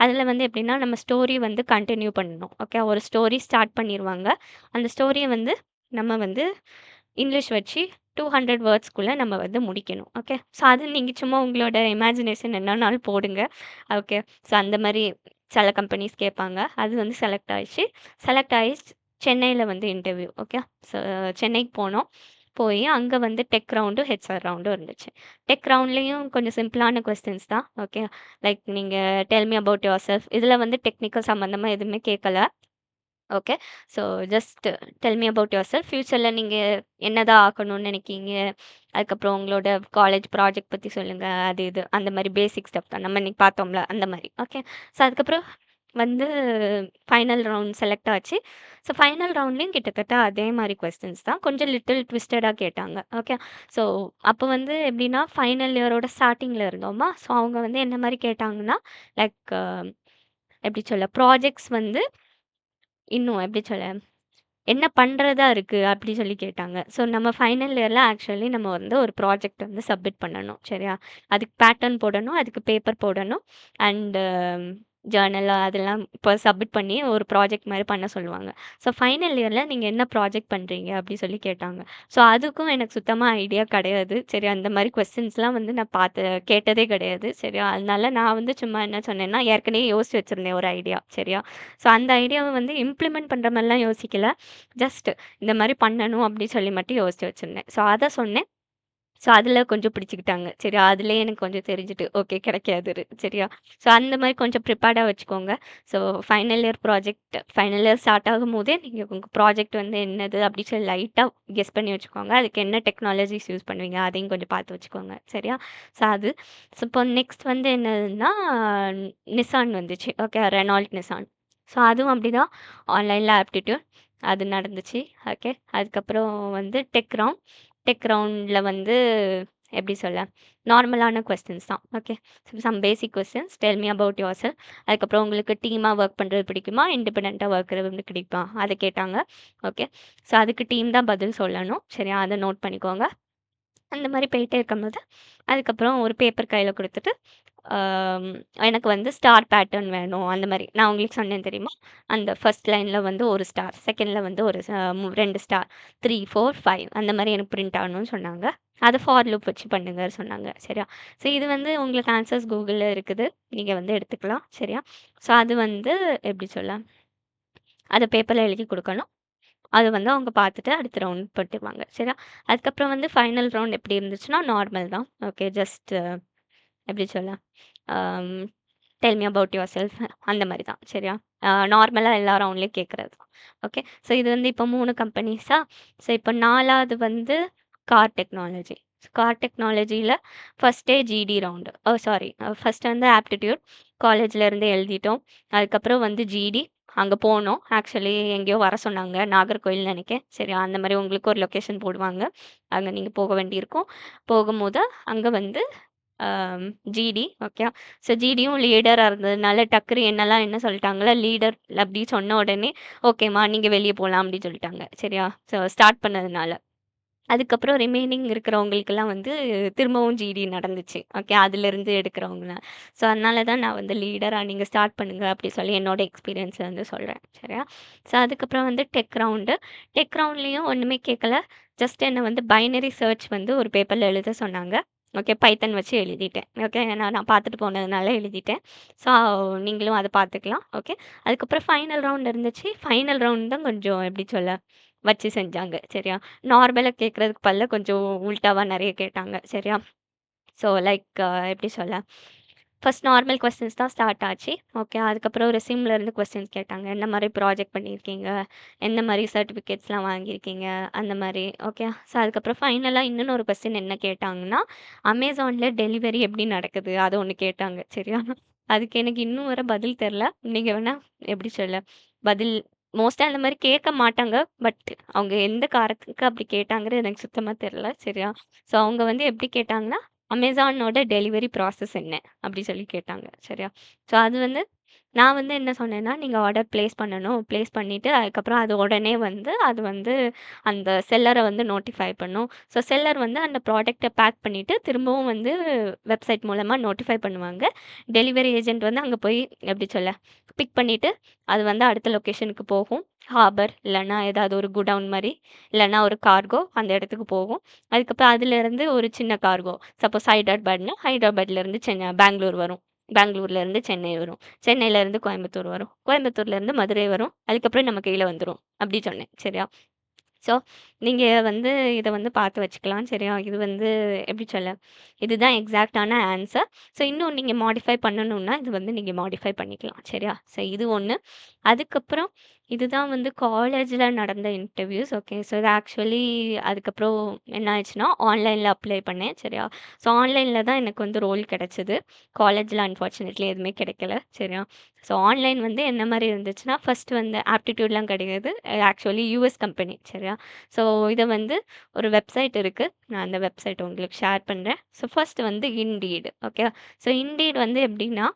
அதில வந்து எப்படின்னா, நம்ம ஸ்டோரி வந்து கன்டின்யூ பண்ணணும். ஓகே. ஒரு ஸ்டோரி ஸ்டார்ட் பண்ணிருவாங்க. அந்த ஸ்டோரிய வந்து நம்ம வந்து இங்கிலீஷ் வச்சு 200 வேர்ட்ஸ்க்குள்ள நம்ம வந்து முடிக்கணும். ஓகே. ஸோ அது நீங்க சும்மா உங்களோட இமேஜினேஷன் என்னனாலும் போடுங்க. ஓகே. ஸோ அந்த மாரி சில கம்பெனிஸ் கேட்பாங்க. அது வந்து செலக்ட் ஆயிடுச்சு. செலக்ட் ஆயி சென்னையில வந்து இன்டர்வியூ. ஓகே. ஸோ சென்னைக்கு போனோம். போயி அங்க வந்து டெக் ரவுண்டும், ஹெச்ஆர் ரவுண்டும் இருந்துச்சு. டெக் ரவுண்ட்லயும் கொஞ்சம் சிம்பிளான கொஸ்டின்ஸ் தான். ஓகே. லைக் நீங்க டெல் மீ அபவுட் யுவர்செல்ஃப் இதுல வந்து டெக்னிக்கல் சம்மந்தமா எதுவுமே கேட்கல. Okay. So just tell me about yourself. ஃபியூச்சர்ல நீங்க என்னதான் ஆக்கணும்னு நினைக்கீங்க? அதுக்கப்புறம் உங்களோட காலேஜ் ப்ராஜெக்ட் பத்தி சொல்லுங்க. அது இது அந்த மாரி பேசிக் ஸ்டஃப் தான். நம்ம இன்னைக்கு பார்த்தோம்ல அந்த மாரி. ஓகே. ஸோ அதுக்கப்புறம் வந்து ஃபைனல் ரவுண்ட் செலக்ட் ஆச்சு. ஸோ ஃபைனல் ரவுண்ட்லயும் கிட்டத்தட்ட அதே மாரி கொஸ்டின்ஸ் தான். கொஞ்சம் லிட்டில் ட்விஸ்டடா கேட்டாங்க. ஓகே. ஸோ அப்போ வந்து எப்படின்னா, ஃபைனல் இயரோட ஸ்டார்ட்டிங்ல இருந்தோமா, ஸோ அவங்க வந்து என்ன மாரி கேட்டாங்கன்னா, லைக் எப்படி சொல்ல? ப்ராஜெக்ட்ஸ் வந்து இன்னும் எப்படி சொல்ல? என்ன பண்றதா இருக்கு அப்படி சொல்லி கேட்டாங்க. ஸோ நம்ம ஃபைனல் இயர்ல ஆக்சுவலி நம்ம வந்து ஒரு ப்ராஜெக்ட் வந்து சப்மிட் பண்ணணும். சரியா? அதுக்கு பேட்டர்ன் போடணும். அதுக்கு பேப்பர் போடணும். அண்ட் ஜர்னல் அதெல்லாம் இப்போ சப்மிட் பண்ணி ஒரு ப்ராஜெக்ட் மாரி பண்ண சொல்லுவாங்க. ஸோ ஃபைனல் இயர்ல நீங்க என்ன ப்ராஜெக்ட் பண்றீங்க? அப்படி சொல்லி கேட்டாங்க. ஸோ அதுக்கும் எனக்கு சுத்தமா ஐடியா கிடையாது. சரி அந்த மாரி கொஸ்டின்ஸ்லாம் வந்து நான் கேட்டதே கிடையாது. சரியா? அதனால நான் வந்து சும்மா என்ன சொன்னேன்னா, ஏற்கனவே யோசிச்சு வச்சிருந்தேன் ஒரு ஐடியா. சரியா? ஸோ அந்த ஐடியாவ வந்து இம்ப்ளிமெண்ட் பண்ற மாரிலாம் யோசிக்கல. ஜஸ்ட் இந்த மாரி பண்ணணும் அப்படி சொல்லி மட்டும் யோசிச்சு வச்சிருந்தேன். ஸோ அத சொன்னேன். ஸோ அதில கொஞ்சம் பிடிச்சுக்கிட்டாங்க. சரியா? அதிலயே எனக்கு கொஞ்சம் தெரிஞ்சுட்டு, ஓகே கிடைக்காது சரியா? ஸோ அந்த மாரி கொஞ்சம் ப்ரிப்பேர்டா வச்சுக்கோங்க. ஸோ ஃபைனல் இயர் ஸ்டார்ட் ஆகும்போதே நீங்க உங்க ப்ராஜெக்ட் வந்து என்னது அப்படி சொல்லி லைட்டா கெஸ் பண்ணி வச்சுக்கோங்க. அதுக்கு என்ன டெக்னாலஜிஸ் யூஸ் பண்ணுவீங்க அதையும் கொஞ்சம் பார்த்து வச்சுக்கோங்க. சரியா? ஸோ அது. ஸோ இப்போ நெக்ஸ்ட் வந்து என்னதுன்னா, நிசான் வந்துச்சு. ஓகே. Reynold Nissan. ஸோ அதுவும் அப்படிதான் ஆன்லைன்ல ஆப்டிட்யூட் அது நடந்துச்சு. ஓகே. அதுக்கப்புறம் வந்து டெக் ரவுண்ட்ல வந்து எப்படி சொல்ல? நார்மலான கொஸ்டின்ஸ் தான். Okay. Some basic questions. Tell me about yourself. அதுக்கப்புறம் உங்களுக்கு டீமா ஒர்க் பண்றது பிடிக்குமா? இண்டிபெண்டன்ட்டா ஒர்க் பண்றது பிடிக்குமா? அத கேட்டாங்க. ஓகே. ஸோ அதுக்கு டீம் தான் பதில் சொல்லணும். சரியா? அத நோட் பண்ணிக்கோங்க. அந்த மாரி போயிட்டே இருக்கும்போது, அதுக்கப்புறம் ஒரு பேப்பர் கையில குடுத்துட்டு, ஆம் எனக்கு வந்து ஸ்டார் பேட்டர்ன் வேணும். அந்த மாரி. நான் உங்களுக்கு சொன்னேன் தெரியுமா? அந்த ஃபர்ஸ்ட் லைன்ல வந்து 1 ஸ்டார், செகண்ட்ல வந்து ஒரு 2 ஸ்டார், 3, 4, 5 அந்த மாரி எனக்கு பிரிண்ட் ஆகணும்னு சொன்னாங்க. அத ஃபார் லூப் வச்சு பண்ணுங்க சொன்னாங்க. சரியா? ஸோ இது வந்து உங்களுக்கு ஆன்சர்ஸ் Googleல இருக்குது. நீங்க வந்து எடுத்துக்கலாம். சரியா? ஸோ அது வந்து எப்படி சொல்ல? அத பேப்பர்ல எழுதி குடுக்கணும். அது வந்து அவங்க பார்த்துட்டு அடுத்த ரவுண்ட் போட்டுருவாங்க. சரியா? அதுக்கப்புறம் வந்து ஃபைனல் ரவுண்ட் எப்படி இருந்துச்சுன்னா, நார்மல் தான். ஓகே. ஜஸ்ட் எப்படி சொல்ல? அம் டெல் மீ அபவுட் யுவர்செல்ஃப் அந்த மாரி தான். சரியா? நார்மலா எல்லா ரவுண்ட்லயும் கேட்கறது தான். ஓகே. ஸோ இது வந்து இப்போ 3 கம்பெனிஸா? ஸோ இப்போ 4வது வந்து கார் டெக்னாலஜி. கார் டெக்னாலஜில ஃபர்ஸ்ட்டே ஜிடி ரவுண்டு. சாரி ஃபர்ஸ்ட் வந்து ஆப்டிட்யூட் காலேஜ்ல இருந்து எழுதிட்டோம். அதுக்கப்புறம் வந்து ஜிடி அங்க போனோம். ஆக்சுவலி எங்கேயோ வர சொன்னாங்க. நாகர்கோயில்னு நெனைக்கேன். சரியா? அந்த மாரி உங்களுக்கு ஒரு லொகேஷன் போடுவாங்க. அங்க நீங்க போக வேண்டியிருக்கும். போகும்போது அங்க வந்து ஜிடி. ஓகே. ஸோ ஜிடியும் லீடரா இருந்ததுனால டக்குனு என்னலாம் என்ன சொல்லிட்டாங்களா, லீடர் அப்படி சொன்ன உடனே, ஓகேம்மா நீங்க வெளிய போலாம் அப்படி சொல்லிட்டாங்க. சரியா? ஸோ ஸ்டார்ட் பண்ணதுனால. அதுக்கப்புறம் ரிமைனிங் இருக்கிறவங்களுக்கெல்லாம் வந்து திரும்பவும் ஜிடி நடந்துச்சு. ஓகே. அதிலிருந்து எடுக்கிறவங்க. ஸோ அதனால தான் நான் வந்து லீடரா நீங்க ஸ்டார்ட் பண்ணுங்க அப்படி சொல்லி என்னோட எக்ஸ்பீரியன்ஸ வந்து சொல்றேன். சரியா? ஸோ அதுக்கப்புறம் வந்து டெக் ரவுண்டு. டெக் ரவுண்ட்லயும் ஒண்ணுமே கேட்கல. ஜஸ்ட் என்ன வந்து பைனரி சர்ச் வந்து ஒரு பேப்பர்ல எழுத சொன்னாங்க. ஓகே. பைத்தன் வச்சு எழுதிட்டேன். ஓகே. ஏன்னா நான் பார்த்துட்டு போனதுனால எழுதிட்டேன். ஸோ நீங்களும் அத பார்த்துக்கலாம். ஓகே. அதுக்கப்புறம் ஃபைனல் ரவுண்ட் இருந்துச்சு. ஃபைனல் ரவுண்ட் தான் கொஞ்சம் எப்படி சொல்ல வச்சு செஞ்சாங்க. சரியா? நார்மலா கேட்கறதுக்கு பதிலா கொஞ்சம் உல்டாவா நெறைய கேட்டாங்க. சரியா? ஸோ லைக் எப்படி சொல்ல? ஃபர்ஸ்ட் நார்மல் கொஸ்டின்ஸ் தான் ஸ்டார்ட் ஆச்சு. ஓகே. அதுக்கப்புறம் ரெஸ்யூம்ல இருந்து கொஸ்டின்ஸ் கேட்டாங்க. என்ன மாரி ப்ராஜெக்ட் பண்ணியிருக்கீங்க? எந்த மாரி சர்டிஃபிகேட்ஸ்லாம் வாங்கியிருக்கீங்க? அந்த மாரி. ஓகே. ஸோ அதுக்கப்புறம் ஃபைனலா இன்னொன்னு ஒரு கொஸ்டின் என்ன கேட்டாங்கன்னா, அமேசான்ல டெலிவரி எப்படி நடக்குது? அது ஒண்ணு கேட்டாங்க. சரியா? அதுக்கு எனக்கு இன்னும் வர பதில் தெர்ல. நீங்க வேணா எப்படி சொல்ல? பதில் மோஸ்ட்டா அந்த மாரி கேட்க மாட்டாங்க. பட் அவங்க எந்த காரணத்துக்கு அப்படி கேட்டாங்கறது எனக்கு சுத்தமா தெர்ல. சரியா? ஸோ அவங்க வந்து எப்படி கேட்டாங்கன்னா, அமேசானோட டெலிவரி ப்ராசஸ் என்ன? அப்படி சொல்லி கேட்டாங்க. சரியா? ஸோ அது வந்து நான் வந்து என்ன சொன்னேன்னா, நீங்க ஆர்டர் பிளேஸ் பண்ணணும். பிளேஸ் பண்ணிட்டு அதுக்கப்புறம் அது உடனே வந்து அது வந்து அந்த செல்லர வந்து நோட்டிஃபை பண்ணும். ஸோ செல்லர் வந்து அந்த ப்ராடக்ட்ட பேக் பண்ணிட்டு திரும்பவும் வந்து வெப்சைட் மூலமா நோட்டிஃபை பண்ணுவாங்க. டெலிவரி ஏஜென்ட் வந்து அங்க போய் எப்படி சொல்ல? பிக் பண்ணிட்டு அது வந்து அடுத்த லொகேஷனுக்கு போகும். ஹார்பர் இல்லன்னா ஏதாவது ஒரு குடவுன் மாரி, இல்லன்னா ஒரு கார்கோ அந்த இடத்துக்கு போகும். அதுக்கப்புறம் அதிலிருந்து ஒரு சின்ன கார்கோ. சப்போஸ் ஹைதராபாத்னா, ஹைதராபாத்லேருந்து பெங்களூர் வரும். பெங்களூர்லேருந்து சென்னை வரும். சென்னையிலேருந்து கோயம்புத்தூர் வரும். கோயம்புத்தூர்லேருந்து மதுரை வரும். அதுக்கப்புறம் நம்ம கையில வந்துரும். அப்படி சொன்னேன். சரியா? ஸோ, நீங்க வந்து இத வந்து பார்த்து வச்சுக்கலாம். சரியா? இது வந்து எப்படி சொல்ல? இதுதான் எக்ஸாக்ட்டான ஆன்ஸர். ஸோ, இன்னும் நீங்க மாடிஃபை பண்ணணும்னா, இது வந்து நீங்க மாடிஃபை பண்ணிக்கலாம். சரியா? ஸோ, இது ஒண்ணு. அதுக்கப்புறம் இதுதான் வந்து காலேஜ்ல நடந்த இன்டர்வியூஸ். ஓகே. ஸோ, இது ஆக்சுவலி அதுக்கப்புறம் என்ன ஆயிடுச்சுன்னா, ஆன்லைன்ல அப்ளை பண்ணேன். சரியா? ஸோ, ஆன்லைன்ல தான் எனக்கு வந்து ரோல் கிடைச்சது. காலேஜ்ல அன்ஃபார்ச்சுனேட்லி எதுவுமே கிடைக்கல. சரியா? ஸோ, ஆன்லைன் வந்து என்ன மாரி இருந்துச்சுன்னா, ஃபர்ஸ்ட் வந்து ஆப்டிட்யூட்லாம் கிடையாது. Actually US company. சரியா? ஸோ, இத வந்து ஒரு வெப்சைட் இருக்கு. நான் அந்த வெப்சைட் உங்களுக்கு ஷேர் பண்றேன். ஸோ, ஃபர்ஸ்ட் வந்து இண்டீட். ஓகே. ஸோ, இண்டீட் வந்து எப்படின்னா,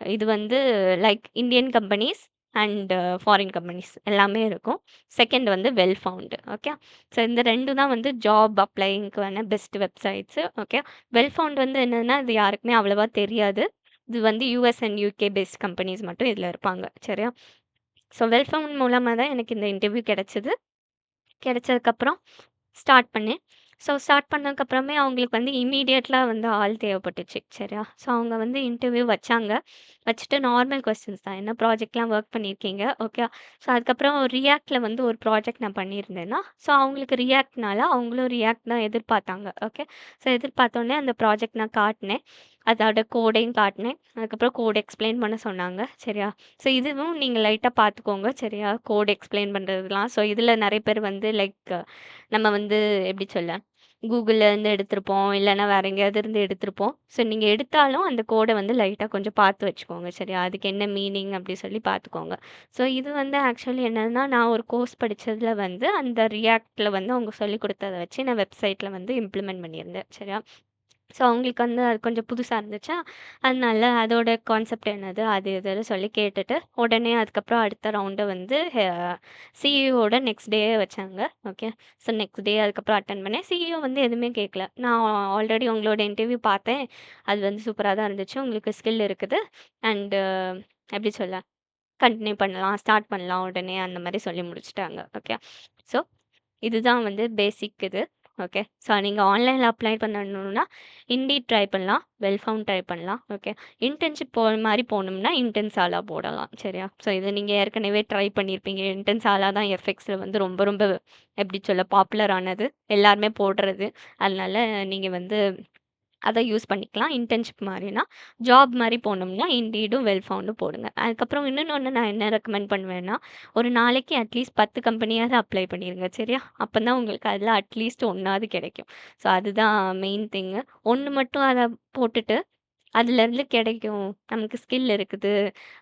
இது வந்து like Indian companies and foreign companies எல்லாமே இருக்கும். செகண்ட் வந்து வெல் ஃபவுண்ட். ஓகே. ஸோ, இந்த 2 தான் வந்து ஜாப் அப்ளையிங்க்கான best websites. Okay. Wellfound வந்து என்னன்னா, இது யாருக்குமே அவ்வளவா தெரியாது. இது வந்து US and UK based companies மட்டும் இதுல இருப்பாங்க. சரியா? ஸோ, வெல் ஃபவுண்ட் மூலமா தான் எனக்கு இந்த இன்டர்வியூ கிடைச்சது. கிடைச்சதுக்கப்புறம் ஸ்டார்ட் பண்ணேன். ஸோ ஸ்டார்ட் பண்ணதுக்கப்புறமே அவங்களுக்கு வந்து இம்மீடியட்லா வந்து ஆள் தேவைப்பட்டுச்சு. சரியா? ஸோ அவங்க வந்து இன்டர்வியூ வச்சாங்க. வச்சுட்டு நார்மல் கொஸ்டின்ஸ் தான். என்ன ப்ராஜெக்ட்லாம் ஒர்க் பண்ணியிருக்கீங்க? ஓகே. ஸோ அதுக்கப்புறம் ரியாக்ட்ல வந்து ஒரு ப்ராஜெக்ட் நான் பண்ணியிருந்தேன்னா, ஸோ அவங்களுக்கு ரியாக்ட்னால அவங்களும் ரியாக்ட் தான் எதிர்பார்த்தாங்க. ஓகே. ஸோ எதிர்பார்த்தோனே அந்த ப்ராஜெக்ட் நான் காட்டுனேன். அதோட கோடையும் காட்டுனேன். அதுக்கப்புறம் கோட் எக்ஸ்ப்ளைன் பண்ண சொன்னாங்க. சரியா? ஸோ இதுவும் நீங்க லைட்டா பார்த்துக்கோங்க. சரியா? Code explain பண்றதுலாம். ஸோ இதுல நெறைய பேர் வந்து லைக் நம்ம வந்து எப்படி சொல்ல? Googleல இருந்து எடுத்திருப்போம். இல்லன்னா வேற எங்கேயாவது இருந்து எடுத்திருப்போம். ஸோ நீங்க எடுத்தாலும் அந்த கோட வந்து லைட்டா கொஞ்சம் பார்த்து வச்சுக்கோங்க. சரியா? அதுக்கு என்ன மீனிங் அப்படி சொல்லி பார்த்துக்கோங்க. ஸோ இது வந்து ஆக்சுவலி என்னன்னா, நான் ஒரு கோர்ஸ் படிச்சதுல வந்து அந்த ரியாக்ட்ல வந்து அவங்க சொல்லிக் குடுத்தத வச்சு நான் வெப்சைட்ல வந்து இம்ப்ளிமெண்ட் பண்ணியிருந்தேன். சரியா? ஸோ அவங்களுக்கு வந்து அது கொஞ்சம் புதுசா இருந்துச்சா, அதனால அதோட கான்செப்ட் என்னது? அது இதுன்னு சொல்லி கேட்டுட்டு, உடனே அதுக்கப்புறம் அடுத்த ரவுண்ட வந்து சிஇஓட நெக்ஸ்ட் டேயே வச்சாங்க. ஓகே. ஸோ நெக்ஸ்ட் டே அதுக்கப்புறம் அட்டெண்ட் பண்ணேன். சிஇஓ வந்து எதுவுமே கேட்கல. நான் ஆல்ரெடி உங்களோட இன்டர்வியூ பார்த்தேன். அது வந்து சூப்பரா தான் இருந்துச்சு. உங்களுக்கு ஸ்கில் இருக்குது. அண்ட் எப்படி சொல்ல? கன்டின்யூ பண்ணலாம், ஸ்டார்ட் பண்ணலாம் உடனே அந்த மாரி சொல்லி முடிச்சுட்டாங்க. ஓகே. ஸோ இதுதான் வந்து பேசிக் இது. ஓகே. ஸோ நீங்க ஆன்லைன்ல அப்ளை பண்ணணும்னா, Indeed ட்ரை பண்ணலாம். வெல் ஃபவுண்ட் ட்ரை பண்ணலாம். ஓகே. இன்டர்ன்ஷிப் மாரி போணும்னா, இன்டென்சாலா போடலாம். சரியா? ஸோ இத நீங்க ஏற்கனவே ட்ரை பண்ணியிருப்பீங்க. இன்டென்சாலா தான் எஃப்எக்ஸ்ல வந்து ரொம்ப ரொம்ப எப்படி சொல்ல பாப்புலர் ஆனது. எல்லாருமே போடுறது. அதனால நீங்க வந்து அத யூஸ் பண்ணிக்கலாம். இன்டர்ன்ஷிப் மாரினா. ஜாப் மாரி போனோம்னா, Indeedம் வெல் ஃபவுண்டும் போடுங்க. அதுக்கப்புறம் இன்னொன்னு நான் என்ன ரெக்கமெண்ட் பண்ணுவேன்னா, ஒரு நாளைக்கு அட்லீஸ்ட் 10 கம்பெனியாவது அப்ளை பண்ணிருங்க. சரியா? அப்பதான் உங்களுக்கு அதுல அட்லீஸ்ட் 1ஆவது கிடைக்கும். ஸோ அதுதான் மெயின் திங்கு. 1 மட்டும் அத போட்டுட்டு, அதுலருந்து கிடைக்கும். நமக்கு ஸ்கில் இருக்குது.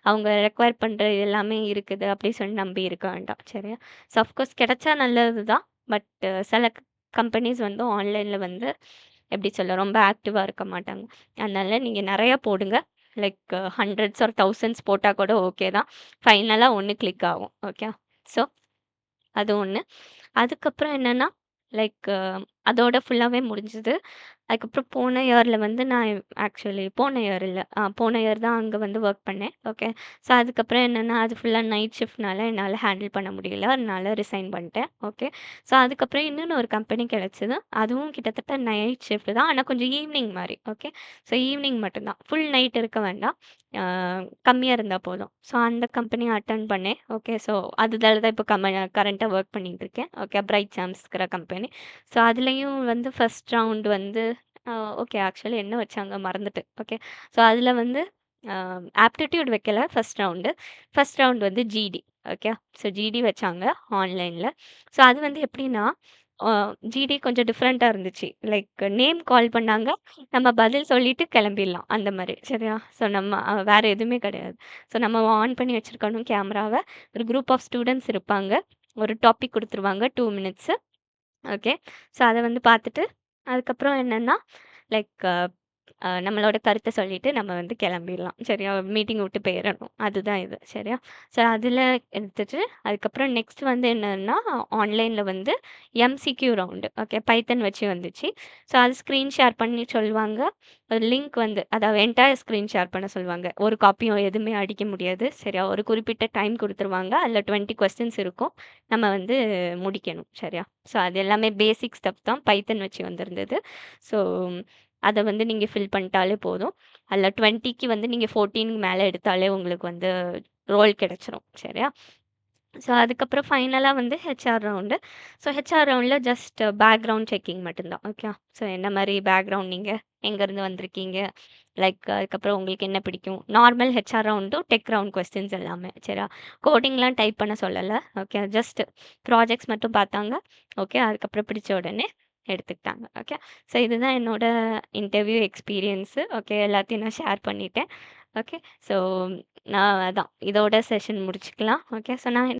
அவங்க ரெக்வயர் பண்ற எல்லாமே இருக்குது. அப்படி சொல்லி நம்பி இருக்க வேண்டாம். சரியா? ஸோ அஃப்கோர்ஸ் கிடைச்சா நல்லது தான். பட் சில கம்பெனிஸ் வந்து ஆன்லைன்ல வந்து எப்படி சொல்ல, ரொம்ப ஆக்டிவா இருக்க மாட்டாங்க. அதனால நீங்க நெறைய போடுங்க. லைக் ஹண்ட்ரட்ஸ் ஆர் தௌசண்ட்ஸ் போட்டா கூட ஓகே தான். ஃபைனலா ஒண்ணு கிளிக் ஆகும். ஓகே. ஸோ அது ஒண்ணு. அதுக்கப்புறம் என்னன்னா, லைக் அதோட ஃபுல்லாவே முடிஞ்சுது. அதுக்கப்புறம் போன இயர்ல வந்து நான் ஆக்சுவலி போன இயர் இல்ல. போன இயர் தான் அங்க வந்து வொர்க் பண்ணேன். ஓகே. ஸோ அதுக்கப்புறம் என்னன்னா, அது ஃபுல்லா நைட் ஷிஃப்ட்னால என்னால ஹேண்டில் பண்ண முடியல. அதனால ரிசைன் பண்ணிட்டேன். ஓகே. ஸோ அதுக்கப்புறம் இன்னொன்னு ஒரு கம்பெனி கிடைச்சது. அதுவும் கிட்டத்தட்ட நைட் ஷிஃப்ட் தான். ஆனா கொஞ்சம் ஈவினிங் மாரி. ஓகே. ஸோ ஈவினிங் மட்டும் தான். ஃபுல் நைட் இருக்க வேண்டாம். ஆ கம்மியா இருந்தா போதும். ஸோ அந்த கம்பெனி அட்டெண்ட் பண்ணேன். ஓகே. ஸோ அதுல தான் இப்போ கரண்ட்டா வொர்க் பண்ணிட்டு இருக்கேன். ஓகே. பிரைட் சாம்ஸ்ங்கிற கம்பெனி. ஸோ அதுலயும் வந்து ஃபர்ஸ்ட் ரவுண்ட் வந்து ஆ ஓகே. ஆக்சுவலி என்ன வச்சாங்க மறந்துட்டேன். ஓகே. ஸோ அதில வந்து அ ஆப்டிட்யூட் வைக்கல ஃபர்ஸ்ட் ரவுண்டு. ஃபர்ஸ்ட் ரவுண்ட் வந்து ஜிடி. ஓகே. ஸோ ஜிடி வச்சாங்க ஆன்லைன்ல. ஸோ அது வந்து எப்படின்னா, அ ஜிடி கொஞ்சம் டிஃப்ரெண்ட்டா இருந்துச்சு. லைக் நேம் கால் பண்ணாங்க. நம்ம பதில் சொல்லிட்டு கிளம்பிடலாம். அந்த மாரி. சரியா? ஸோ நம்ம வேற எதுவுமே கிடையாது. ஸோ நம்ம ஆன் பண்ணி வச்சிருக்கணும் கேமராவ. ஒரு குரூப் ஆஃப் ஸ்டூடண்ட்ஸ் இருப்பாங்க. ஒரு டாபிக் குடுத்துருவாங்க 2 மினிட்ஸ். ஓகே. ஸோ அத வந்து பார்த்துட்டு, அதுக்கப்புறம் என்னன்னா, லைக் நம்மளோட கருத்த சொல்லிட்டு நம்ம வந்து கிளம்பிடலாம். சரியா? மீட்டிங் விட்டு போயிறணும். அதுதான் இது. சரியா? ஸோ அதில எடுத்துட்டு, அதுக்கப்புறம் நெக்ஸ்ட் வந்து என்னன்னா, ஆன்லைன்ல வந்து எம்சிக்யூ ரவுண்டு. ஓகே. பைத்தன் வச்சு வந்துச்சு. ஸோ அது ஸ்க்ரீன் ஷேர் பண்ணி சொல்லுவாங்க. ஒரு லிங்க் வந்து அதாவது என்டையர் ஸ்க்ரீன் ஷேர் பண்ண சொல்லுவாங்க. ஒரு காப்பியும் எதுவுமே அடிக்க முடியாது. சரியா? ஒரு குறிப்பிட்ட டைம் குடுத்துருவாங்க. அதில 20 கொஸ்டின்ஸ் இருக்கும். நம்ம வந்து முடிக்கணும். சரியா? ஸோ அது எல்லாமே பேசிக் ஸ்டெப் தான். பைத்தன் வச்சு வந்திருந்தது. ஸோ அத வந்து நீங்க ஃபில் பண்ணிட்டாலே போதும். அதில 20க்கு வந்து நீங்க 14 மேல எடுத்தாலே உங்களுக்கு வந்து ரோல் கிடைச்சிரும். சரியா? ஸோ அதுக்கப்புறம் ஃபைனலா வந்து ஹெச்ஆர் ரவுண்டு. ஸோ ஹெச்ஆர் ரவுண்ட்ல ஜஸ்ட் பேக்கிரவுண்ட் செக்கிங் மட்டும் தான். ஓகே. ஸோ என்ன மாரி பேக்கிரவுண்ட் நீங்க எங்கேருந்து வந்திருக்கீங்க? லைக் அதுக்கப்புறம் உங்களுக்கு என்ன பிடிக்கும்? நார்மல் ஹெச்ஆர் ரவுண்டும், டெக் ரவுண்ட் கொஸ்டின்ஸ் எல்லாமே. சரியா? கோடிங்லாம் டைப் பண்ண சொல்லல. ஓகே. ஜஸ்ட் ப்ராஜெக்ட்ஸ் மட்டும் பார்த்தாங்க. ஓகே. அதுக்கப்புறம் பிடிச்ச உடனே எடுத்துக்கிட்டாங்க. ஓகே. ஸோ இதுதான் என்னோட இன்டர்வியூ எக்ஸ்பீரியன்ஸு. ஓகே. எல்லாத்தையும் நான் ஷேர் பண்ணிட்டேன். ஓகே. ஸோ நான் அதான் இதோட செஷன் முடிச்சுக்கலாம். ஓகே. ஸோ நான்